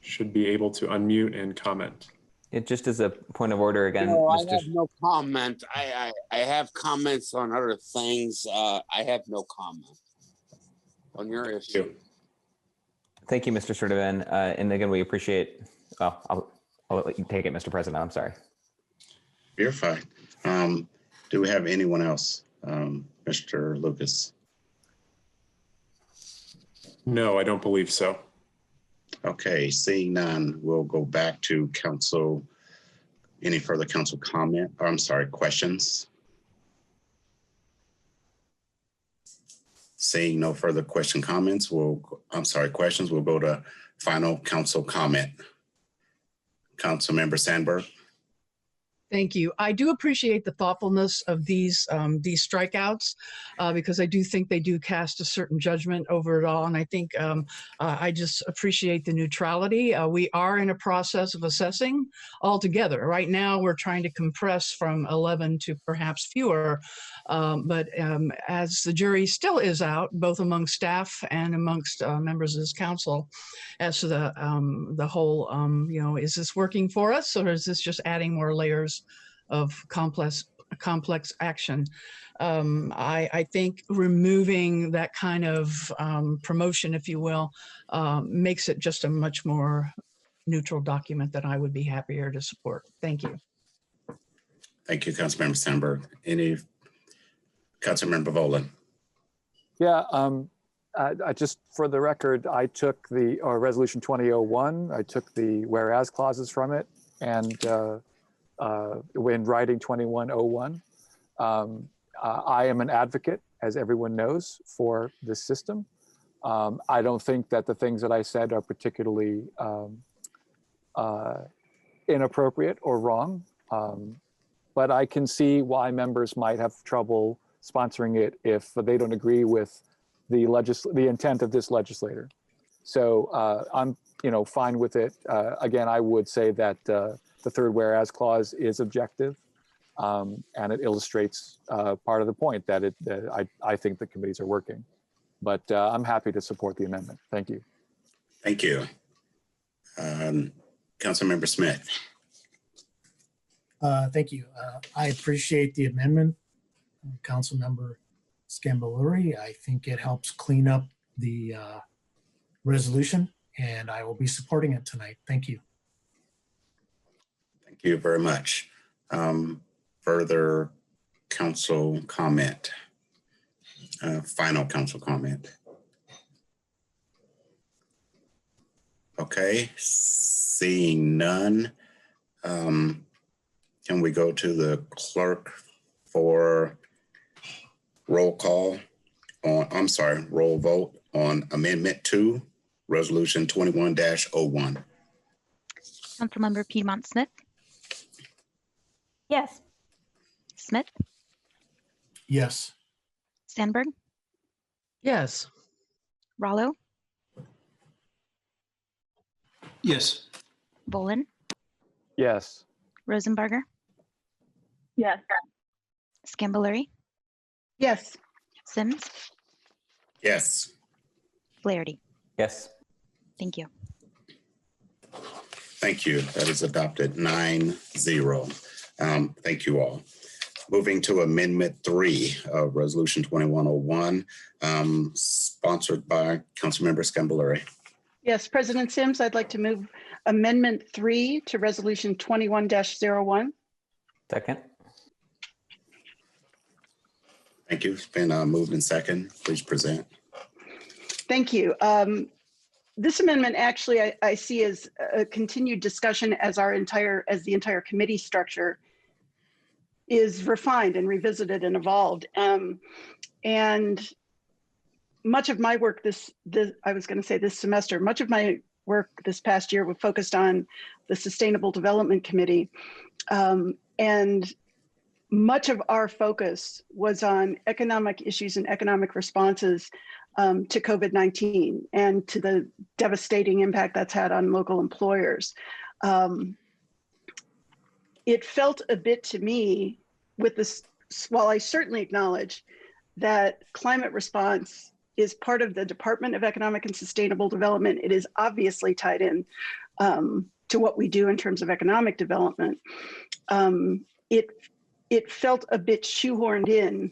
should be able to unmute and comment. It just as a point of order again. No, I Mr. have no comment. I have comments on other things. I have no comment on your issue. Thank you, Mr. Sturtevant. And again, we appreciate, well, I'll let you take it, Mr. President. I'm sorry. You're fine. Do we have anyone else? Mr. Lucas? No, I don't believe so. Okay, seeing none, we'll go back to council. Any further council comment? Or, I'm sorry, questions? Seeing no further comments, questions, we'll go to final council comment. Councilmember Sandberg. Thank you. I do appreciate the thoughtfulness of these strikeouts because I do think they do cast a certain judgment over it all. And I think I just appreciate the neutrality. We are in a process of assessing altogether. Right now, we're trying to compress from 11 to perhaps fewer. But as the jury still is out, both among staff and amongst members of this council, as to the whole, is this working for us, or is this just adding more layers of complex action? I think removing that kind of promotion, if you will, makes it just a much more neutral document that I would be happier to support. Thank you. Thank you, Councilmember Sandberg. Any Councilmember Volan? Yeah, I just, for the record, I took the Resolution 2001, I took the whereas clauses from it, and when writing 2101, I am an advocate, as everyone knows, for this system. I don't think that the things that I said are particularly inappropriate or wrong, but I can see why members might have trouble sponsoring it if they don't agree with the intent of this legislator. So I'm fine with it. Again, I would say that the third whereas clause is objective, and it illustrates part of the point that I think the committees are working. But I'm happy to support the amendment. Thank you. Thank you. Councilmember Smith. Thank you. I appreciate the amendment, Councilmember Scambaluri. I think it helps clean up the resolution, and I will be supporting it tonight. Thank you. Thank you very much. Further council comment? Final council comment? Okay, seeing none, can we go to the clerk for roll call on, roll vote on Amendment 2, Resolution 21-01. Councilmember Piedmont Smith. Yes. Smith. Yes. Sandberg. Yes. Rollo. Yes. Volan. Yes. Rosenbarger. Yes. Scambaluri. Yes. Sims. Yes. Flaherty. Yes. Thank you. Thank you. That is adopted 9-0. Thank you all. Moving to Amendment 3 of Resolution 2101, sponsored by Councilmember Scambaluri. Yes, President Sims, I'd like to move Amendment 3 to Resolution 21-01. Second. Thank you. It's been moved in second. Please present. Thank you. This amendment actually I see as a continued discussion as the entire committee structure is refined and revisited and evolved. And much of my work this semester, much of my work this past year was focused on the Sustainable Development Committee. And much of our focus was on economic issues and economic responses to COVID-19 and to the devastating impact that's had on local employers. It felt a bit to me with this, while I certainly acknowledge that climate response is part of the Department of Economic and Sustainable Development, it is obviously tied in to what we do in terms of economic development. It felt a bit shoehorned in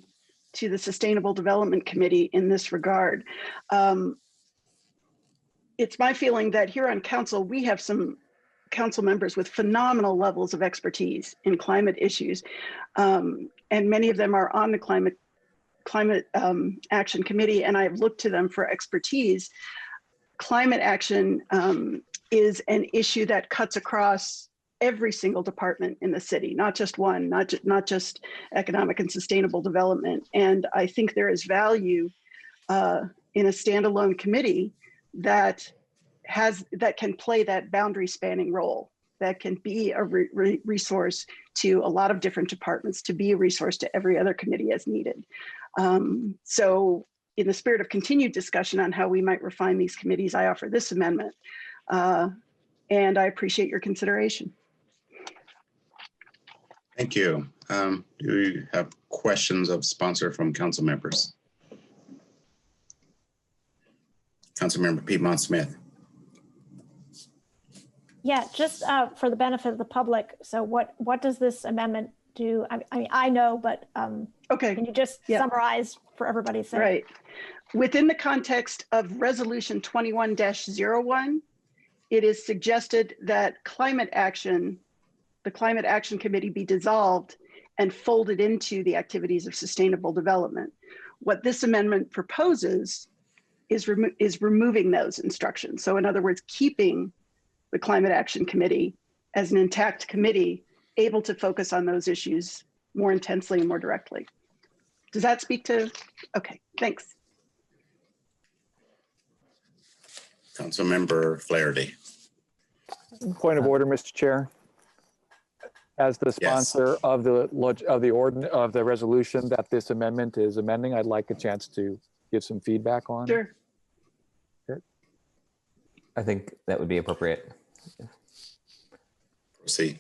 to the Sustainable Development Committee in this regard. It's my feeling that here on council, we have some council members with phenomenal levels of expertise in climate issues. And many of them are on the Climate Action Committee, and I've looked to them for expertise. Climate action is an issue that cuts across every single department in the city, not just one, not just economic and sustainable development. And I think there is value in a standalone committee that can play that boundary spanning role, that can be a resource to a lot of different departments, to be a resource to every other committee as needed. So in the spirit of continued discussion on how we might refine these committees, I offer this amendment, and I appreciate your consideration. Thank you. Do you have questions of sponsor from council members? Councilmember Piedmont Smith. Yeah, just for the benefit of the public. So what does this amendment do? I mean, I know, but okay. Can you just summarize for everybody's sake? Right. Within the context of Resolution 21-01, it is suggested that the Climate Action Committee be dissolved and folded into the activities of sustainable development. What this amendment proposes is removing those instructions. So in other words, keeping the Climate Action Committee as an intact committee, able to focus on those issues more intensely and more directly. Does that speak to? Okay, thanks. Councilmember Flaherty. Point of order, Mr. Chair. As the sponsor of the resolution that this amendment is amending, I'd like a chance to give some feedback on. Sure. Okay. I think that would be appropriate. Proceed.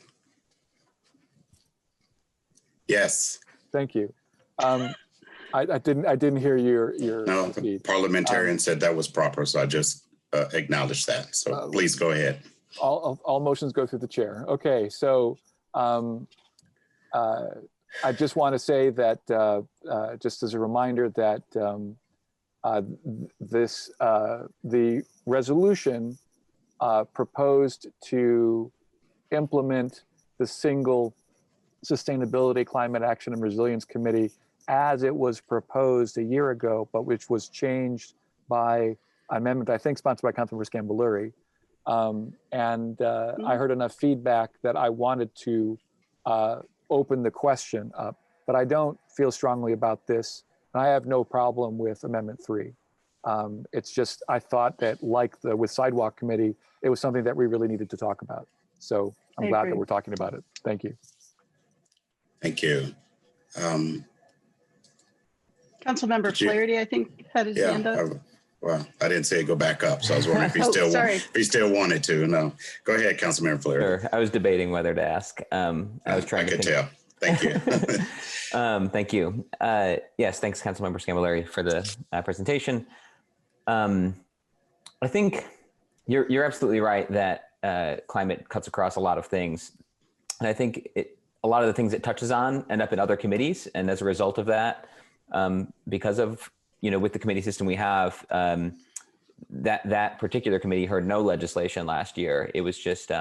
Yes. Thank you. I didn't hear your no, the parliamentarian said that was proper, so I just acknowledged that. So please go ahead. All motions go through the chair. Okay, so I just want to say that just as a reminder that the resolution proposed to implement the single Sustainability, Climate Action and Resilience Committee as it was proposed a year ago, but which was changed by amendment, I think sponsored by Councilmember Scamboluri. I heard enough feedback that I wanted to open the question up, but I don't feel strongly about this. And I have no problem with Amendment 3. It's just, I thought that like with Sidewalk Committee, it was something that we really needed to talk about. So I'm glad that we're talking about it. Thank you. Thank you. Councilmember Flaherty, I think, had his hand up. Well, I didn't say go back up, so I was wondering if he still wanted to. No, go ahead, Councilmember Flaherty. Sure. I was debating whether to ask. I was trying to tell. Thank you. Thank you. Yes, thanks, Councilmember Scamboluri, for the presentation. I think you're absolutely right that climate cuts across a lot of things, and I think a lot of the things it touches on end up in other committees, and as a result of that, because of with the committee system we have, that particular committee heard no legislation last year. It was just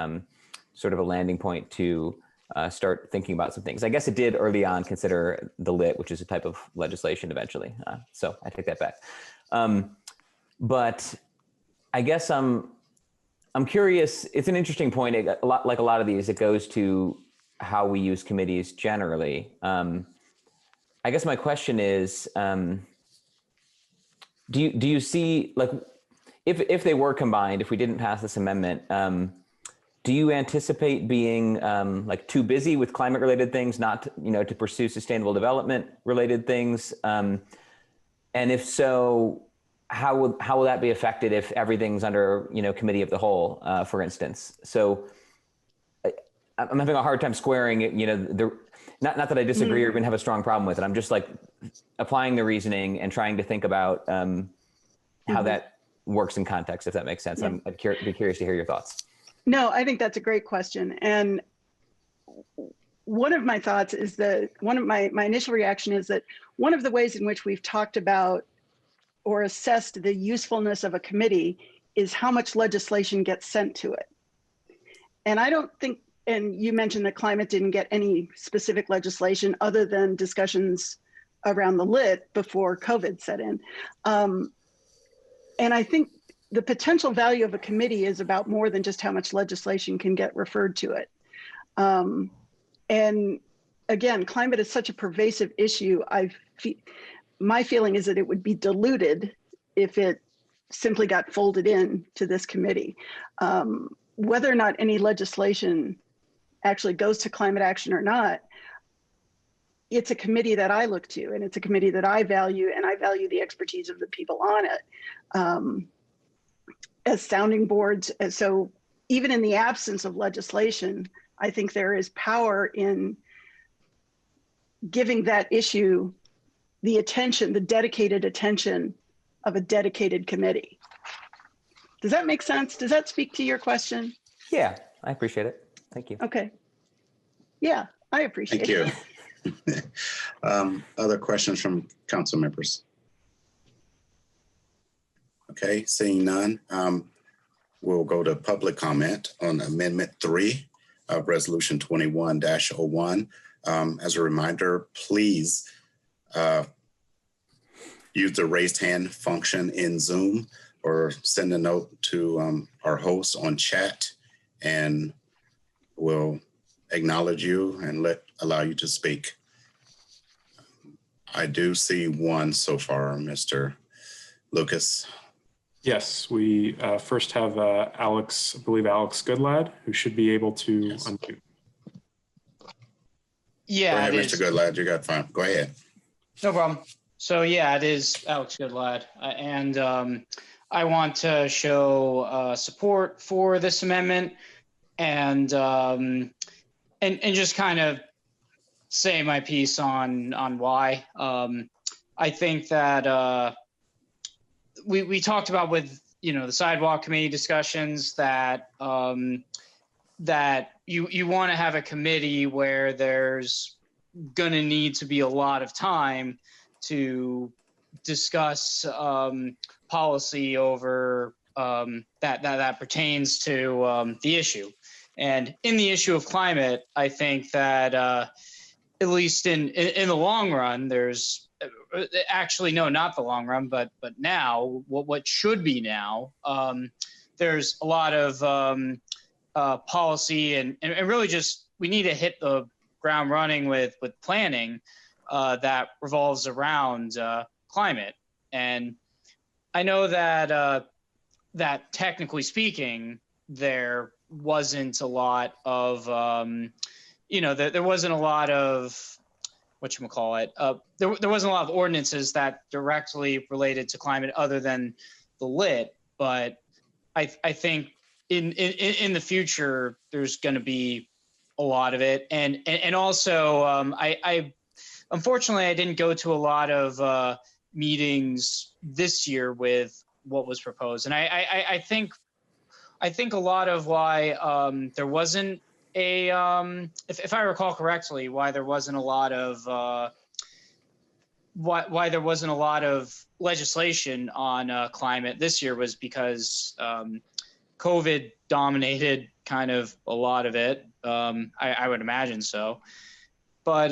sort of a landing point to start thinking about some things. I guess it did early on consider the lit, which is a type of legislation eventually. So I take that back. But I guess I'm curious. It's an interesting point. Like a lot of these, it goes to how we use committees generally. I guess my question is, do you see, like, if they were combined, if we didn't pass this amendment, do you anticipate being like too busy with climate related things, not to pursue sustainable development related things? And if so, how will that be affected if everything's under committee of the whole, for instance? So I'm having a hard time squaring not that I disagree or even have a strong problem with it. I'm just like applying the reasoning and trying to think about how that works in context, if that makes sense. Yeah. I'd be curious to hear your thoughts. No, I think that's a great question. And one of my thoughts is that my initial reaction is that one of the ways in which we've talked about or assessed the usefulness of a committee is how much legislation gets sent to it. And I don't think, and you mentioned that climate didn't get any specific legislation other than discussions around the lit before COVID set in. And I think the potential value of a committee is about more than just how much legislation can get referred to it. And again, climate is such a pervasive issue. My feeling is that it would be diluted if it simply got folded in to this committee. Whether or not any legislation actually goes to climate action or not, it's a committee that I look to, and it's a committee that I value, and I value the expertise of the people on it as sounding boards. So even in the absence of legislation, I think there is power in giving that issue the attention, the dedicated attention of a dedicated committee. Does that make sense? Does that speak to your question? Yeah, I appreciate it. Thank you. Okay. Yeah, I appreciate it. Thank you. Other questions from council members? Okay, seeing none, we'll go to public comment on Amendment 3 of Resolution 21-01. As a reminder, please use the raised hand function in Zoom or send a note to our host on chat, and we'll acknowledge you and allow you to speak. I do see one so far, Mr. Lucas. Yes, we first have Alex, I believe Alex Goodlad, who should be able to unmute. Yeah, Go ahead, it Mr. is. Goodlad, you got fine. Go ahead. No problem. So yeah, it is Alex Goodlad. And I want to show support for this amendment and just kind of say my piece on why. I think that we talked about with the sidewalk committee discussions that that you want to have a committee where there's going to need to be a lot of time to discuss policy over that pertains to the issue. And in the issue of climate, I think that at least in the long run, there's actually no, not the long run, but now what should be now. There's a lot of policy and really just we need to hit the ground running with planning that revolves around climate. And I know that that technically speaking, there wasn't a lot of there wasn't a lot of there wasn't a lot of ordinances that directly related to climate other than the lit, but I think in the future there's going to be a lot of it, and also I unfortunately I didn't go to a lot of meetings this year with what was proposed, and I think a lot of why there wasn't a if I recall correctly, why there wasn't a lot of why there wasn't a lot of legislation on climate this year was because COVID dominated kind of a lot of it. I would imagine so, but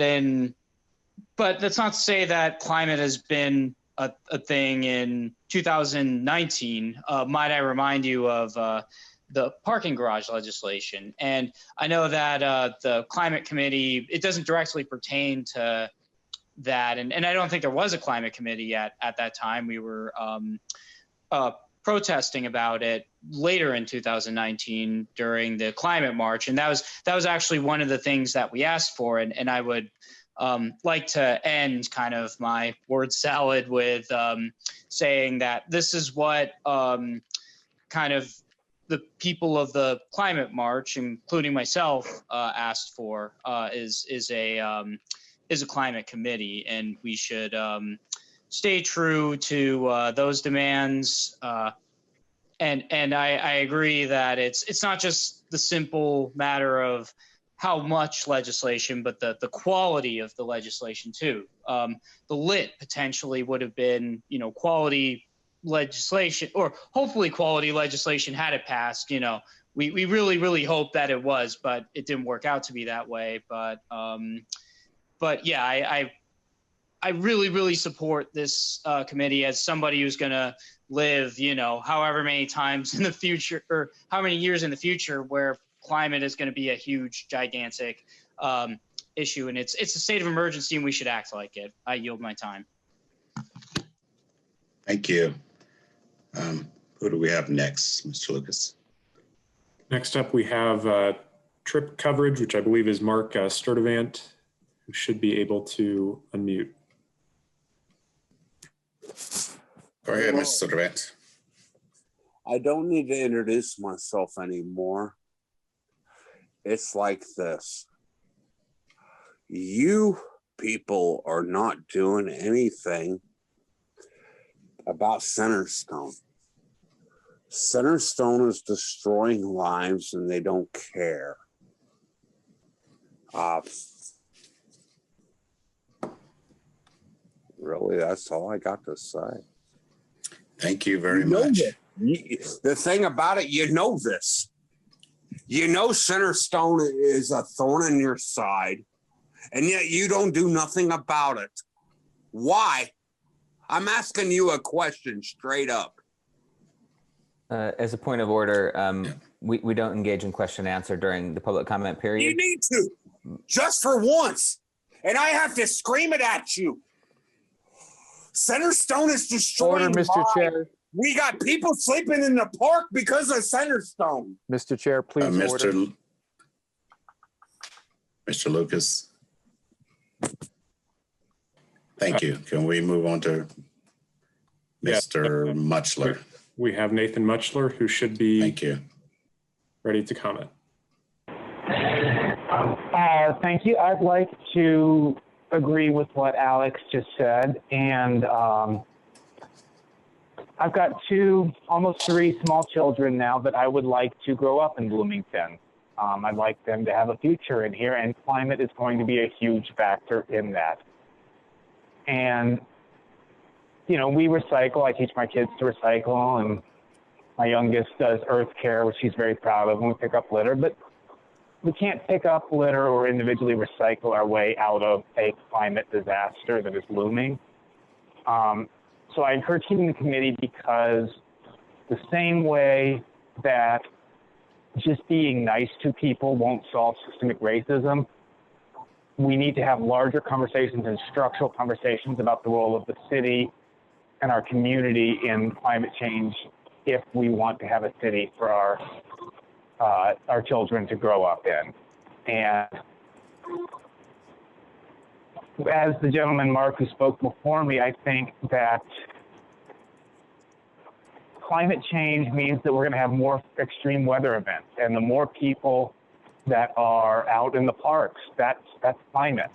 that's not to say that climate has been a thing in 2019. Might I remind you of the parking garage legislation? And I know that the climate committee, it doesn't directly pertain to that. And I don't think there was a climate committee at that time. We were protesting about it later in 2019 during the climate march. And that was actually one of the things that we asked for. And I would like to end kind of my word salad with saying that this is what kind of the people of the climate march, including myself, asked for is a climate committee, and we should stay true to those demands. And I agree that it's not just the simple matter of how much legislation, but the quality of the legislation too. The lit potentially would have been, quality legislation, or hopefully quality legislation had it passed. We really hope that it was, but it didn't work out to be that way. But yeah, I really support this committee as somebody who's going to live, however many times in the future, or how many years in the future, where climate is going to be a huge, gigantic issue, and it's a state of emergency, and we should act like it. I yield my time. Thank you. Who do we have next, Mr. Lucas? Next up, we have trip coverage, which I believe is Mark Sturdivant, who should be able to unmute. Go ahead, Mr. Sturdivant. I don't need to introduce myself anymore. It's like this. You people are not doing anything about Centerstone. Centerstone is destroying lives and they don't care. Really, that's all I got to say. Thank you very much. The thing about it, this. Centerstone is a thorn in your side, and yet you don't do nothing about it. Why? I'm asking you a question straight up. As a point of order, we don't engage in question and answer during the public comment period. You need to, just for once. And I have to scream it at you. Centerstone is destroying Order, Mr. Chair. We got people sleeping in the park because of Centerstone. Mr. Chair, please order. Mr. Lucas. Thank you. Can we move on to Mr. Muchler? We have Nathan Muchler, who should be ready to comment. Thank you. I'd like to agree with what Alex just said. And I've got almost three small children now that I would like to grow up in Bloomington. I'd like them to have a future in here, and climate is going to be a huge factor in that. And, we recycle. I teach my kids to recycle, and my youngest does earth care, which she's very proud of, and we pick up litter. But we can't pick up litter or individually recycle our way out of a climate disaster that is looming. So I encourage keeping the committee, because the same way that just being nice to people won't solve systemic racism, we need to have larger conversations and structural conversations about the role of the city and our community in climate change if we want to have a city for our children to grow up in. And as the gentleman, Mark, who spoke before me, I think that climate change means that we're going to have more extreme weather events, and the more people that are out in the parks, that's climate.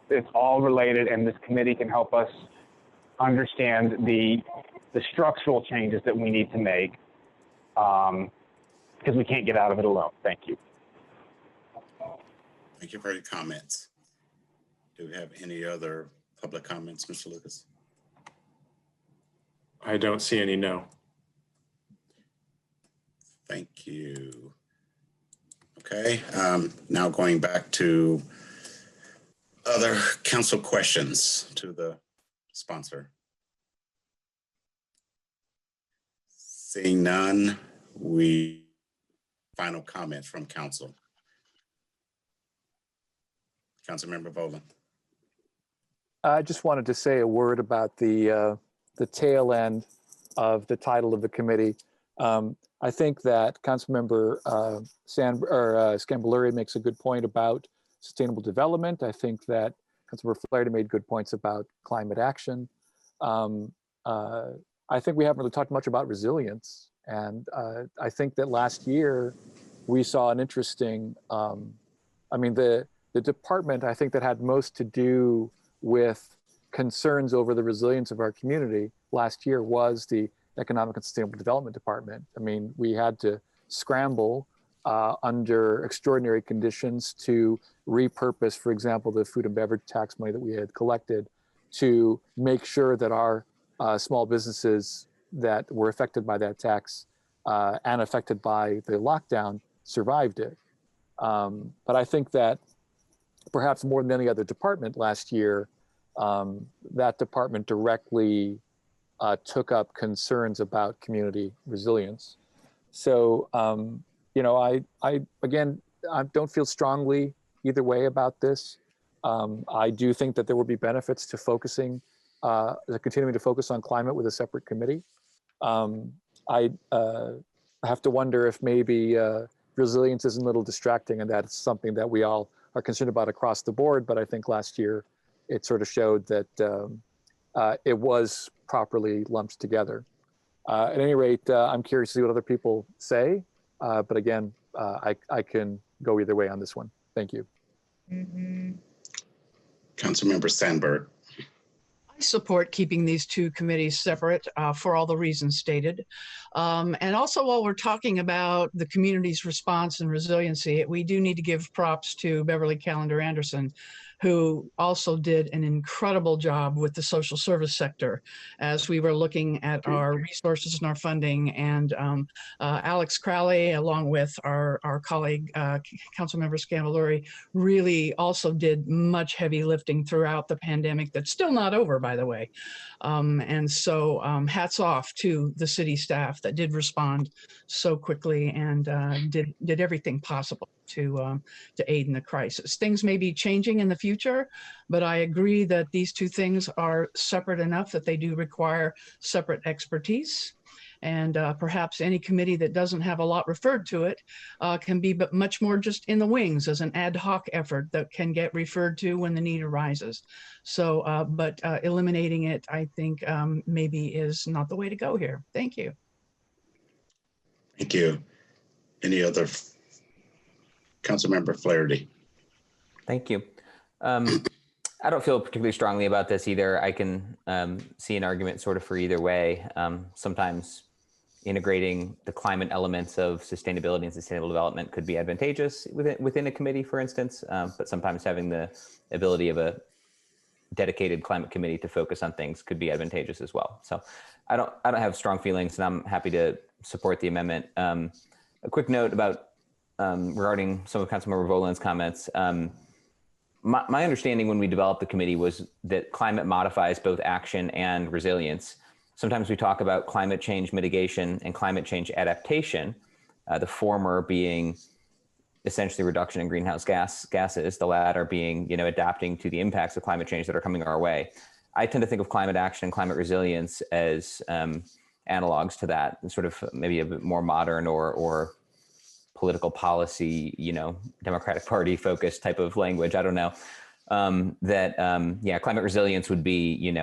It's all related, and this committee can help us understand the structural changes that we need to make, because we can't get out of it alone. Thank you. Thank you for your comments. Do we have any other public comments, Mr. Lucas? I don't see any, no. Thank you. Okay, now going back to other council questions to the sponsor. Seeing none, final comments from council. Councilmember Volan. I just wanted to say a word about the tail end of the title of the committee. I think that Councilmember Scamboluri makes a good point about sustainable development. I think that Councilmember Flaherty made good points about climate action. I think we haven't really talked much about resilience. And I think that last year we saw an interesting, the department I think that had most to do with concerns over the resilience of our community last year was the Economic and Sustainable Development Department. I mean, we had to scramble under extraordinary conditions to repurpose, for example, the food and beverage tax money that we had collected to make sure that our small businesses that were affected by that tax and affected by the lockdown survived it. But I think that perhaps more than any other department last year, that department directly took up concerns about community resilience. So, I don't feel strongly either way about this. I do think that there will be benefits to continuing to focus on climate with a separate committee. I have to wonder if maybe resilience is a little distracting and that it's something that we all are concerned about across the board. But I think last year it sort of showed that it was properly lumped together. At any rate, I'm curious to see what other people say. But again, I can go either way on this one. Thank you. Councilmember Sandberg. I support keeping these two committees separate for all the reasons stated. And also, while we're talking about the community's response and resiliency, we do need to give props to Beverly Callender Anderson, who also did an incredible job with the social service sector as we were looking at our resources and our funding. And Alex Crowley, along with our colleague, Councilmember Scamboluri, really also did much heavy lifting throughout the pandemic that's still not over, by the way. And so hats off to the city staff that did respond so quickly and did everything possible to aid in the crisis. Things may be changing in the future, but I agree that these two things are separate enough that they do require separate expertise. And perhaps any committee that doesn't have a lot referred to it can be but much more just in the wings as an ad hoc effort that can get referred to when the need arises. So, but eliminating it, I think maybe is not the way to go here. Thank you. Thank you. Any other? Councilmember Flaherty. Thank you. I don't feel particularly strongly about this either. I can see an argument sort of for either way. Sometimes integrating the climate elements of sustainability and sustainable development could be advantageous within a committee, for instance, but sometimes having the ability of a dedicated climate committee to focus on things could be advantageous as well. So I don't have strong feelings, and I'm happy to support the amendment. A quick note about regarding some of Councilmember Voland's comments. My understanding when we developed the committee was that climate modifies both action and resilience. Sometimes we talk about climate change mitigation and climate change adaptation, the former being essentially reduction in greenhouse gases, the latter being, adapting to the impacts of climate change that are coming our way. I tend to think of climate action and climate resilience as analogs to that, and sort of maybe a bit more modern or political policy, Democratic Party focused type of language. I don't know. Climate resilience would be,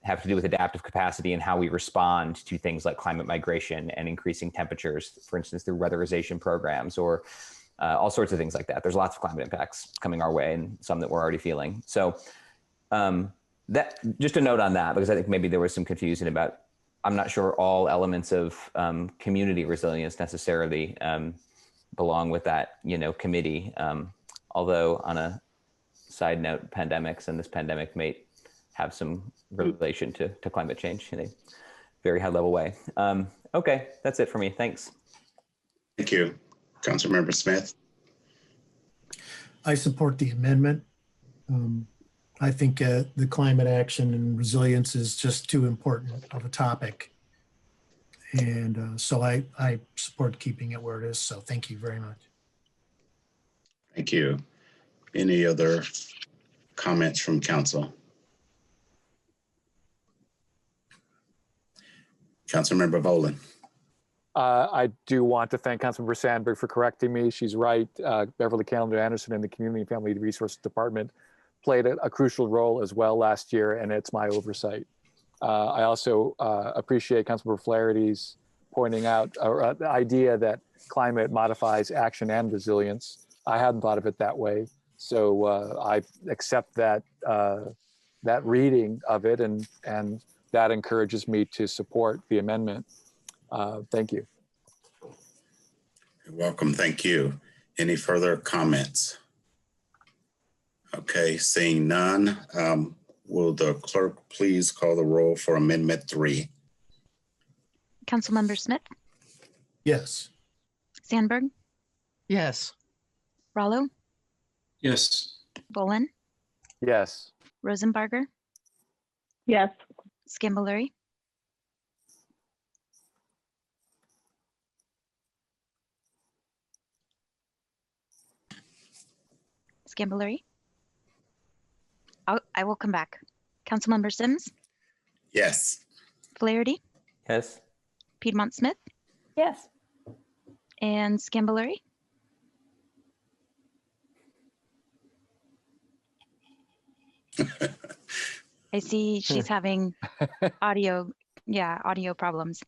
have to do with adaptive capacity and how we respond to things like climate migration and increasing temperatures, for instance, through weatherization programs or all sorts of things like that. There's lots of climate impacts coming our way and some that we're already feeling. So that just a note on that, because I think maybe there was some confusion about, I'm not sure all elements of community resilience necessarily belong with that, committee. Although on a side note, pandemics and this pandemic may have some relation to climate change in a very high level way. Okay, that's it for me. Thanks. Thank you. Councilmember Smith. I support the amendment. I think the climate action and resilience is just too important of a topic. And so I support keeping it where it is. So thank you very much. Thank you. Any other comments from council? Councilmember Boland. I do want to thank Councilmember Sandberg for correcting me. She's right. Beverly Calendar Anderson and the Community and Family Resources Department played a crucial role as well last year, and it's my oversight. I also appreciate Councilmember Flaherty's pointing out the idea that climate modifies action and resilience. I hadn't thought of it that way. So I accept that that reading of it, and that encourages me to support the amendment. Thank you. You're welcome. Thank you. Any further comments? Okay, seeing none, will the clerk please call the roll for Amendment 3? Councilmember Smith, Yes. Sandberg, Yes. Rallo, Yes. Bolin, Yes. Rosenbarger, Yes. Scambolery, Scambolery. I will come back. Councilmember Sims, Yes. Flaherty, Yes. Piedmont Smith, Yes. and Scambolery. I see she's having audio problems.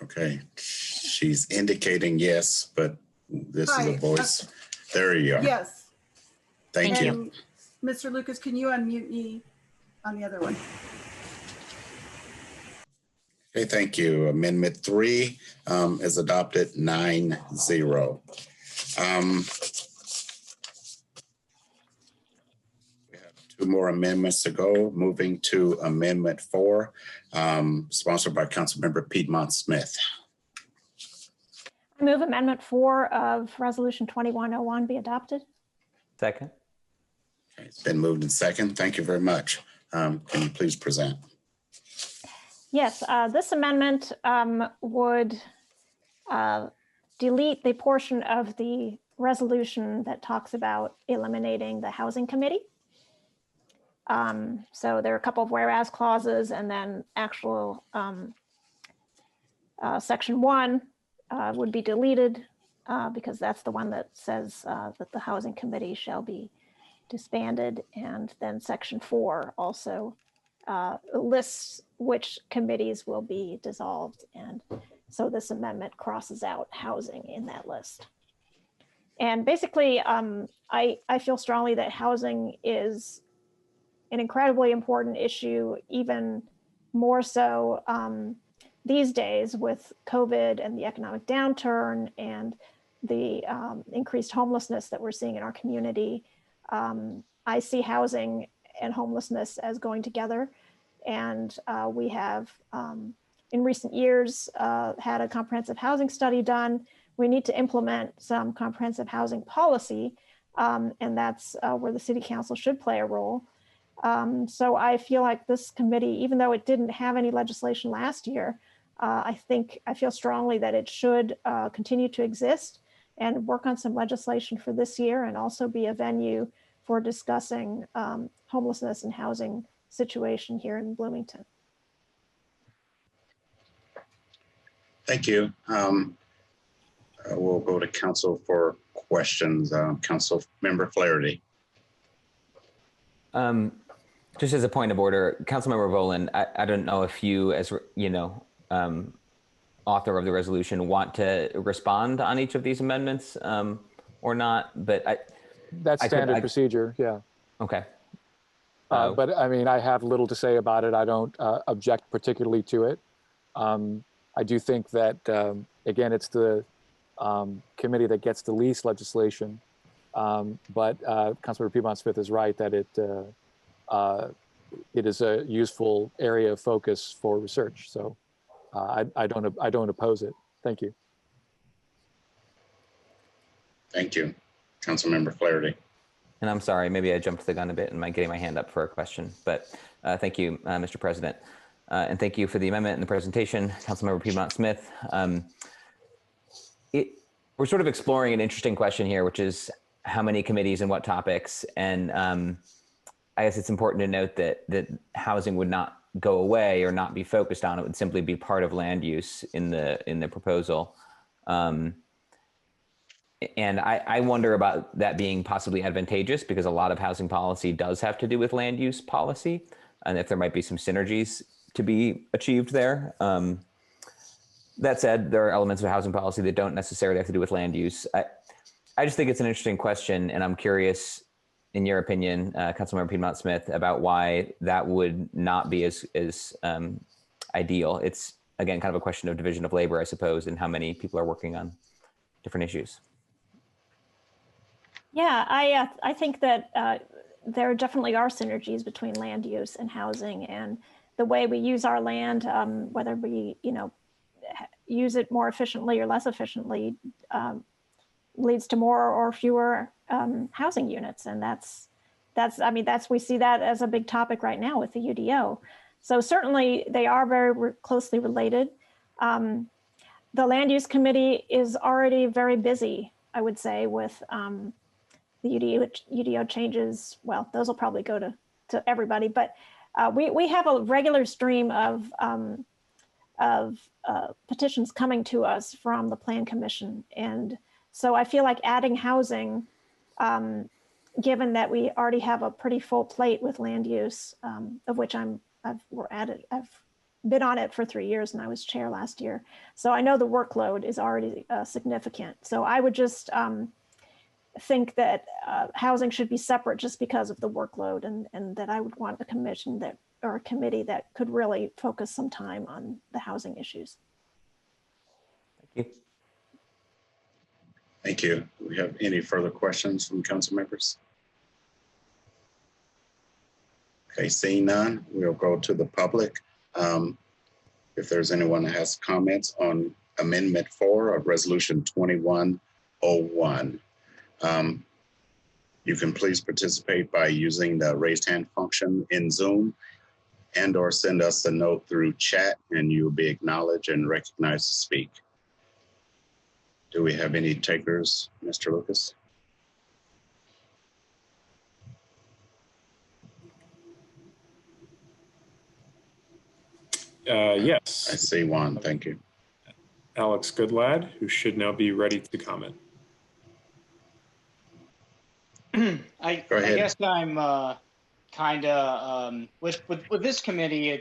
Okay, she's indicating yes, but this is a Hi. voice. There you are. Yes. Thank you. Mr. Lucas, can you unmute me on the other one? Okay, thank you. Amendment 3 is adopted 9-0. We have 2 more amendments to go. Moving to Amendment 4, sponsored by Councilmember Piedmont Smith. I move Amendment 4 of Resolution 2101 be adopted. Second. Okay, it's been moved in second. Thank you very much. Can you please present? Yes, this amendment would delete the portion of the resolution that talks about eliminating the housing committee. So there are a couple of whereas clauses, and then actual section 1 would be deleted because that's the one that says that the housing committee shall be disbanded. And then section 4 also lists which committees will be dissolved. And so this amendment crosses out housing in that list. And basically, I feel strongly that housing is an incredibly important issue, even more so these days with COVID and the economic downturn and the increased homelessness that we're seeing in our community. I see housing and homelessness as going together. And we have, in recent years, had a comprehensive housing study done. We need to implement some comprehensive housing policy, and that's where the City Council should play a role. So I feel like this committee, even though it didn't have any legislation last year, I feel strongly that it should continue to exist and work on some legislation for this year, and also be a venue for discussing homelessness and housing situation here in Bloomington. Thank you. We'll go to council for questions. Council Member Flaherty. Just as a point of order, Councilmember Boland, I don't know if you, as author of the resolution, want to respond on each of these amendments or not, but that's standard procedure. Yeah. Okay. But I mean, I have little to say about it. I don't object particularly to it. I do think that, again, it's the committee that gets the least legislation. But Councilmember Piedmont Smith is right that it is a useful area of focus for research. So I don't oppose it. Thank you. Thank you. Councilmember Flaherty. And I'm sorry, maybe I jumped the gun a bit in getting my hand up for a question, but thank you, Mr. President. And thank you for the amendment and the presentation, Councilmember Piedmont Smith. We're sort of exploring an interesting question here, which is how many committees and what topics. And I guess it's important to note that housing would not go away or not be focused on. It would simply be part of land use in the proposal. And I wonder about that being possibly advantageous, because a lot of housing policy does have to do with land use policy, and if there might be some synergies to be achieved there. That said, there are elements of housing policy that don't necessarily have to do with land use. I just think it's an interesting question, and I'm curious, in your opinion, Councilmember Piedmont Smith, about why that would not be as ideal. It's, again, kind of a question of division of labor, I suppose, and how many people are working on different issues. Yeah, I think that there definitely are synergies between land use and housing, and the way we use our land, whether we use it more efficiently or less efficiently, leads to more or fewer housing units, and we see that as a big topic right now with the UDO. So certainly they are very closely related. The Land Use Committee is already very busy, I would say, with the UDO changes. Well, those will probably go to everybody, but we have a regular stream of petitions coming to us from the Plan Commission. And so I feel like adding housing, given that we already have a pretty full plate with land use, of which I've been on it for 3 years, and I was chair last year. So I know the workload is already significant. So I would just think that housing should be separate just because of the workload, and that I would want a commission or a committee that could really focus some time on the housing issues. Thank you. Thank you. Do we have any further questions from council members? Okay, seeing none, we'll go to the public. If there's anyone that has comments on Amendment 4 of Resolution 2101, you can please participate by using the raised hand function in Zoom, and/or send us a note through chat, and you'll be acknowledged and recognized to speak. Do we have any takers, Mr. Lucas? Yes. I see one, thank you. Alex Goodlad, who should now be ready to comment. I guess I'm kind of with this committee.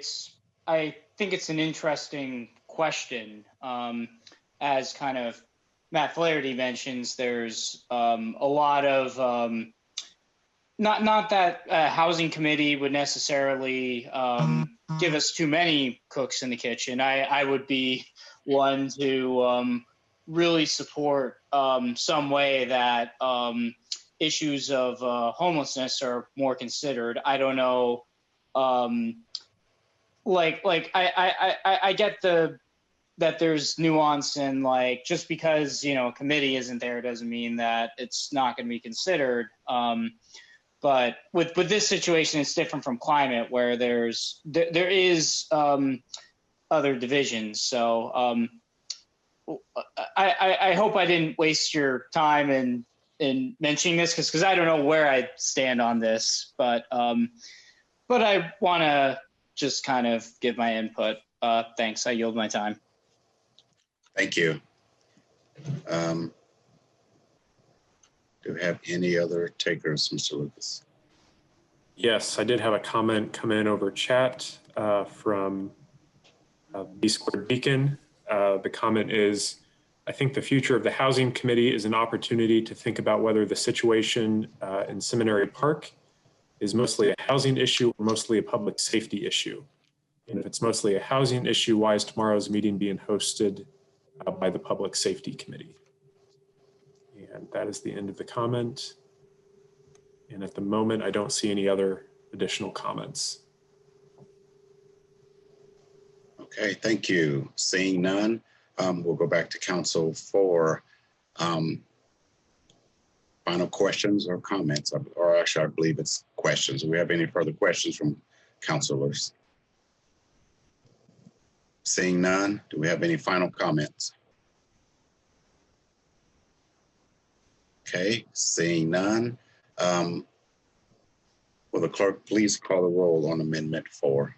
I think it's an interesting question. As kind of Matt Flaherty mentions, there's a lot of not that housing committee would necessarily give us too many cooks in the kitchen. I would be one to really support some way that issues of homelessness are more considered. I don't know. I get that there's nuance in, like, just because a committee isn't there doesn't mean that it's not going to be considered. But with this situation, it's different from climate, where there is other divisions. So I hope I didn't waste your time in mentioning this, because I don't know where I stand on this, but I want to just kind of give my input. Thanks. I yield my time. Thank you. Do we have any other takers, Mr. Lucas? Yes, I did have a comment come in over chat from B Squared Beacon. The comment is, I think the future of the Housing Committee is an opportunity to think about whether the situation in Seminary Park is mostly a housing issue or mostly a public safety issue. And if it's mostly a housing issue, why is tomorrow's meeting being hosted by the Public Safety Committee? And that is the end of the comment. And at the moment, I don't see any other additional comments. Okay, thank you. Seeing none, we'll go back to council for final questions or comments, or actually, I believe it's questions. Do we have any further questions from councilors? Seeing none, do we have any final comments? Okay, seeing none. Will the clerk please call the roll on Amendment 4?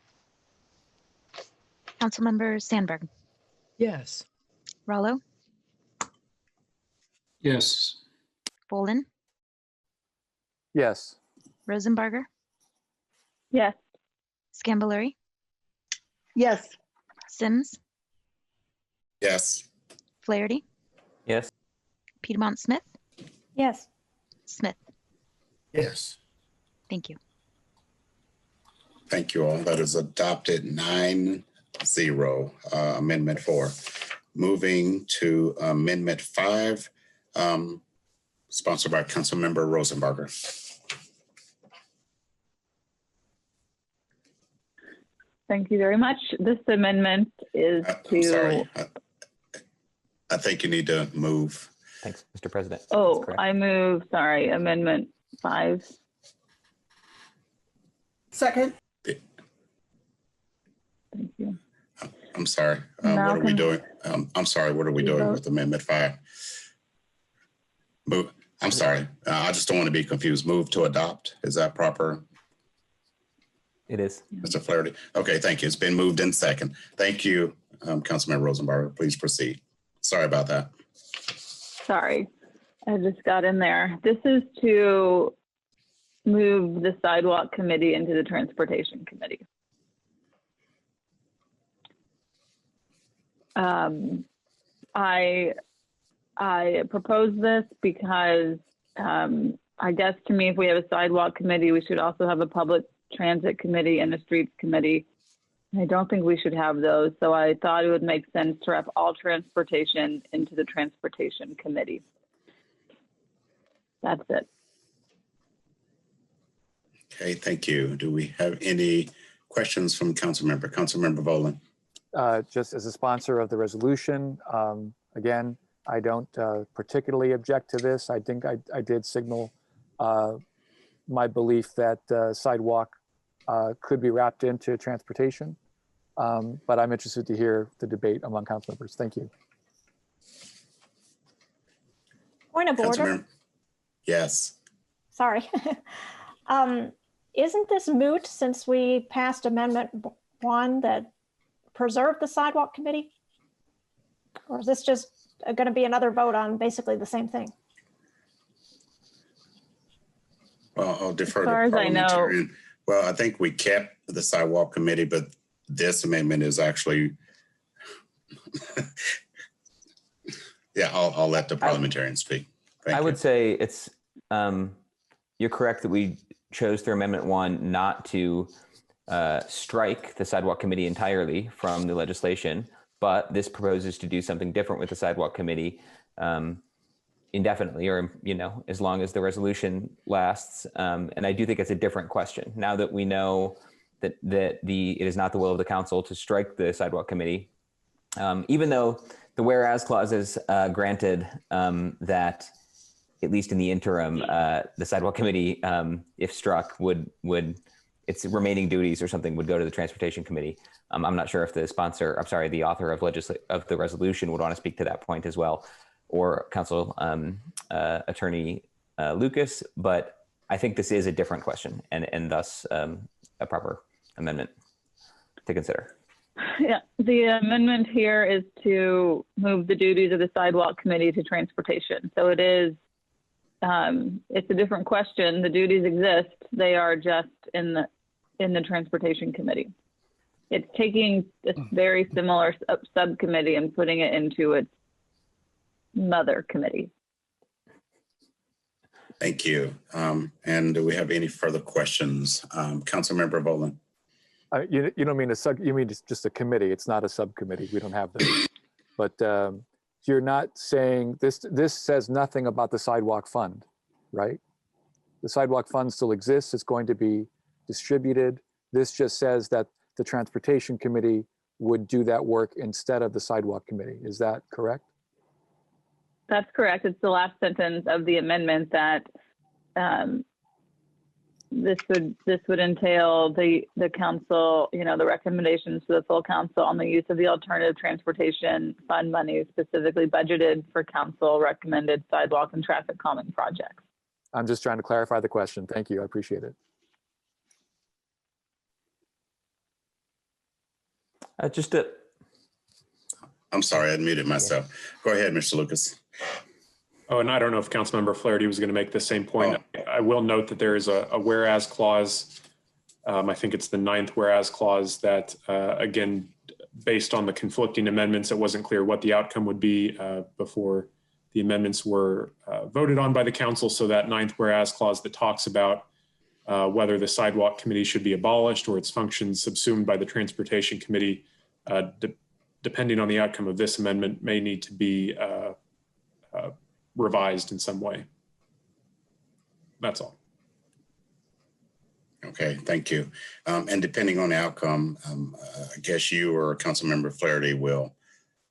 Councilmember Sandberg, Yes. Rallo, Yes. Bolin, Yes. Rosenbarger, Yes. Scambolery, Yes. Sims, Yes. Flaherty, Yes. Piedmont Smith, Yes. Smith. Yes. Thank you. Thank you all. That is adopted 9-0, Amendment 4. Moving to Amendment 5, sponsored by Councilmember Rosenbarger. Thank you very much. This amendment is I'm sorry. I think you need to move. Thanks, Mr. President. Oh, I move, sorry, Amendment 5. Second. Thank you. I'm sorry. What are we doing? I'm sorry. What are we doing with Amendment 5? Move. I'm sorry. I just don't want to be confused. Move to adopt. Is that proper? It is. Mr. Flaherty. Okay, thank you. It's been moved in second. Thank you, Councilman Rosenbarger. Please proceed. Sorry about that. Sorry, I just got in there. This is to move the sidewalk committee into the transportation committee. I propose this because I guess to me, if we have a sidewalk committee, we should also have a public transit committee and a streets committee. I don't think we should have those. So I thought it would make sense to wrap all transportation into the transportation committee. That's it. Okay, thank you. Do we have any questions from Councilmember Volin? Just as a sponsor of the resolution, again, I don't particularly object to this. I think I did signal my belief that sidewalk could be wrapped into transportation, but I'm interested to hear the debate among council members. Thank you. Point of order. Yes. Sorry. Isn't this moot since we passed Amendment 1 that preserved the sidewalk committee? Or is this just going to be another vote on basically the same thing? Well, I'll defer as far to as I know. parliamentarian. Well, I think we kept the sidewalk committee, but this amendment is actually, yeah, I'll let the parliamentarian speak. Thank I you. would say it's, you're correct that we chose through Amendment 1 not to strike the sidewalk committee entirely from the legislation, but this proposes to do something different with the sidewalk committee indefinitely, or, you know, as long as the resolution lasts. And I do think it's a different question. Now that we know that it is not the will of the council to strike the sidewalk committee, even though the whereas clauses granted that at least in the interim, the sidewalk committee, if struck, would its remaining duties or something would go to the transportation committee. I'm not sure if the the author of the resolution would want to speak to that point as well, or Council Attorney Lucas. But I think this is a different question, and thus a proper amendment to consider. Yeah, the amendment here is to move the duties of the sidewalk committee to transportation. So it is. It's a different question. The duties exist. They are just in the transportation committee. It's taking a very similar subcommittee and putting it into its mother committee. Thank you. And do we have any further questions? Councilmember Volin. You don't mean you mean just a committee. It's not a subcommittee. We don't have that. But you're not saying this says nothing about the sidewalk fund, right? The sidewalk fund still exists. It's going to be distributed. This just says that the transportation committee would do that work instead of the sidewalk committee. Is that correct? That's correct. It's the last sentence of the amendment that this would entail the council, the recommendations to the full council on the use of the alternative transportation fund money specifically budgeted for council recommended sidewalk and traffic calming projects. I'm just trying to clarify the question. Thank you. I appreciate it. I'm sorry, I muted myself. Go ahead, Mr. Lucas. Oh, and I don't know if Councilmember Flaherty was going to make the same point. I will note that there is a whereas clause. I think it's the 9th whereas clause that, again, based on the conflicting amendments, it wasn't clear what the outcome would be before the amendments were voted on by the council. So that 9th whereas clause that talks about whether the sidewalk committee should be abolished or its functions subsumed by the transportation committee, depending on the outcome of this amendment, may need to be revised in some way. That's all. Okay, thank you. And depending on the outcome, I guess you or Councilmember Flaherty will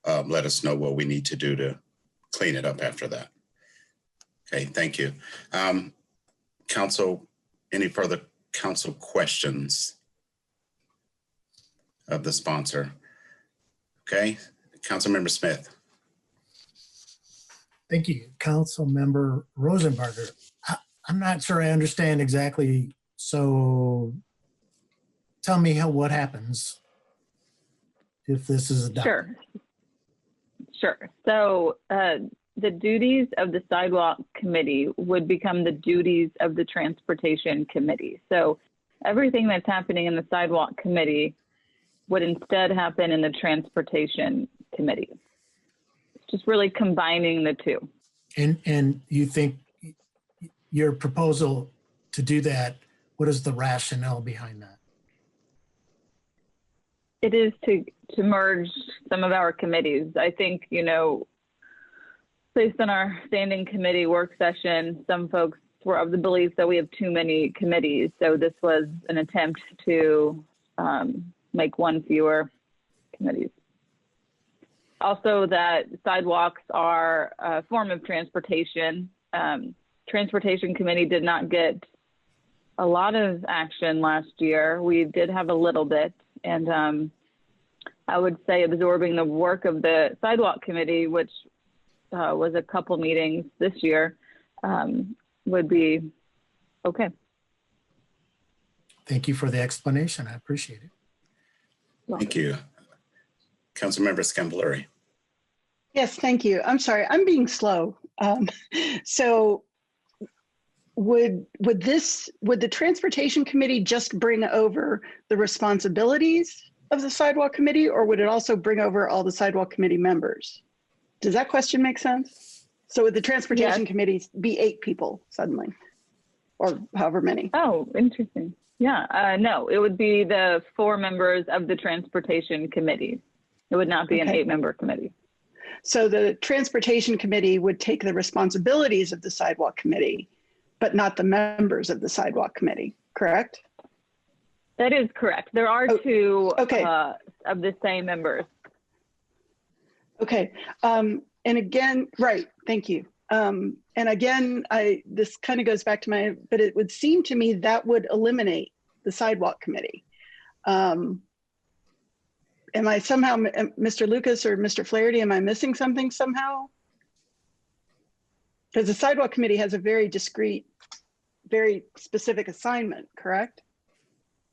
let us know what we need to do to clean it up after that. Okay, thank you. Council, any further council questions of the sponsor? Okay, Councilmember Smith. Thank you, Councilmember Rosenbarger. I'm not sure I understand exactly. So tell me what happens if this is adopted. Sure. So the duties of the sidewalk committee would become the duties of the transportation committee. So everything that's happening in the sidewalk committee would instead happen in the transportation committee. It's just really combining the two. And you think your proposal to do that, what is the rationale behind that? It is to merge some of our committees. I think, based on our standing committee work session, some folks were of the belief that we have too many committees. So this was an attempt to make one fewer committees. Also, that sidewalks are a form of transportation. Transportation committee did not get a lot of action last year. We did have a little bit, and I would say absorbing the work of the sidewalk committee, which was a couple meetings this year, would be okay. Thank you for the explanation. I appreciate it. Thank you. Councilmember Scambolari. Yes, thank you. I'm sorry, I'm being slow. So would the transportation committee just bring over the responsibilities of the sidewalk committee, or would it also bring over all the sidewalk committee members? Does that question make sense? So would the transportation committee be 8 people suddenly, or however many? Oh, interesting. Yeah, no, it would be the 4 members of the transportation committee. It would not be an 8-member committee. So the transportation committee would take the responsibilities of the sidewalk committee, but not the members of the sidewalk committee, correct? That is correct. There are 2 of the same members. Okay. And again, right. Thank you. And again, this kind of goes back to but it would seem to me that would eliminate the sidewalk committee. Am I somehow, Mr. Lucas or Mr. Flaherty, am I missing something somehow? Because the sidewalk committee has a very discrete, very specific assignment, correct?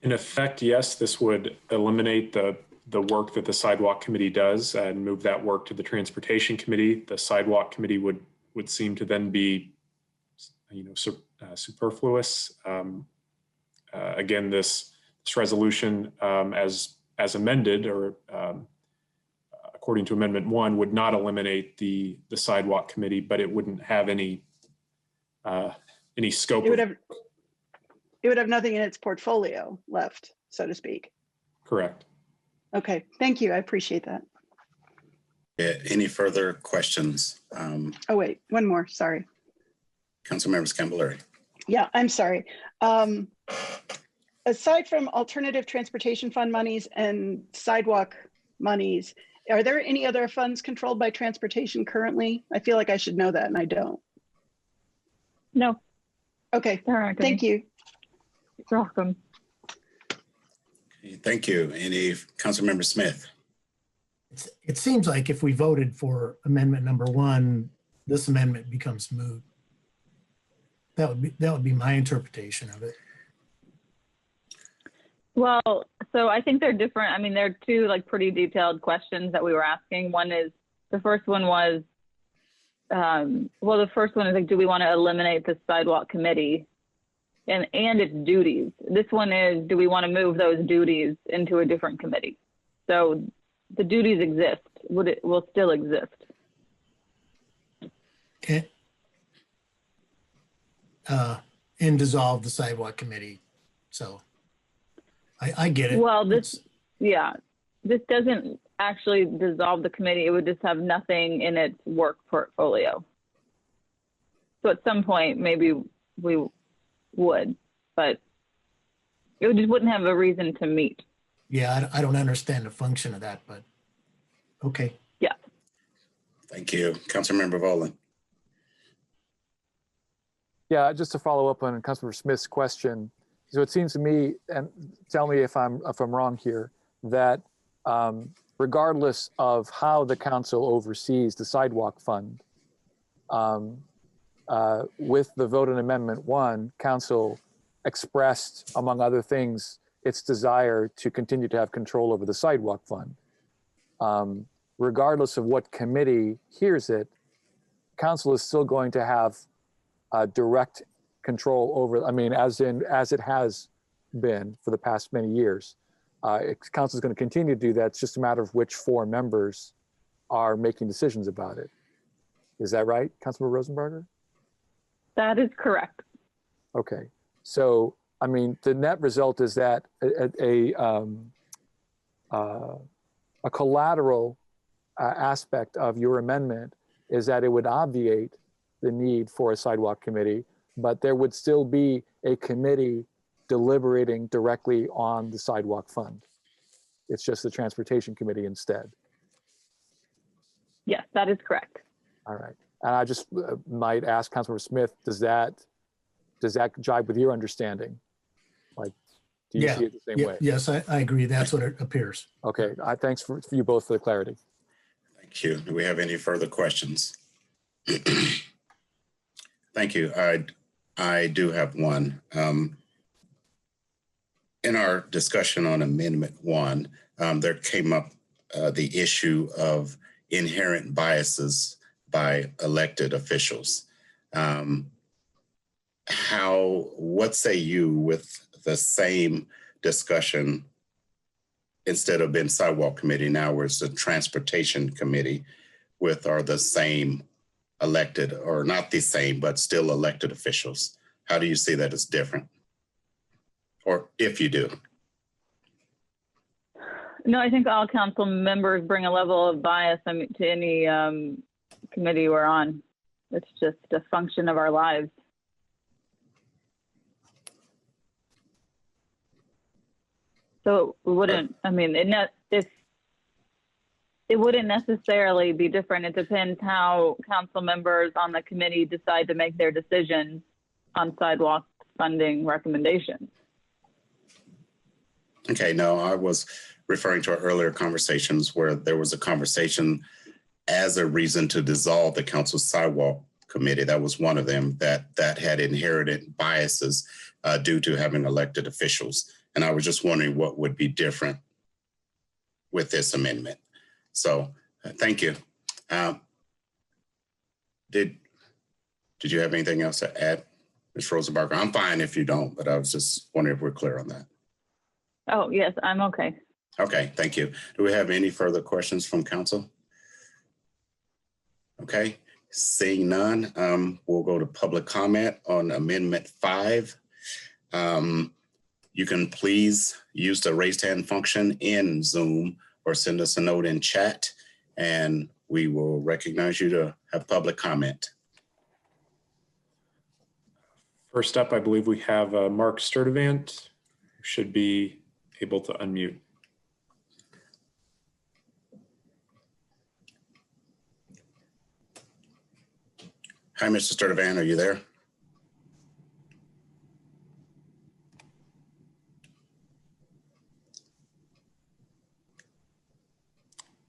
In effect, yes, this would eliminate the work that the sidewalk committee does and move that work to the transportation committee. The sidewalk committee would seem to then be, superfluous. Again, this resolution, as amended, or according to Amendment 1, would not eliminate the sidewalk committee, but it wouldn't have any scope. It would have nothing in its portfolio left, so to speak. Correct. Okay, thank you. I appreciate that. Any further questions? Oh, wait, one more, sorry. Councilmember Scambolari. Yeah, I'm sorry. Aside from alternative transportation fund monies and sidewalk monies, are there any other funds controlled by transportation currently? I feel like I should know that and I don't. No. Okay, thank you. Mr. Holcomb. Thank you. Any Councilmember Smith? It seems like if we voted for amendment number 1, this amendment becomes moot. That would be my interpretation of it. Well, so I think they're different. I mean, they're two like pretty detailed questions that we were asking. One is, the first one was, the first one is like, do we want to eliminate the sidewalk committee and its duties? This one is, do we want to move those duties into a different committee? So the duties exist. Will still exist. Okay. And dissolve the sidewalk committee. So I get it. Well, this doesn't actually dissolve the committee. It would just have nothing in its work portfolio. So at some point, maybe we would, but it just wouldn't have a reason to meet. Yeah, I don't understand the function of that, but okay. Yeah. Thank you. Councilmember Volan. Yeah, just to follow up on Councilmember Smith's question. So it seems to me, and tell me if I'm wrong here, that regardless of how the council oversees the sidewalk fund, with the vote on Amendment 1, council expressed, among other things, its desire to continue to have control over the sidewalk fund. Regardless of what committee hears it, council is still going to have direct control over, I mean, as it has been for the past many years. Council is going to continue to do that. It's just a matter of which 4 members are making decisions about it. Is that right, Councilmember Rosenberger? That is correct. Okay, so I mean, the net result is that a collateral aspect of your amendment is that it would obviate the need for a sidewalk committee, but there would still be a committee deliberating directly on the sidewalk fund. It's just the transportation committee instead. Yes, that is correct. All right, and I just might ask Councilmember Smith, does that jibe with your understanding? Like, do you see it the same way? Yes, I agree. That's what it appears. Okay, thanks for you both for the clarity. Thank you. Do we have any further questions? Thank you. I do have one. In our discussion on Amendment 1, there came up the issue of inherent biases by elected officials. What say you with the same discussion, instead of being sidewalk committee, now where it's the transportation committee are the same elected, or not the same, but still elected officials? How do you see that as different? Or if you do? No, I think all council members bring a level of bias to any committee we're on. It's just a function of our lives. So it wouldn't, I mean, it wouldn't necessarily be different. It depends how council members on the committee decide to make their decisions on sidewalk funding recommendations. Okay, no, I was referring to our earlier conversations where there was a conversation as a reason to dissolve the council sidewalk committee. That was one of them that had inherited biases due to having elected officials. And I was just wondering what would be different with this amendment. So thank you. Did you have anything else to add, Ms. Rosenberger? I'm fine if you don't, but I was just wondering if we're clear on that. Oh, yes, I'm okay. Okay, thank you. Do we have any further questions from council? Okay, seeing none, we'll go to public comment on Amendment 5. You can please use the raised hand function in Zoom or send us a note in chat, and we will recognize you to have public comment. First up, I believe we have Mark Sturdivant, who should be able to unmute. Hi, Mr. Sturdivant, are you there?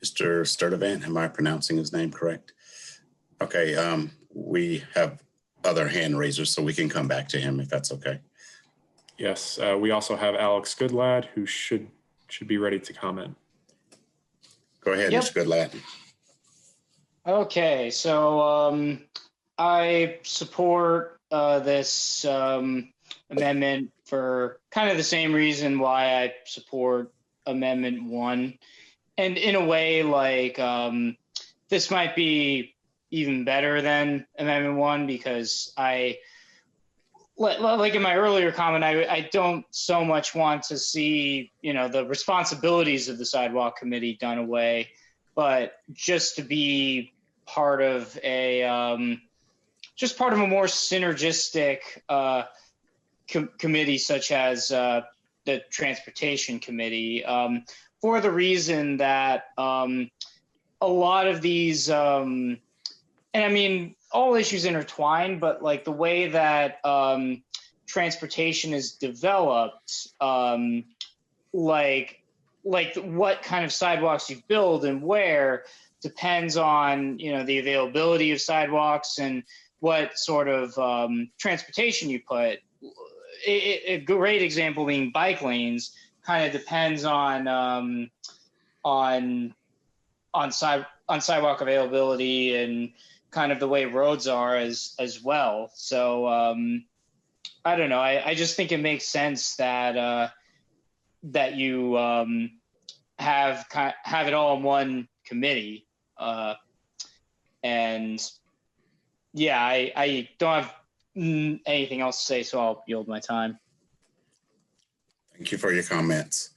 Mr. Sturdivant, am I pronouncing his name correct? Okay, we have other hand raisers, so we can come back to him if that's okay. Yes, we also have Alex Goodlad, who should be ready to comment. Go ahead, Yep. Mr. Goodlad. Okay, so I support this amendment for kind of the same reason why I support Amendment 1. And in a way, like, this might be even better than Amendment 1 because like in my earlier comment, I don't so much want to see, the responsibilities of the sidewalk committee done away, but just to be part of a more synergistic committee, such as the transportation committee, for the reason that a lot of these, and I mean, all issues intertwined, but like the way that transportation is developed, like what kind of sidewalks you build and where depends on, the availability of sidewalks and what sort of transportation you put. A great example being bike lanes kind of depends on sidewalk availability and kind of the way roads are as well. So I don't know. I just think it makes sense that that you have it all in one committee. And yeah, I don't have anything else to say, so I'll yield my time. Thank you for your comments.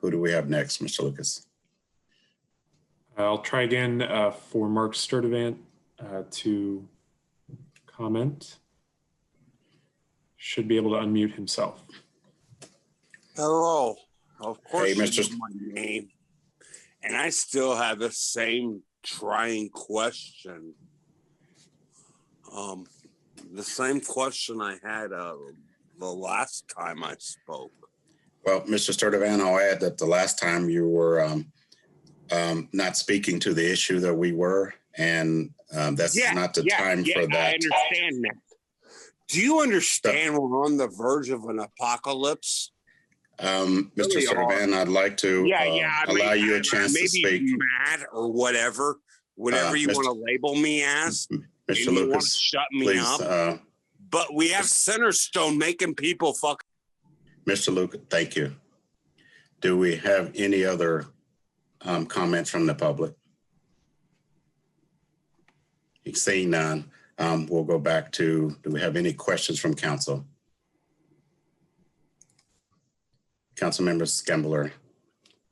Who do we have next, Mr. Lucas? I'll try again for Mark Sturdivant to comment. Should be able to unmute himself. Hello. Of course, hey, Mr. You know my name. And I still have the same trying question. The same question I had the last time I spoke. Well, Mr. Sturdivant, I'll add that the last time you were not speaking to the issue that we were, and that's not the time for that. I understand that. Do you understand we're on the verge of an apocalypse? Mr. Sturdivant, I'd like to allow you a chance to speak. Maybe mad or whatever you want to label me as. Mr. And Lucas, you want to shut me please, up. But we have Centerstone making people fuck. Mr. Lucas, thank you. Do we have any other comments from the public? Seeing none, we'll go back to, do we have any questions from council? Councilmember Skembler.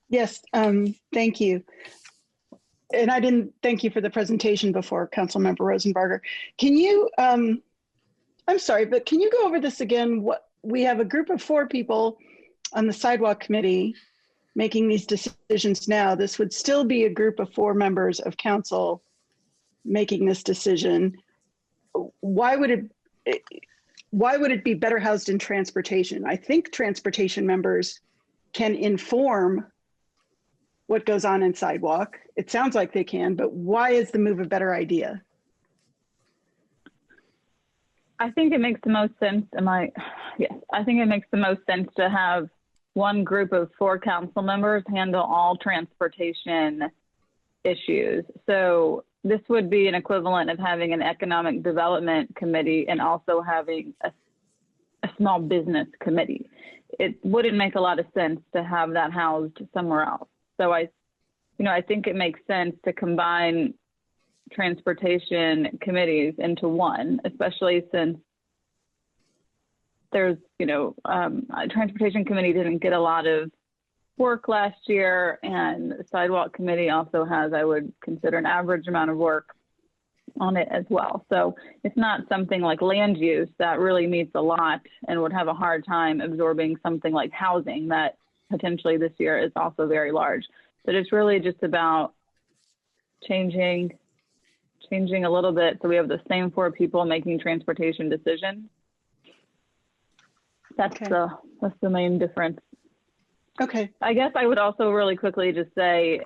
Yes, thank you. And I didn't thank you for the presentation before, Councilmember Rosenbarger. Can you, I'm sorry, but can you go over this again? What we have a group of 4 people on the sidewalk committee making these decisions now. This would still be a group of 4 members of council making this decision. Why would it be better housed in transportation? I think transportation members can inform what goes on in sidewalk. It sounds like they can, but why is the move a better idea? I think it makes the most sense. Yes, I think it makes the most sense to have one group of 4 council members handle all transportation issues. So this would be an equivalent of having an economic development committee and also having a small business committee. It wouldn't make a lot of sense to have that housed somewhere else. So I think it makes sense to combine transportation committees into one, especially since there's, a transportation committee didn't get a lot of work last year, and the sidewalk committee also has, I would consider, an average amount of work on it as well. So it's not something like land use that really meets a lot and would have a hard time absorbing something like housing that potentially this year is also very large. But it's really just about changing a little bit so we have the same 4 people making transportation decisions. That's the main difference. Okay. I guess I would also really quickly just say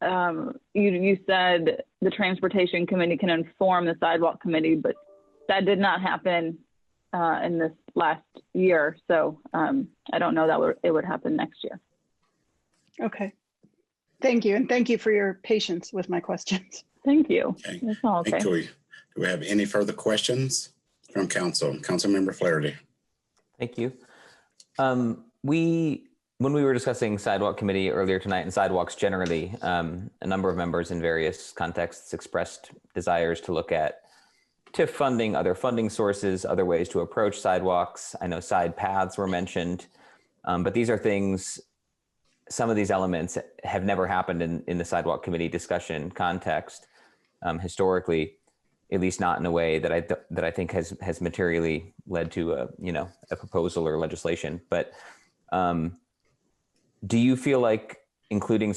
you said the transportation committee can inform the sidewalk committee, but that did not happen in this last year. So I don't know that it would happen next year. Okay. Thank you. And thank you for your patience with my questions. Thank you. Okay. That's all okay. Thank you. Do we have any further questions from council? Councilmember Flaherty. Thank you. When we were discussing sidewalk committee earlier tonight and sidewalks generally, a number of members in various contexts expressed desires to look at TIF funding, other funding sources, other ways to approach sidewalks. I know side paths were mentioned, but these are things, some of these elements have never happened in the sidewalk committee discussion context historically, at least not in a way that I think has materially led to a proposal or legislation. But do you feel like including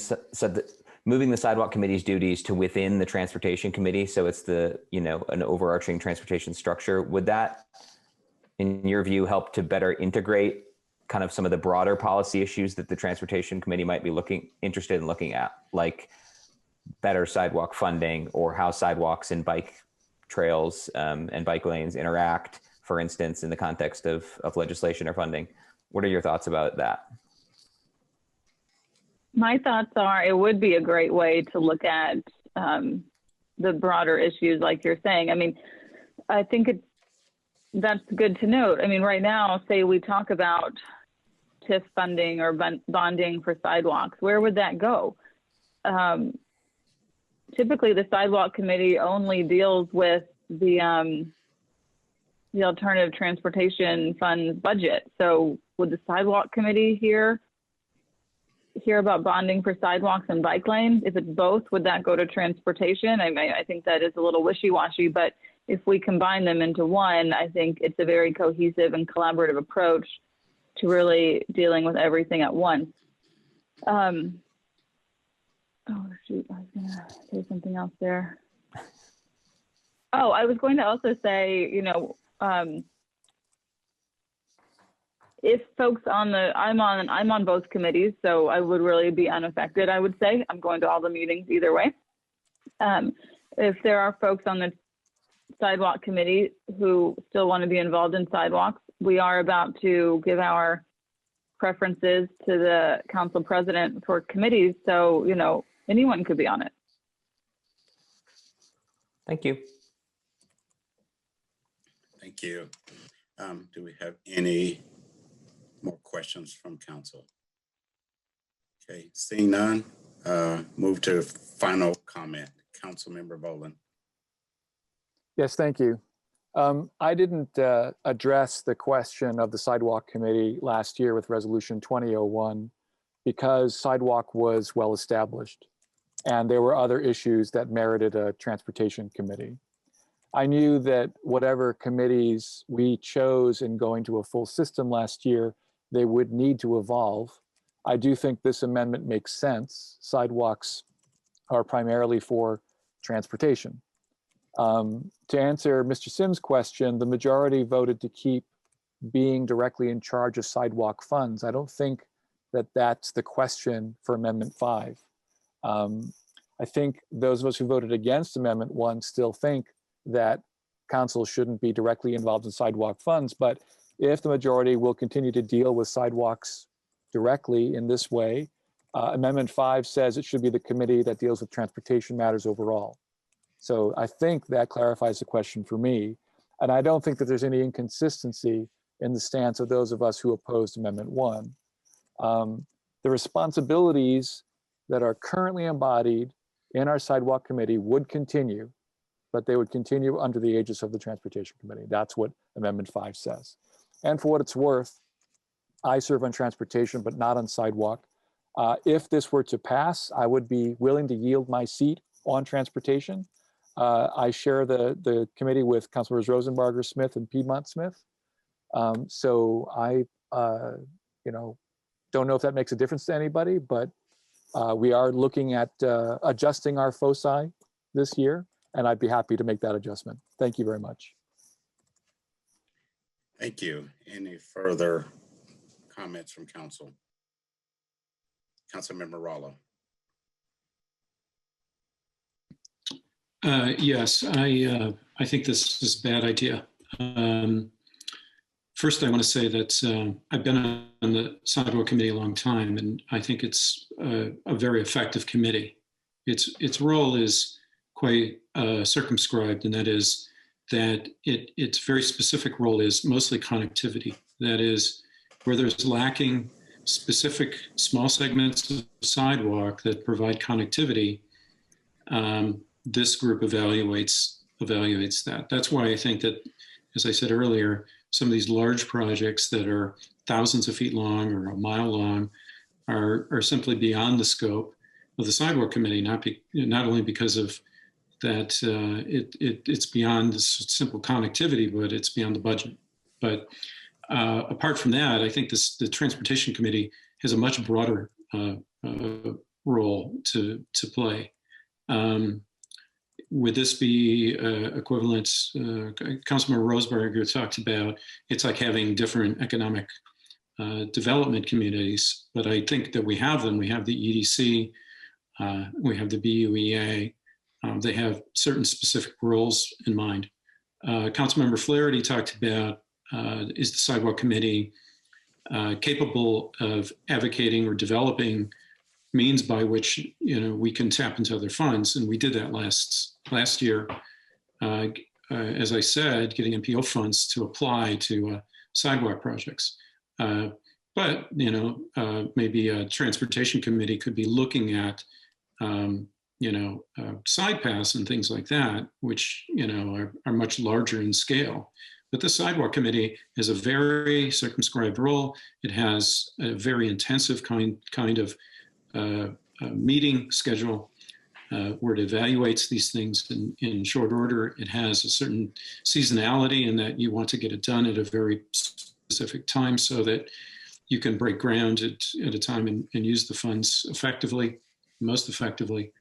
moving the sidewalk committee's duties to within the transportation committee, so it's an overarching transportation structure, would that, in your view, help to better integrate kind of some of the broader policy issues that the transportation committee might be interested in looking at, like better sidewalk funding or how sidewalks and bike trails and bike lanes interact, for instance, in the context of legislation or funding? What are your thoughts about that? My thoughts are it would be a great way to look at the broader issues like you're saying. I mean, I think that's good to note. I mean, right now, say we talk about TIF funding or bonding for sidewalks, where would that go? Typically, the sidewalk committee only deals with the alternative transportation funds budget. So would the sidewalk committee hear about bonding for sidewalks and bike lanes? If it's both, would that go to transportation? I think that is a little wishy-washy, but if we combine them into one, I think it's a very cohesive and collaborative approach to really dealing with everything at once. Oh shoot, I was gonna say something else there. Oh, I was going to also say, if folks I'm on both committees, so I would really be unaffected, I would say. I'm going to all the meetings either way. If there are folks on the sidewalk committee who still want to be involved in sidewalks, we are about to give our preferences to the council president for committees. So, anyone could be on it. Thank you. Thank you. Do we have any more questions from council? Okay, seeing none, move to final comment. Councilmember Boland. Yes, thank you. I didn't address the question of the sidewalk committee last year with resolution 2001 because sidewalk was well established and there were other issues that merited a transportation committee. I knew that whatever committees we chose in going to a full system last year, they would need to evolve. I do think this amendment makes sense. Sidewalks are primarily for transportation. To answer Mr. Sims' question, the majority voted to keep being directly in charge of sidewalk funds. I don't think that that's the question for Amendment 5. I think those of us who voted against Amendment 1 still think that council shouldn't be directly involved in sidewalk funds, but if the majority will continue to deal with sidewalks directly in this way, Amendment 5 says it should be the committee that deals with transportation matters overall. So I think that clarifies the question for me. And I don't think that there's any inconsistency in the stance of those of us who opposed Amendment 1. The responsibilities that are currently embodied in our sidewalk committee would continue, but they would continue under the aegis of the Transportation Committee. That's what Amendment 5 says. And for what it's worth, I serve on transportation, but not on sidewalk. If this were to pass, I would be willing to yield my seat on transportation. I share the committee with Councilmembers Rosenbarger, Smith, and Piedmont Smith. So I, don't know if that makes a difference to anybody, but we are looking at adjusting our foci this year, and I'd be happy to make that adjustment. Thank you very much. Thank you. Any further comments from council? Councilmember Rollo. Yes, I think this is a bad idea. First, I want to say that I've been on the sidewalk committee a long time, and I think it's a very effective committee. Its role is quite circumscribed, and that is that its very specific role is mostly connectivity. That is, where there's lacking specific small segments of sidewalk that provide connectivity, this group evaluates that. That's why I think that, as I said earlier, some of these large projects that are thousands of feet long or a mile long are simply beyond the scope of the sidewalk committee, not only because of that it's beyond this simple connectivity, but it's beyond the budget. But apart from that, I think the transportation committee has a much broader role to play. Would this be equivalent? Councilmember Roseberger talked about it's like having different economic development communities, but I think that we have them. We have the EDC, we have the BUEA. They have certain specific roles in mind. Councilmember Flaherty talked about is the sidewalk committee capable of advocating or developing means by which we can tap into other funds, and we did that last year. As I said, getting MPO funds to apply to sidewalk projects. But maybe a transportation committee could be looking at side paths and things like that, which are much larger in scale. But the sidewalk committee has a very circumscribed role. It has a very intensive kind of meeting schedule where it evaluates these things in short order. It has a certain seasonality in that you want to get it done at a very specific time so that you can break ground at a time and use the funds effectively, most effectively.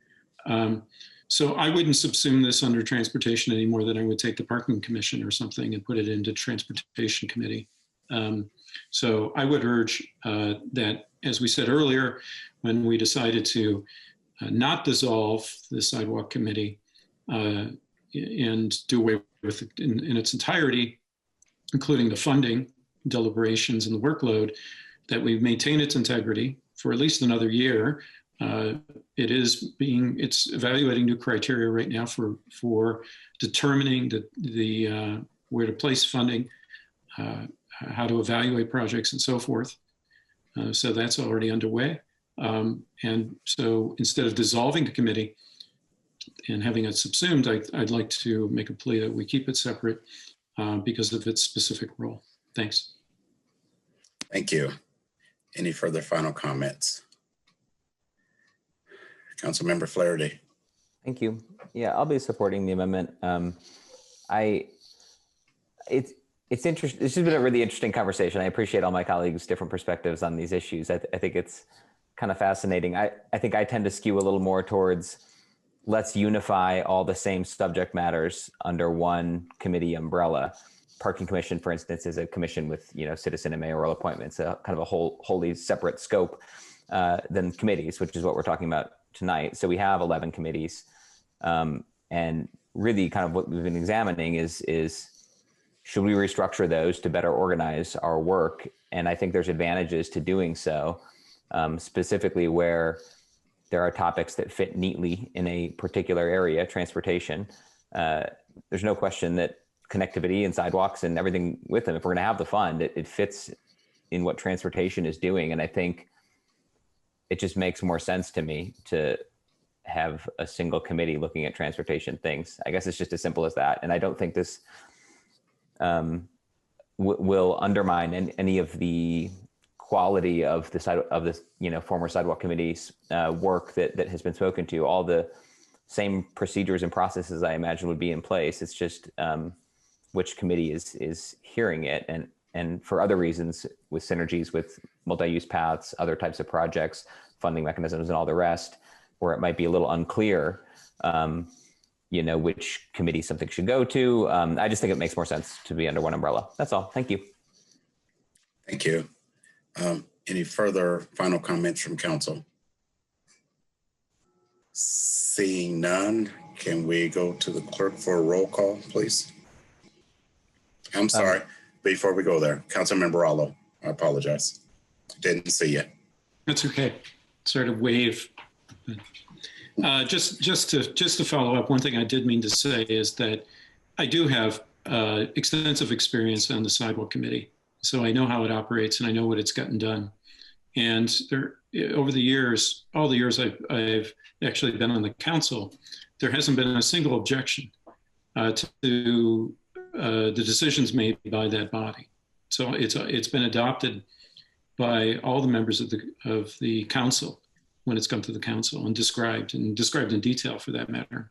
So I wouldn't subsume this under transportation any more than I would take the parking commission or something and put it into transportation committee. So I would urge that, as we said earlier, when we decided to not dissolve the sidewalk committee and do away with it in its entirety, including the funding, deliberations, and the workload, that we maintain its integrity for at least another year. It's evaluating new criteria right now for determining the where to place funding, how to evaluate projects, and so forth. So that's already underway. And so instead of dissolving the committee and having it subsumed, I'd like to make a plea that we keep it separate because of its specific role. Thanks. Thank you. Any further final comments? Councilmember Flaherty. Thank you. Yeah, I'll be supporting the amendment. It's interesting. This has been a really interesting conversation. I appreciate all my colleagues' different perspectives on these issues. I think it's kind of fascinating. I think I tend to skew a little more towards let's unify all the same subject matters under one committee umbrella. Parking Commission, for instance, is a commission with citizen and mayoral appointments, a kind of a wholly separate scope than committees, which is what we're talking about tonight. So we have 11 committees, and really kind of what we've been examining is should we restructure those to better organize our work? And I think there's advantages to doing so, specifically where there are topics that fit neatly in a particular area, transportation. There's no question that connectivity and sidewalks and everything with them, if we're going to have the fund, it fits in what transportation is doing. And I think it just makes more sense to me to have a single committee looking at transportation things. I guess it's just as simple as that. And I don't think this will undermine any of the quality of the former sidewalk committee's work that has been spoken to. All the same procedures and processes I imagine would be in place. It's just which committee is hearing it, and for other reasons, with synergies with multi-use paths, other types of projects, funding mechanisms, and all the rest, where it might be a little unclear, which committee something should go to. I just think it makes more sense to be under one umbrella. That's all. Thank you. Thank you. Any further final comments from council? Seeing none, Can we go to the clerk for a roll call, please? I'm sorry. Before we go there, Councilmember Rallo, I apologize. Didn't see you. That's okay. Sort of wave. Just to follow up, one thing I did mean to say is that I do have extensive experience on the sidewalk committee. So I know how it operates and I know what it's gotten done. And there, over the years, all the years I've actually been on the council, there hasn't been a single objection to the decisions made by that body. So it's been adopted by all the members of the council when it's come to the council and described in detail for that matter.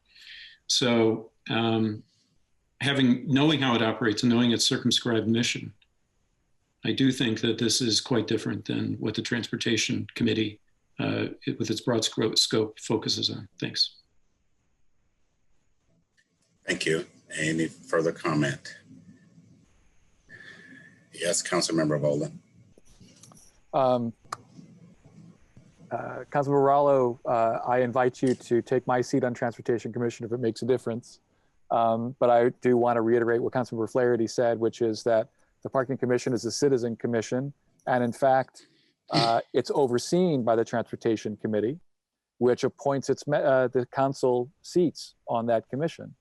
So knowing how it operates and knowing its circumscribed mission, I do think that this is quite different than what the Transportation Committee with its broad scope focuses on. Thanks. Thank you. Any further comment? Yes, Councilmember Boland. Councilmember Rallo, I invite you to take my seat on Transportation Commission if it makes a difference. But I do want to reiterate what Councilmember Flaherty said, which is that the Parking Commission is a citizen commission. And in fact, it's overseen by the Transportation Committee, which appoints the council seats on that commission.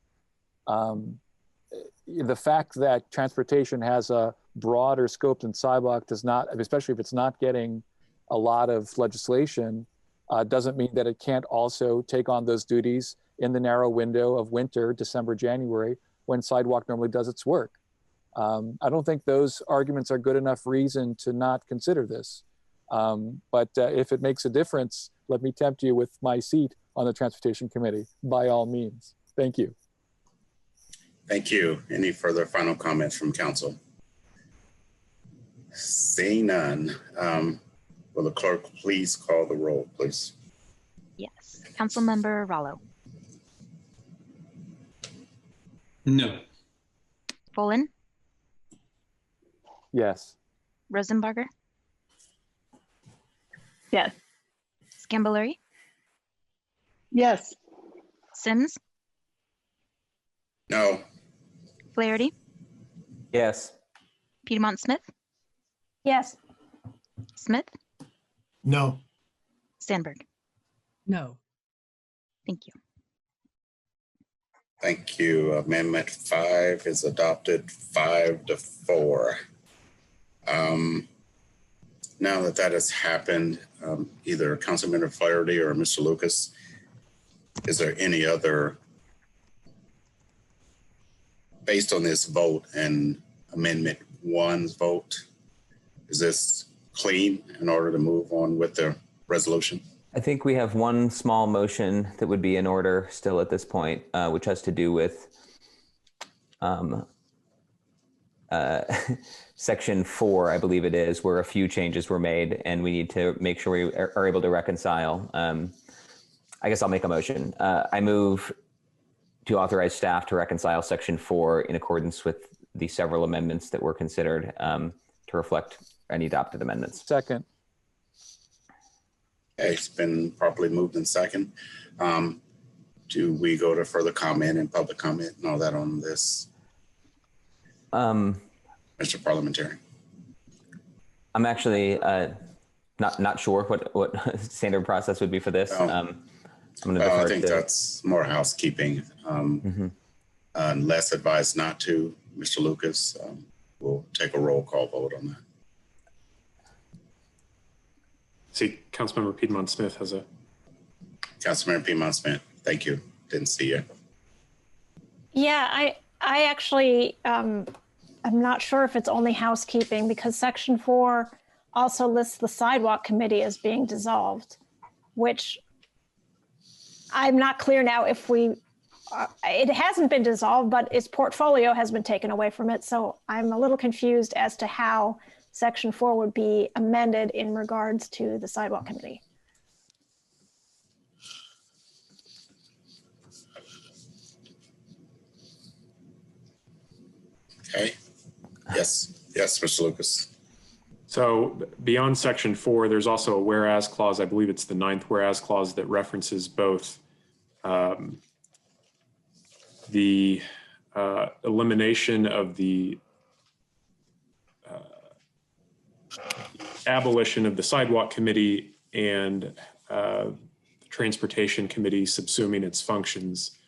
The fact that transportation has a broader scope than sidewalk does not, especially if it's not getting a lot of legislation, doesn't mean that it can't also take on those duties in the narrow window of winter, December, January, when sidewalk normally does its work. I don't think those arguments are good enough reason to not consider this. But if it makes a difference, let me tempt you with my seat on the Transportation Committee, by all means. Thank you. Thank you. Any further final comments from council? Seeing none, will the clerk please call the roll, please? Yes. Councilmember Rallo. No. Bolin. Yes. Rosenbarger. Yes. Scambolery. Yes. Sims. No. Flaherty. Yes. Piedmont Smith. Yes. Smith. No. Sandberg. No. Thank you. Thank you. Amendment 5 is adopted 5-4. Now that has happened, either Councilmember Flaherty or Mr. Lucas, is there any other, based on this vote and Amendment 1's vote, is this clean in order to move on with the resolution? I think we have one small motion that would be in order still at this point, which has to do with Section 4, I believe it is, where a few changes were made and we need to make sure we are able to reconcile. I guess I'll make a motion. I move to authorize staff to reconcile Section 4 in accordance with the several amendments that were considered to reflect any adopted amendments. Second. Okay, it's been properly moved in second. Do we go to further comment and public comment and all that on this? Mr. Parliamentarian. I'm actually not sure what standard process would be for this. I'm going to I think that's more housekeeping. Unless advised not to, Mr. Lucas, we'll take a roll call vote on that. See, Councilmember Piedmont Smith has a. Councilmember Piedmont Smith, thank you. Didn't see you. Yeah, I actually, I'm not sure if it's only housekeeping because Section 4 also lists the sidewalk committee as being dissolved, which I'm not clear now if it hasn't been dissolved, but its portfolio has been taken away from it. So I'm a little confused as to how Section 4 would be amended in regards to the sidewalk committee. Okay. Yes, Mr. Lucas. So beyond Section 4, there's also a whereas clause. I believe it's the 9th whereas clause that references both the elimination of the abolition of the sidewalk committee and the transportation committee subsuming its functions,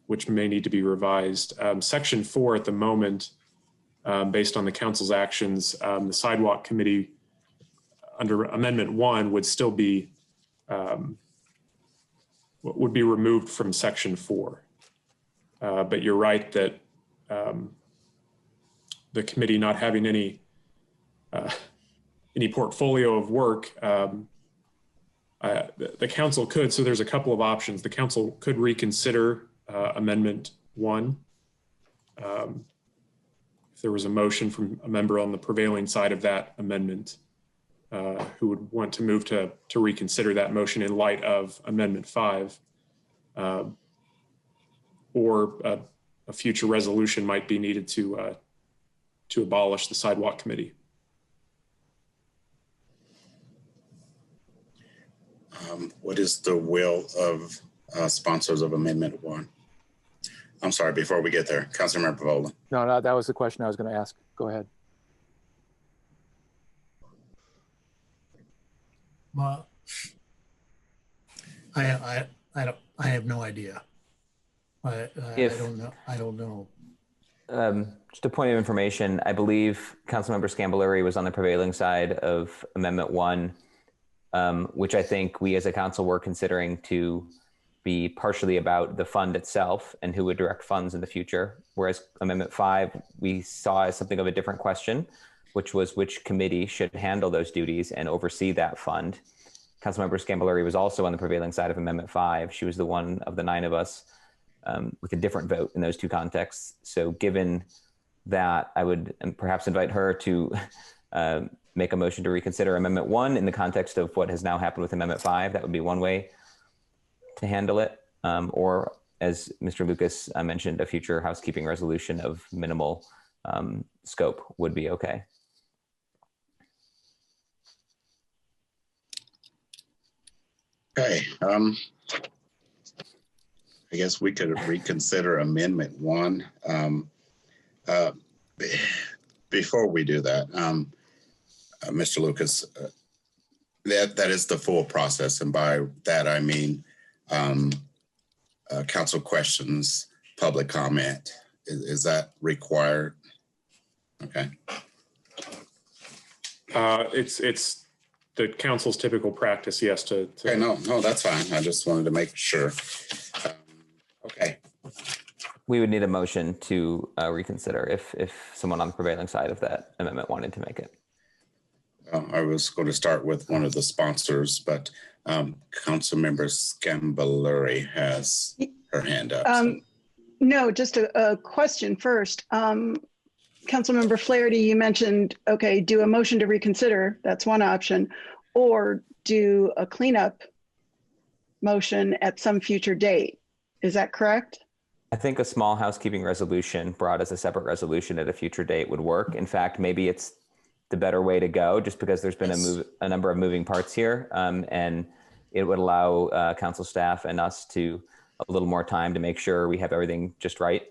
which may need to be revised. Section 4 at the moment, based on the council's actions, the sidewalk committee under Amendment 1 would still be removed from Section 4. But you're right that the committee not having any portfolio of work, the council could, so there's a couple of options. The council could reconsider Amendment 1. If there was a motion from a member on the prevailing side of that amendment who would want to move to reconsider that motion in light of Amendment 5, or a future resolution might be needed to abolish the sidewalk committee. What is the will of sponsors of Amendment 1? I'm sorry, before we get there, Councilmember Vola. No, that was the question I was going to ask. Go ahead. Well, I have no idea. I don't know. Just a point of information, I believe Councilmember Scambolari was on the prevailing side of Amendment 1, which I think we as a council were considering to be partially about the fund itself and who would direct funds in the future. Whereas Amendment 5, we saw as something of a different question, which was which committee should handle those duties and oversee that fund. Councilmember Scambolari was also on the prevailing side of Amendment 5. She was the one of the 9 of us with a different vote in those two contexts. So given that, I would perhaps invite her to make a motion to reconsider Amendment 1 in the context of what has now happened with Amendment 5. That would be one way to handle it. Or as Mr. Lucas mentioned, a future housekeeping resolution of minimal scope would be okay. Okay, I guess we could reconsider Amendment 1. Before we do that, Mr. Lucas, that is the full process. And by that, I mean council questions, public comment. Is that required? Okay. It's the council's typical practice, yes. Okay, no, that's fine. I just wanted to make sure. Okay. We would need a motion to reconsider if someone on the prevailing side of that amendment wanted to make it. I was going to start with one of the sponsors, but Councilmember Scambolari has her hand up. No, just a question first. Councilmember Flaherty, you mentioned, okay, do a motion to reconsider. That's one option, or do a cleanup motion at some future date. Is that correct? I think a small housekeeping resolution brought as a separate resolution at a future date would work. In fact, maybe it's the better way to go just because there's been a number of moving parts here, and it would allow council staff and us to a little more time to make sure we have everything just right.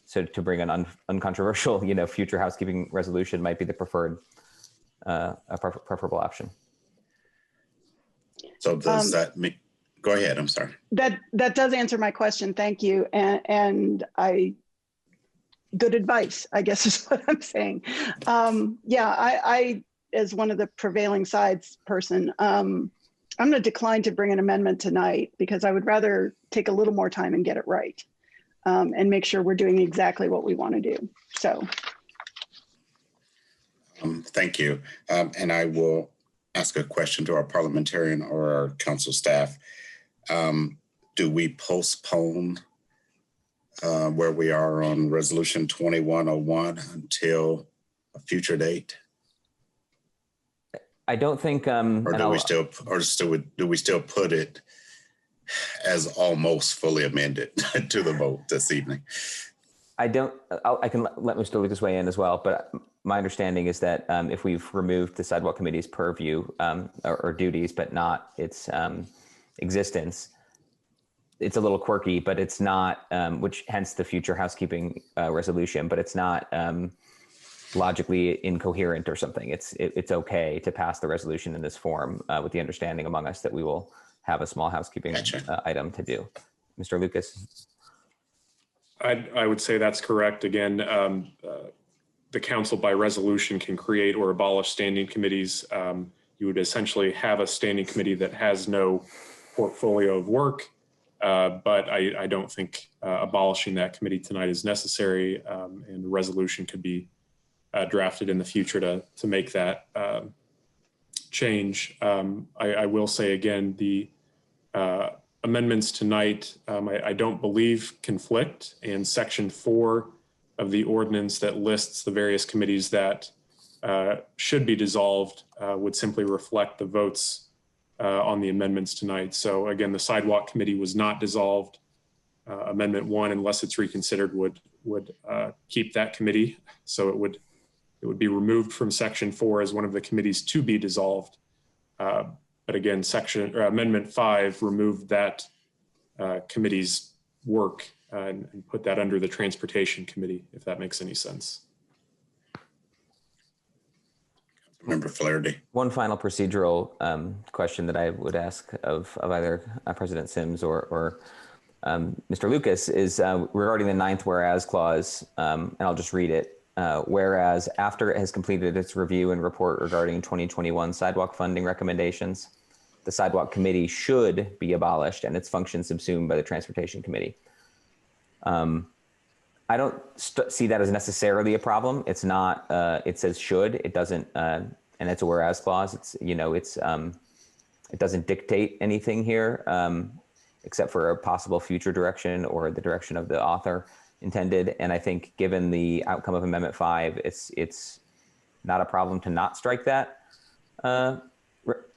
So to bring an uncontroversial, future housekeeping resolution might be the preferred, preferable option. So does that mean? Go ahead. I'm sorry. That does answer my question. Thank you. And good advice, I guess is what I'm saying. I as one of the prevailing sides person, I'm going to decline to bring an amendment tonight because I would rather take a little more time and get it right, and make sure we're doing exactly what we want to do. So. Thank you. And I will ask a question to our parliamentarian or our council staff. Do we postpone where we are on resolution 2101 until a future date? I don't think, or do we still put it as almost fully amended to the vote this evening? I can let Mr. Lucas weigh in as well, but my understanding is that if we've removed the sidewalk committee's purview or duties, but not its existence, it's a little quirky, but it's not, which hence the future housekeeping resolution, but it's not logically incoherent or something. It's okay to pass the resolution in this form with the understanding among us that we will have a small housekeeping item to do. Mr. Lucas? I would say that's correct. Again, the council by resolution can create or abolish standing committees. You would essentially have a standing committee that has no portfolio of work, but I don't think abolishing that committee tonight is necessary, and a resolution could be drafted in the future to make that change. I will say again, the amendments tonight, I don't believe conflict, and section 4 of the ordinance that lists the various committees that should be dissolved would simply reflect the votes on the amendments tonight. So again, the sidewalk committee was not dissolved. Amendment 1, unless it's reconsidered, would keep that committee. So it would be removed from section 4 as one of the committees to be dissolved. But again, Amendment 5 removed that committee's work and put that under the Transportation Committee, if that makes any sense. Member Flaherty. One final procedural question that I would ask of either President Sims or Mr. Lucas is regarding the 9th whereas clause, and I'll just read it. Whereas after it has completed its review and report regarding 2021 sidewalk funding recommendations, the sidewalk committee should be abolished and its functions subsumed by the Transportation Committee. I don't see that as necessarily a problem. It's not, it says should, it doesn't, and it's a whereas clause. It's, you know, it's, it doesn't dictate anything here, except for a possible future direction or the direction of the author intended. And I think given the outcome of Amendment 5, it's not a problem to not strike that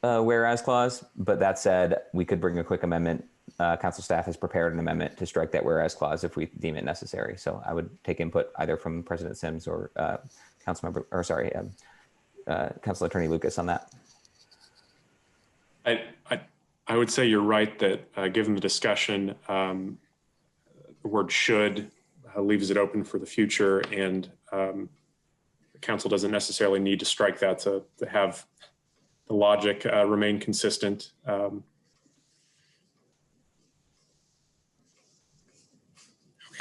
whereas clause. But that said, we could bring a quick amendment. Council staff has prepared an amendment to strike that whereas clause if we deem it necessary. So I would take input either from President Sims or Council Attorney Lucas on that. I would say you're right that given the discussion, the word should leaves it open for the future, and the council doesn't necessarily need to strike that to have the logic remain consistent.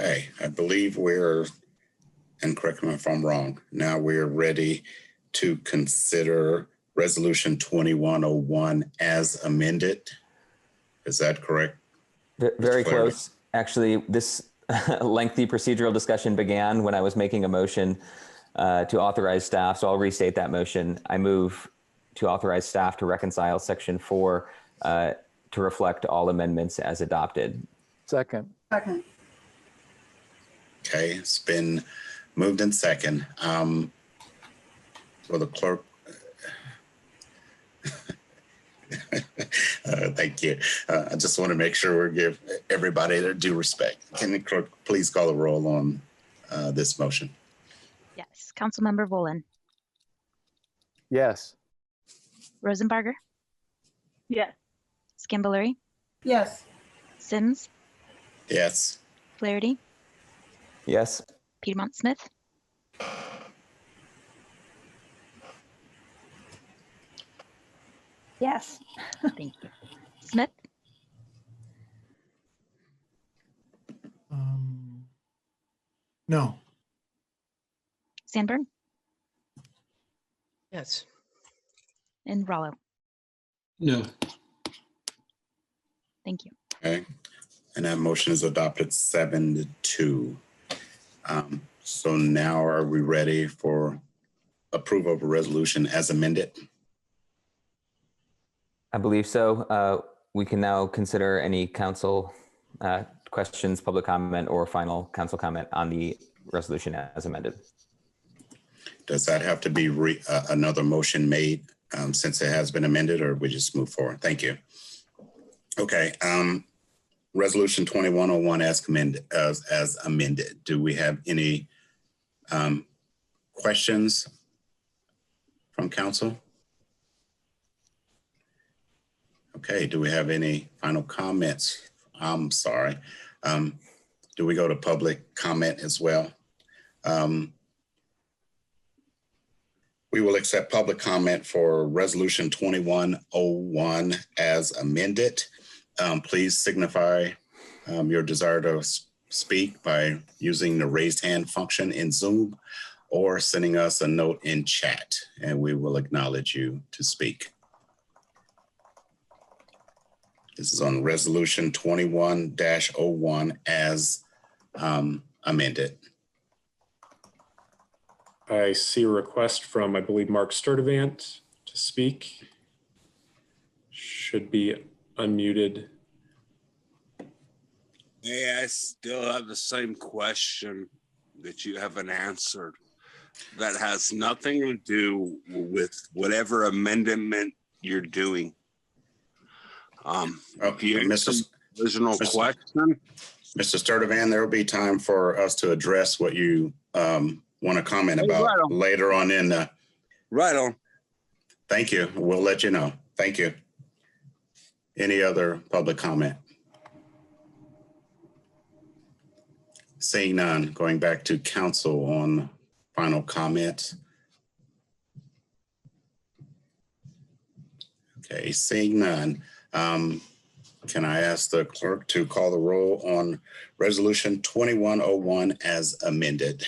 Okay, I believe we're, and correct me if I'm wrong, now we're ready to consider Resolution 2101 as amended. Is that correct? Very close. Actually, this lengthy procedural discussion began when I was making a motion to authorize staff. So I'll restate that motion. I move to authorize staff to reconcile Section 4 to reflect all amendments as adopted. Second. Second. Okay, it's been moved in second. Will the clerk? Thank you. I just want to make sure we give everybody their due respect. Can the clerk please call the roll on this motion? Yes. Councilmember Volin. Yes. Rosenbarger. Yes. Scambolery. Yes. Sims. Yes. Flaherty. Yes. Piedmont Smith. Yes. Thank you. Smith. No. Sandberg. Yes. And Rollo. No. Thank you. Okay, and that motion is adopted 7-2. So now are we ready for approval of a resolution as amended? I believe so. We can now consider any council questions, public comment, or final council comment on the resolution as amended. Does that have to be another motion made since it has been amended, or we just move forward? Thank you. Okay, Resolution 2101 as amended. Do we have any questions from council? Okay, do we have any final comments I'm sorry. Do we go to public comment as well? We will accept public comment for Resolution 2101 as amended. Please signify your desire to speak by using the raised hand function in Zoom or sending us a note in chat, and we will acknowledge you to speak. This is on Resolution 21-01 as amended. I see a request from, I believe, Mark Sturdivant to speak. Should be unmuted. Yeah, I still have the same question that you haven't answered. That has nothing to do with whatever amendment you're doing. Mr. Original question. Mr. Sturdivant, there will be time for us to address what you want to comment about later on in the. Right on. Thank you. We'll let you know. Thank you. Any other public comment? Seeing none, going back to council on final comments. Okay, seeing none. Can I ask the clerk to call the roll on Resolution 2101 as amended?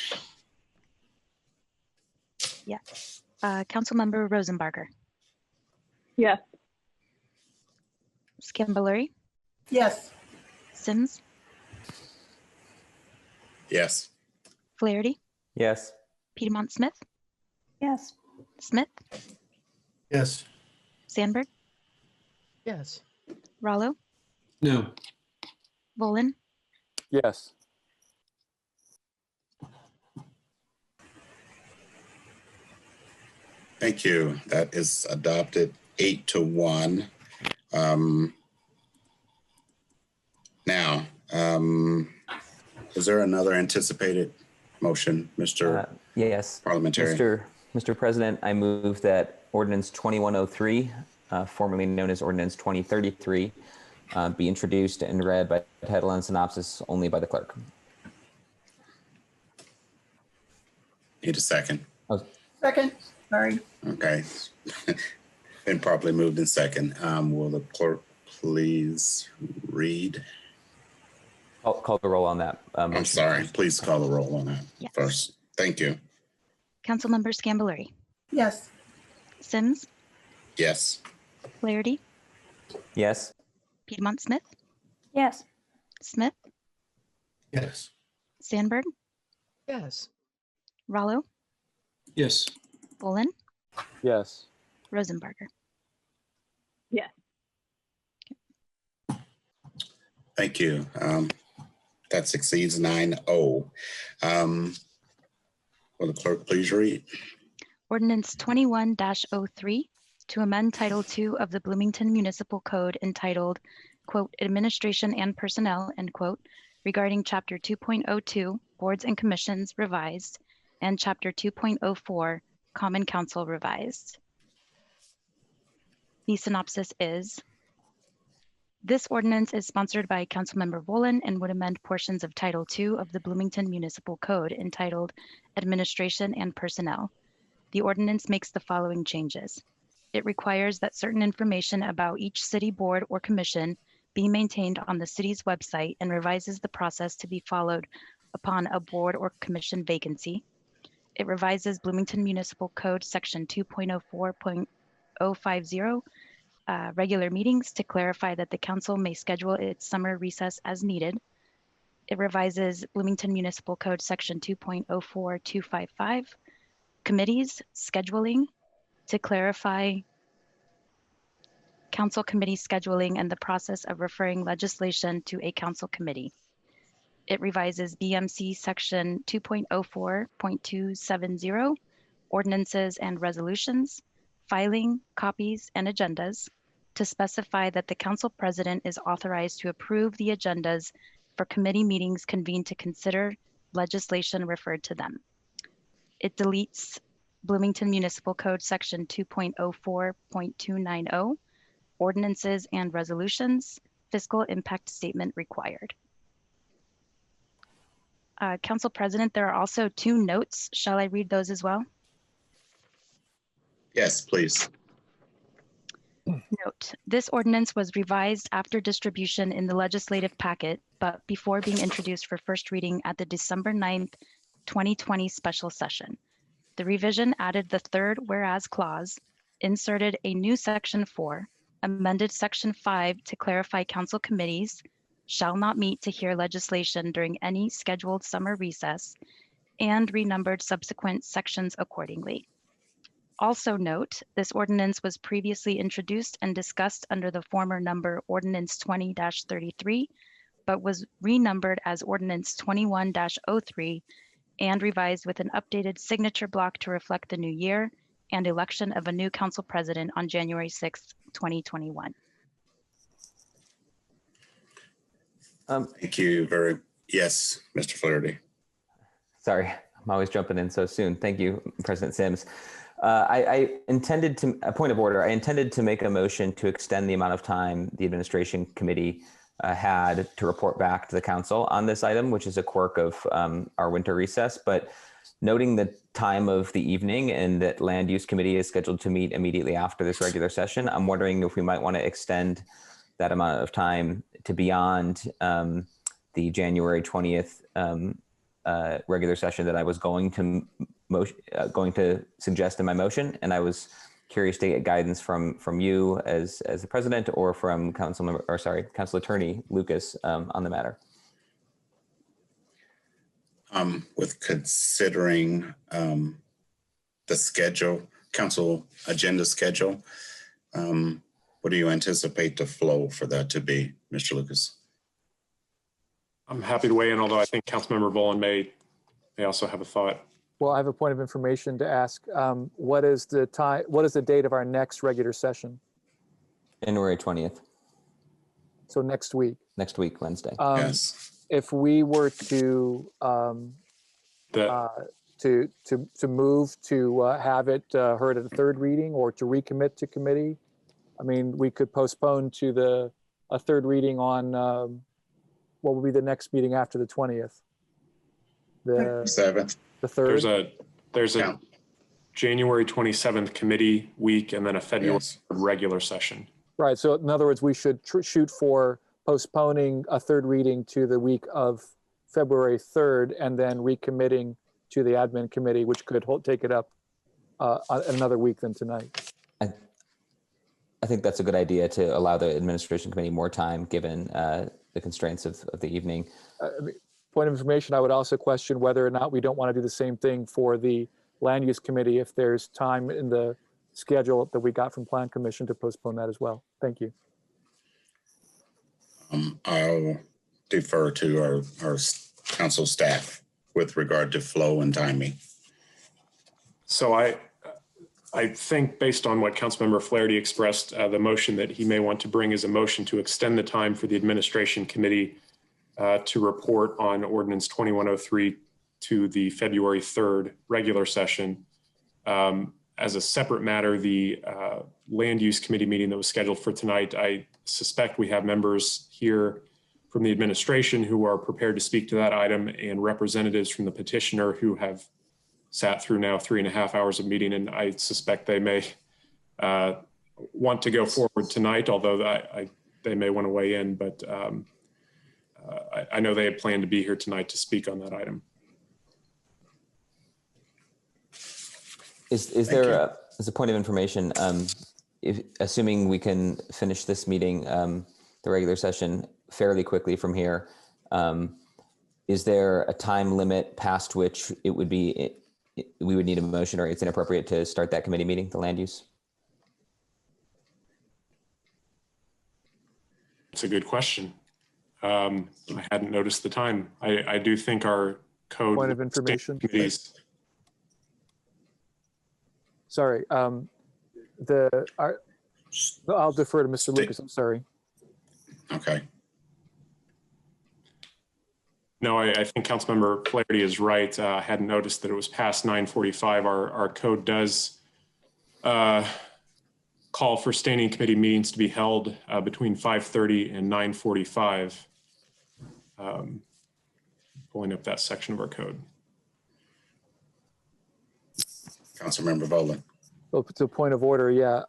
Yes. Councilmember Rosenbarger. Yes. Scambolery. Yes. Sims. Yes. Flaherty. Yes. Piedmont Smith. Yes. Smith. Yes. Sandberg. Yes. Rallo. No. Volin. Yes. Thank you. That is adopted 8-1. Now, is there another anticipated motion, Mr. Yes. Parliamentarian? Mr. President, I move that Ordinance 2103, formerly known as Ordinance 2033, be introduced and read by title and synopsis only by the clerk. Need a second? Oh. Second. Sorry. Okay. Been properly moved in second. Will the clerk please read? I'll call the roll on that. I'm sorry. Please call the roll on that first. Thank you. Councilmember Scambolery. Yes. Sims. Yes. Flaherty. Yes. Piedmont Smith. Yes. Smith. Yes. Sandberg. Yes. Rallo. Yes. Bolin. Yes. Rosenbarger. Yes. Thank you. That succeeds 9-0. Will the clerk please read? Ordinance 21-03 to amend Title II of the Bloomington Municipal Code entitled, quote, Administration and Personnel, end quote, regarding Chapter 2.02, Boards and Commissions revised, and Chapter 2.04, Common Council revised. The synopsis is, this ordinance is sponsored by Councilmember Volin and would amend portions of Title II of the Bloomington Municipal Code entitled Administration and Personnel. The ordinance makes the following changes. It requires that certain information about each city board or commission be maintained on the city's website and revises the process to be followed upon a board or commission vacancy. It revises Bloomington Municipal Code Section 2.04.050, regular meetings to clarify that the council may schedule its summer recess as needed. It revises Bloomington Municipal Code Section 2.04255, committees, scheduling, to clarify council committee scheduling and the process of referring legislation to a council committee. It revises BMC Section 2.04.270, ordinances and resolutions, filing, copies, and agendas, to specify that the council president is authorized to approve the agendas for committee meetings convened to consider legislation referred to them. It deletes Bloomington Municipal Code Section 2.04.290, ordinances and resolutions, fiscal impact statement required. Council President, there are also 2 notes. Shall I read those as well? Yes, please. Note, this ordinance was revised after distribution in the legislative packet, but before being introduced for first reading at the December 9th, 2020 special session. The revision added the 3rd whereas clause, inserted a new section 4, amended section 5 to clarify council committees shall not meet to hear legislation during any scheduled summer recess, and renumbered subsequent sections accordingly. Also note, this ordinance was previously introduced and discussed under the former number Ordinance 20-33, but was renumbered as Ordinance 21-03 and revised with an updated signature block to reflect the new year and election of a new council president on January 6th, 2021. Thank you yes, Mr. Flaherty. Sorry, I'm always jumping in so soon. Thank you, President Sims. I intended to, a point of order, I intended to make a motion to extend the amount of time the administration committee had to report back to the council on this item, which is a quirk of our winter recess. But noting the time of the evening and that land use committee is scheduled to meet immediately after this regular session, I'm wondering if we might want to extend that amount of time to beyond the January 20th regular session that I was going to suggest in my motion. And I was curious to get guidance from you as the president or from Council Attorney Lucas on the matter. With considering the schedule, council agenda schedule, what do you anticipate the flow for that to be, Mr. Lucas? I'm happy to weigh in, although I think Councilmember Boland may also have a thought. Well, I have a point of information to ask. What is the date of our next regular session? January 20th. So next week. Next week, Wednesday. Yes. If we were to move to have it heard at a 3rd reading or to recommit to committee, I mean, we could postpone to a 3rd reading on what will be the next meeting after the 20th? The 7th. The 3rd. There's a January 27th committee week and then a February regular session. Right. So in other words, we should shoot for postponing a 3rd reading to the week of February 3rd and then recommitting to the admin committee, which could take it up another week than tonight. I think that's a good idea to allow the administration committee more time given the constraints of the evening. Point of information, I would also question whether or not we don't want to do the same thing for the land use committee if there's time in the schedule that we got from Plan Commission to postpone that as well. Thank you. I'll defer to our council staff with regard to flow and timing. So I think based on what Councilmember Flaherty expressed, the motion that he may want to bring is a motion to extend the time for the administration committee to report on Ordinance 2103 to the February 3rd regular session. As a separate matter, the land use committee meeting that was scheduled for tonight, I suspect we have members here from the administration who are prepared to speak to that item and representatives from the petitioner who have sat through now 3.5 hours of meeting, and I suspect they may want to go forward tonight, although they may want to weigh in, but I know they had planned to be here tonight to speak on that item. Is there as a point of information, assuming we can finish this meeting, the regular session fairly quickly from here, is there a time limit past which it would be we would need a motion or it's inappropriate to start that committee meeting, the land use? It's a good question. I hadn't noticed the time. I do think our code point of information. Committees. Sorry, I'll defer to Mr. Lucas. I'm sorry. Okay. No, I think Councilmember Flaherty is right. I hadn't noticed that it was past 9:45. Our code does call call for standing committee meetings to be held between 5:30 and 9:45. Pulling up that section of our code. Councilmember Boland. So to point of order, yeah.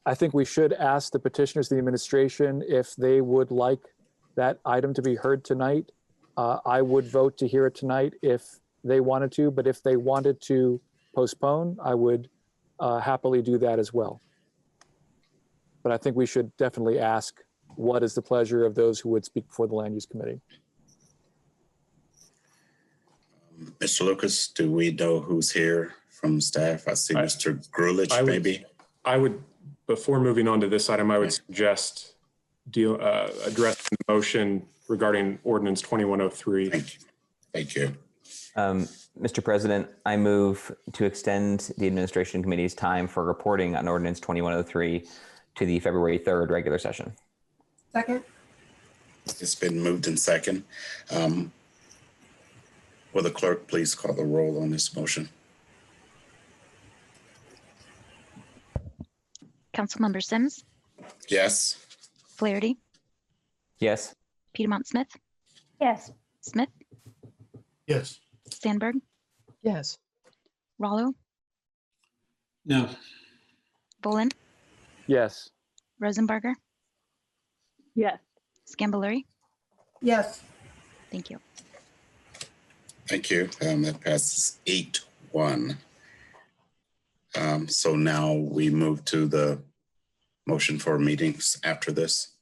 I think we should ask the petitioners, the administration, if they would like that item to be heard tonight. I would vote to hear it tonight if they wanted to, but if they wanted to postpone, I would happily do that as well. But I think we should definitely ask what is the pleasure of those who would speak before the Land Use Committee. Mr. Lucas, do we know who's here from staff? I see Mr. Grulich, maybe. I would, before moving on to this item, I would suggest addressing the motion regarding ordinance 2103. Thank you. Mr. President, I move to extend the administration committee's time for reporting on ordinance 2103 to the February 3rd regular session. Second. It's been moved in second. Will the clerk please call the roll on this motion? Councilmember Sims, Yes. Flaherty, Yes. Piedmont Smith, Yes. Smith, Yes. Sandberg, Yes. Rollo, No. Bolin, Yes. Rosenbarger, Yes. Scambolery. Yes. Thank you. Thank you. That passes 8-1. So now we move to the motion for meetings after this.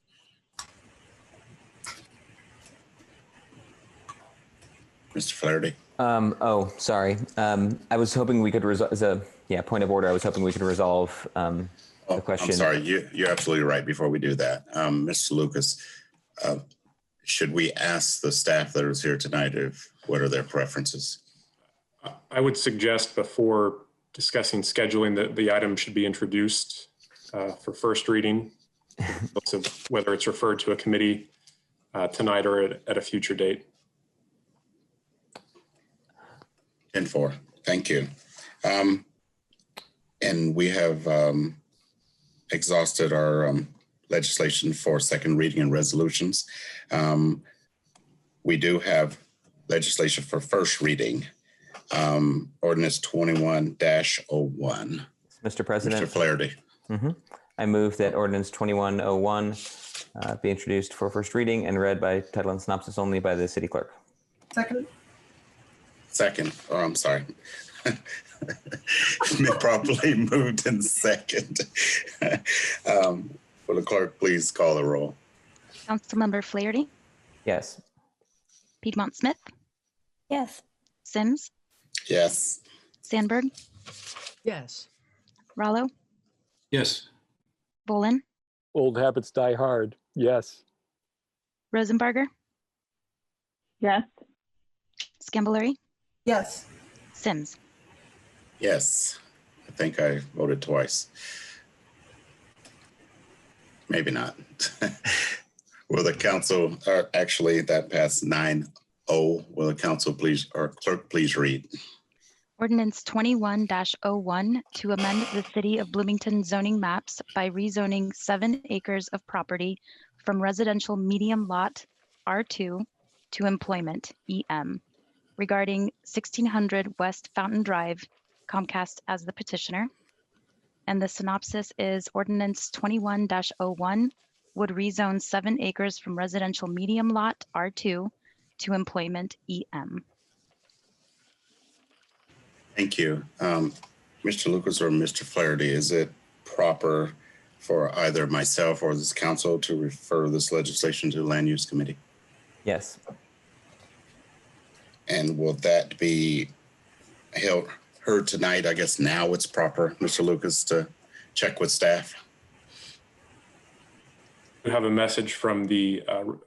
Mr. Flaherty. Oh, sorry. I was hoping we could resolve, as a point of order, I was hoping we could resolve the question. I'm sorry, you're absolutely right. Before we do that, Mr. Lucas, should we ask the staff that is here tonight what are their preferences? I would suggest before discussing scheduling that the item should be introduced for first reading, whether it's referred to a committee tonight or at a future date. 10-4. Thank you. And we have exhausted our legislation for second reading and resolutions. We do have legislation for first reading, ordinance 21-01. Mr. President. Mr. Flaherty. I move that ordinance 2101 be introduced for first reading and read by title and synopsis only by the city clerk. Second. Second. Oh, I'm sorry. Properly moved in second. Will the clerk please call the roll? Councilmember Flaherty, Yes. Piedmont Smith, Yes. Sims, Yes. Sandberg, Yes. Rollo, Yes. Bolin, Old habits die hard. Yes. Rosenbarger, Yes. Scambolery, Yes. Sims. Yes. I think I voted twice. Maybe not. Will the council, actually that passed 9-0. Will the council please, or clerk please read? Ordinance 21-01 to amend the City of Bloomington zoning maps by rezoning 7 acres of property from residential medium lot R2 to employment EM regarding 1600 West Fountain Drive, Comcast as the petitioner. And the synopsis is ordinance 21-01 would rezone 7 acres from residential medium lot R2 to employment EM. Thank you. Mr. Lucas or Mr. Flaherty, is it proper for either myself or this council to refer this legislation to the Land Use Committee? Yes. And will that be heard tonight? I guess now it's proper, Mr. Lucas, to check with staff. We have a message from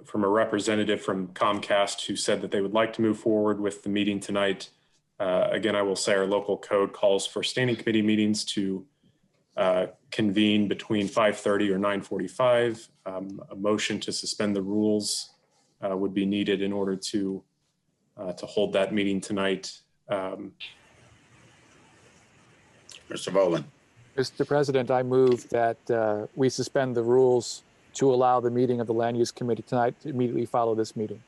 from a representative from Comcast who said that they would like to move forward with the meeting tonight. Again, I will say our local code calls for standing committee meetings to convene between 5:30 or 9:45. A motion to suspend the rules would be needed in order to hold that meeting tonight. Mr. Boland. Mr. President, I move that we suspend the rules to allow the meeting of the Land Use Committee tonight to immediately follow this meeting.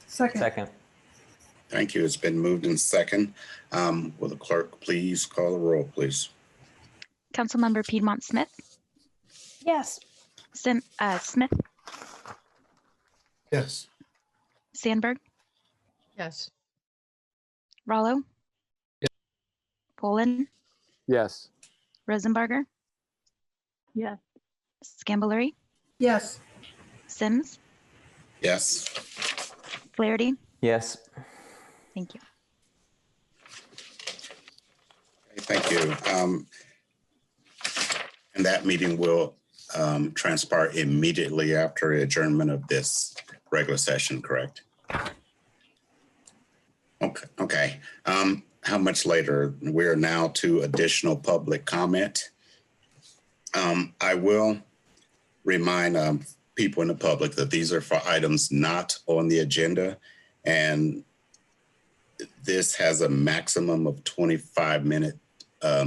Second. Thank you. It's been moved in second. Will the clerk please call the roll, please? Councilmember Piedmont Smith, Yes. Smith, Yes. Sandberg, Yes. Rallo, Poland, Yes. Rosenbarger, Yes. Scambolery, Yes. Sims, Yes. Flaherty. Yes. Thank you. Okay, thank you. And that meeting will transpire immediately after adjournment of this regular session, correct? Okay. How much later? We are now to additional public comment. I will remind people in the public that these are for items not on the agenda, and this has a maximum of 25-minute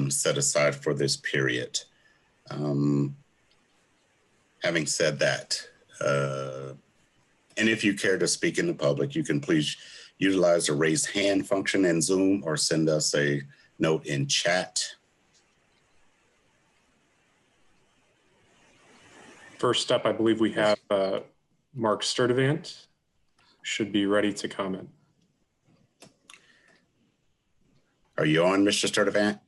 set aside for this period. Having said that, and if you care to speak in the public, you can please utilize the raise hand function in Zoom or send us a note in chat. First up, I believe we have Mark Sturdivant, should be ready to comment. Are you on, Mr. Sturdivant?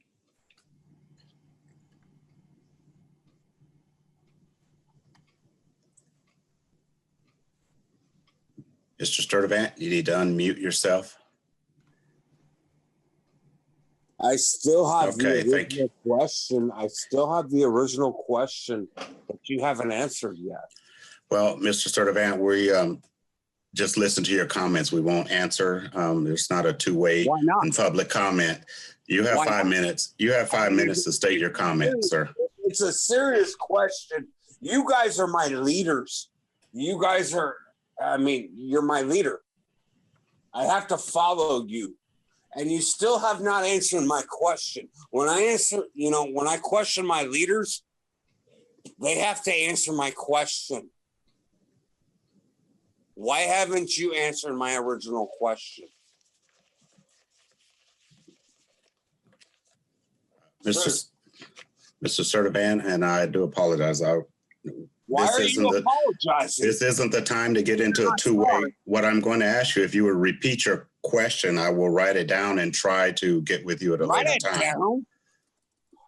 Mr. Sturdivant, you need to unmute yourself. I still have Okay, the thank you. original question. I still have the original question that you haven't answered yet. Well, Mr. Sturdivant, we just listen to your comments. We won't answer. There's not a two-way in public comment. You have 5 minutes. You have 5 minutes to state your comment, sir. It's a serious question. You guys are my leaders. You guys are, you're my leader. I have to follow you. And you still have not answered my question. When I question my leaders, they have to answer my question. Why haven't you answered my original question? Mr. Sturdivant, and I do apologize. Why are you apologizing? This isn't the time to get into a two-way. What I'm going to ask you, if you would repeat your question, I will write it down and try to get with you at a later time. Write it down?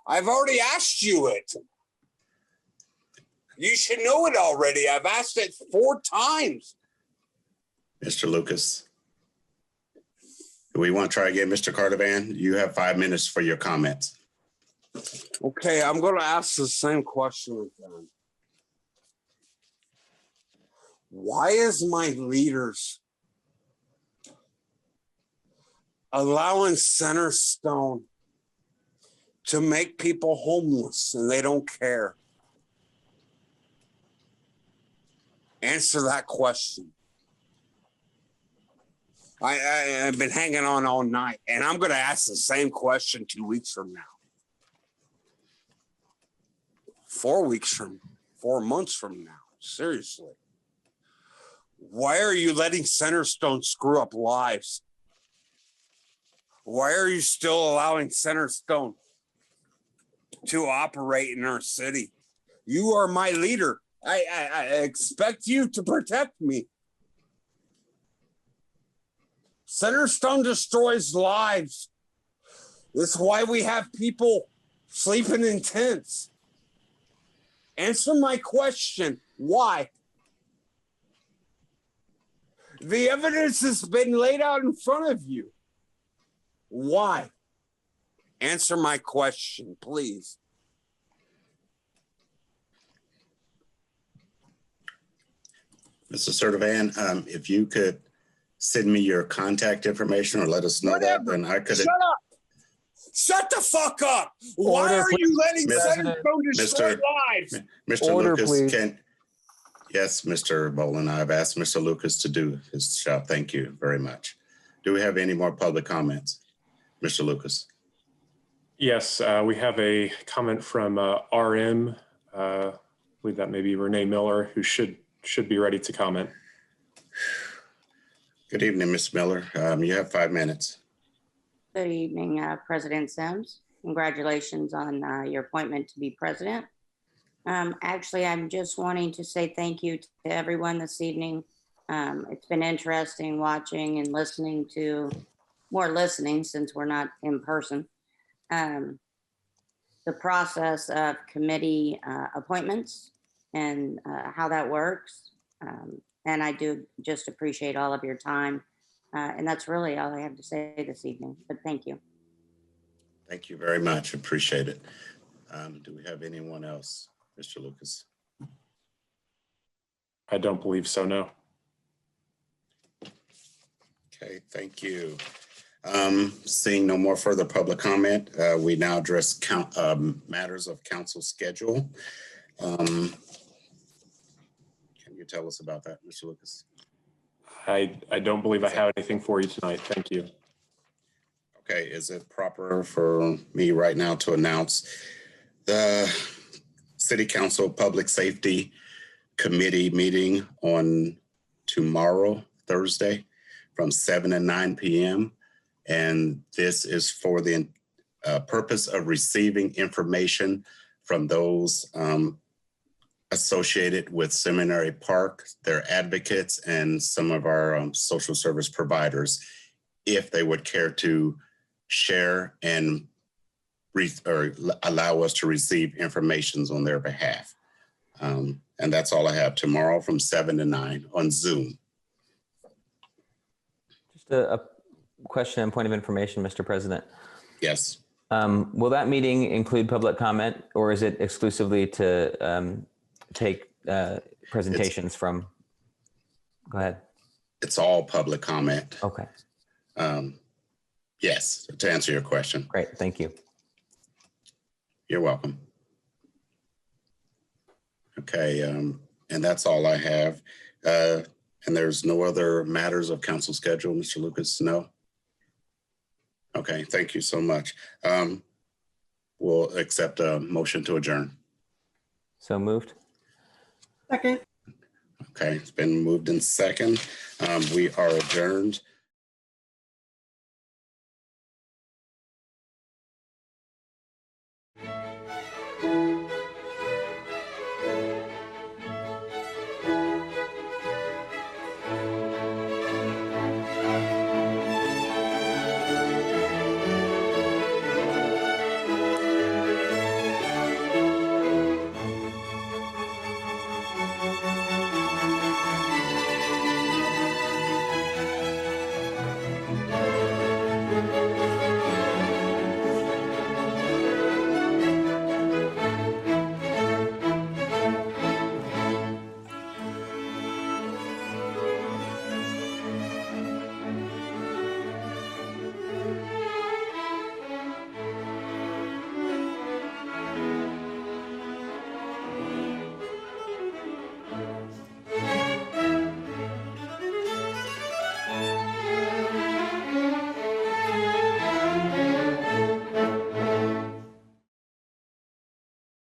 I've already asked you it. You should know it already. I've asked it 4 times. Mr. Lucas, do we want to try again, Mr. Cardivan? You have 5 minutes for your comments. Okay, I'm going to ask the same question again. Why is my leaders allowing Centerstone to make people homeless and they don't care? Answer that question. I've been hanging on all night, and I'm going to ask the same question 2 weeks from now. 4 months from now. Seriously. Why are you letting Centerstone screw up lives? Why are you still allowing Centerstone to operate in our city? You are my leader. I expect you to protect me. Centerstone destroys lives. That's why we have people sleeping in tents. Answer my question. Why? The evidence has been laid out in front of you. Why? Answer my question, please. Mr. Sturdivant, if you could send me your contact information or let us know that, then I could. Shut up. Shut the fuck up. Why are you letting Centerstone destroy lives? Mr. Order, Lucas, please. Yes, Mr. Boland, I've asked Mr. Lucas to do his job. Thank you very much. Do we have any more public comments? Mr. Lucas. Yes, we have a comment from RM. I believe that may be Renee Miller, who should be ready to comment. Good evening, Ms. Miller. You have 5 minutes. Good evening, President Sims. Congratulations on your appointment to be president. Actually, I'm just wanting to say thank you to everyone this evening. It's been interesting watching and listening to, more listening since we're not in person, the process of committee appointments and how that works. And I do just appreciate all of your time. And that's really all I have to say this evening, but thank you. Thank you very much. Appreciate it. Do we have anyone else, Mr. Lucas? I don't believe so, no. Okay, thank you. Seeing no more further public comment, we now address matters of council schedule. Can you tell us about that, Mr. Lucas? I don't believe I have anything for you tonight. Thank you. Okay, is it proper for me right now to announce the City Council Public Safety Committee meeting on tomorrow, Thursday, from 7 to 9 p.m. And this is for the purpose of receiving information from those associated with Seminary Park, their advocates, and some of our social service providers, if they would care to share and allow us to receive information on their behalf. And that's all I have tomorrow from 7 to 9 on Zoom. Just a question and point of information, Mr. President. Yes. Will that meeting include public comment, or is it exclusively to take presentations from? Go ahead. It's all public comment. Okay. Yes, to answer your question. Great, thank you. You're welcome. Okay, and that's all I have. And there's no other matters of council schedule, Mr. Lucas? No? Okay, thank you so much. We'll accept a motion to adjourn. So moved. Second. Okay, it's been moved in second. We are adjourned.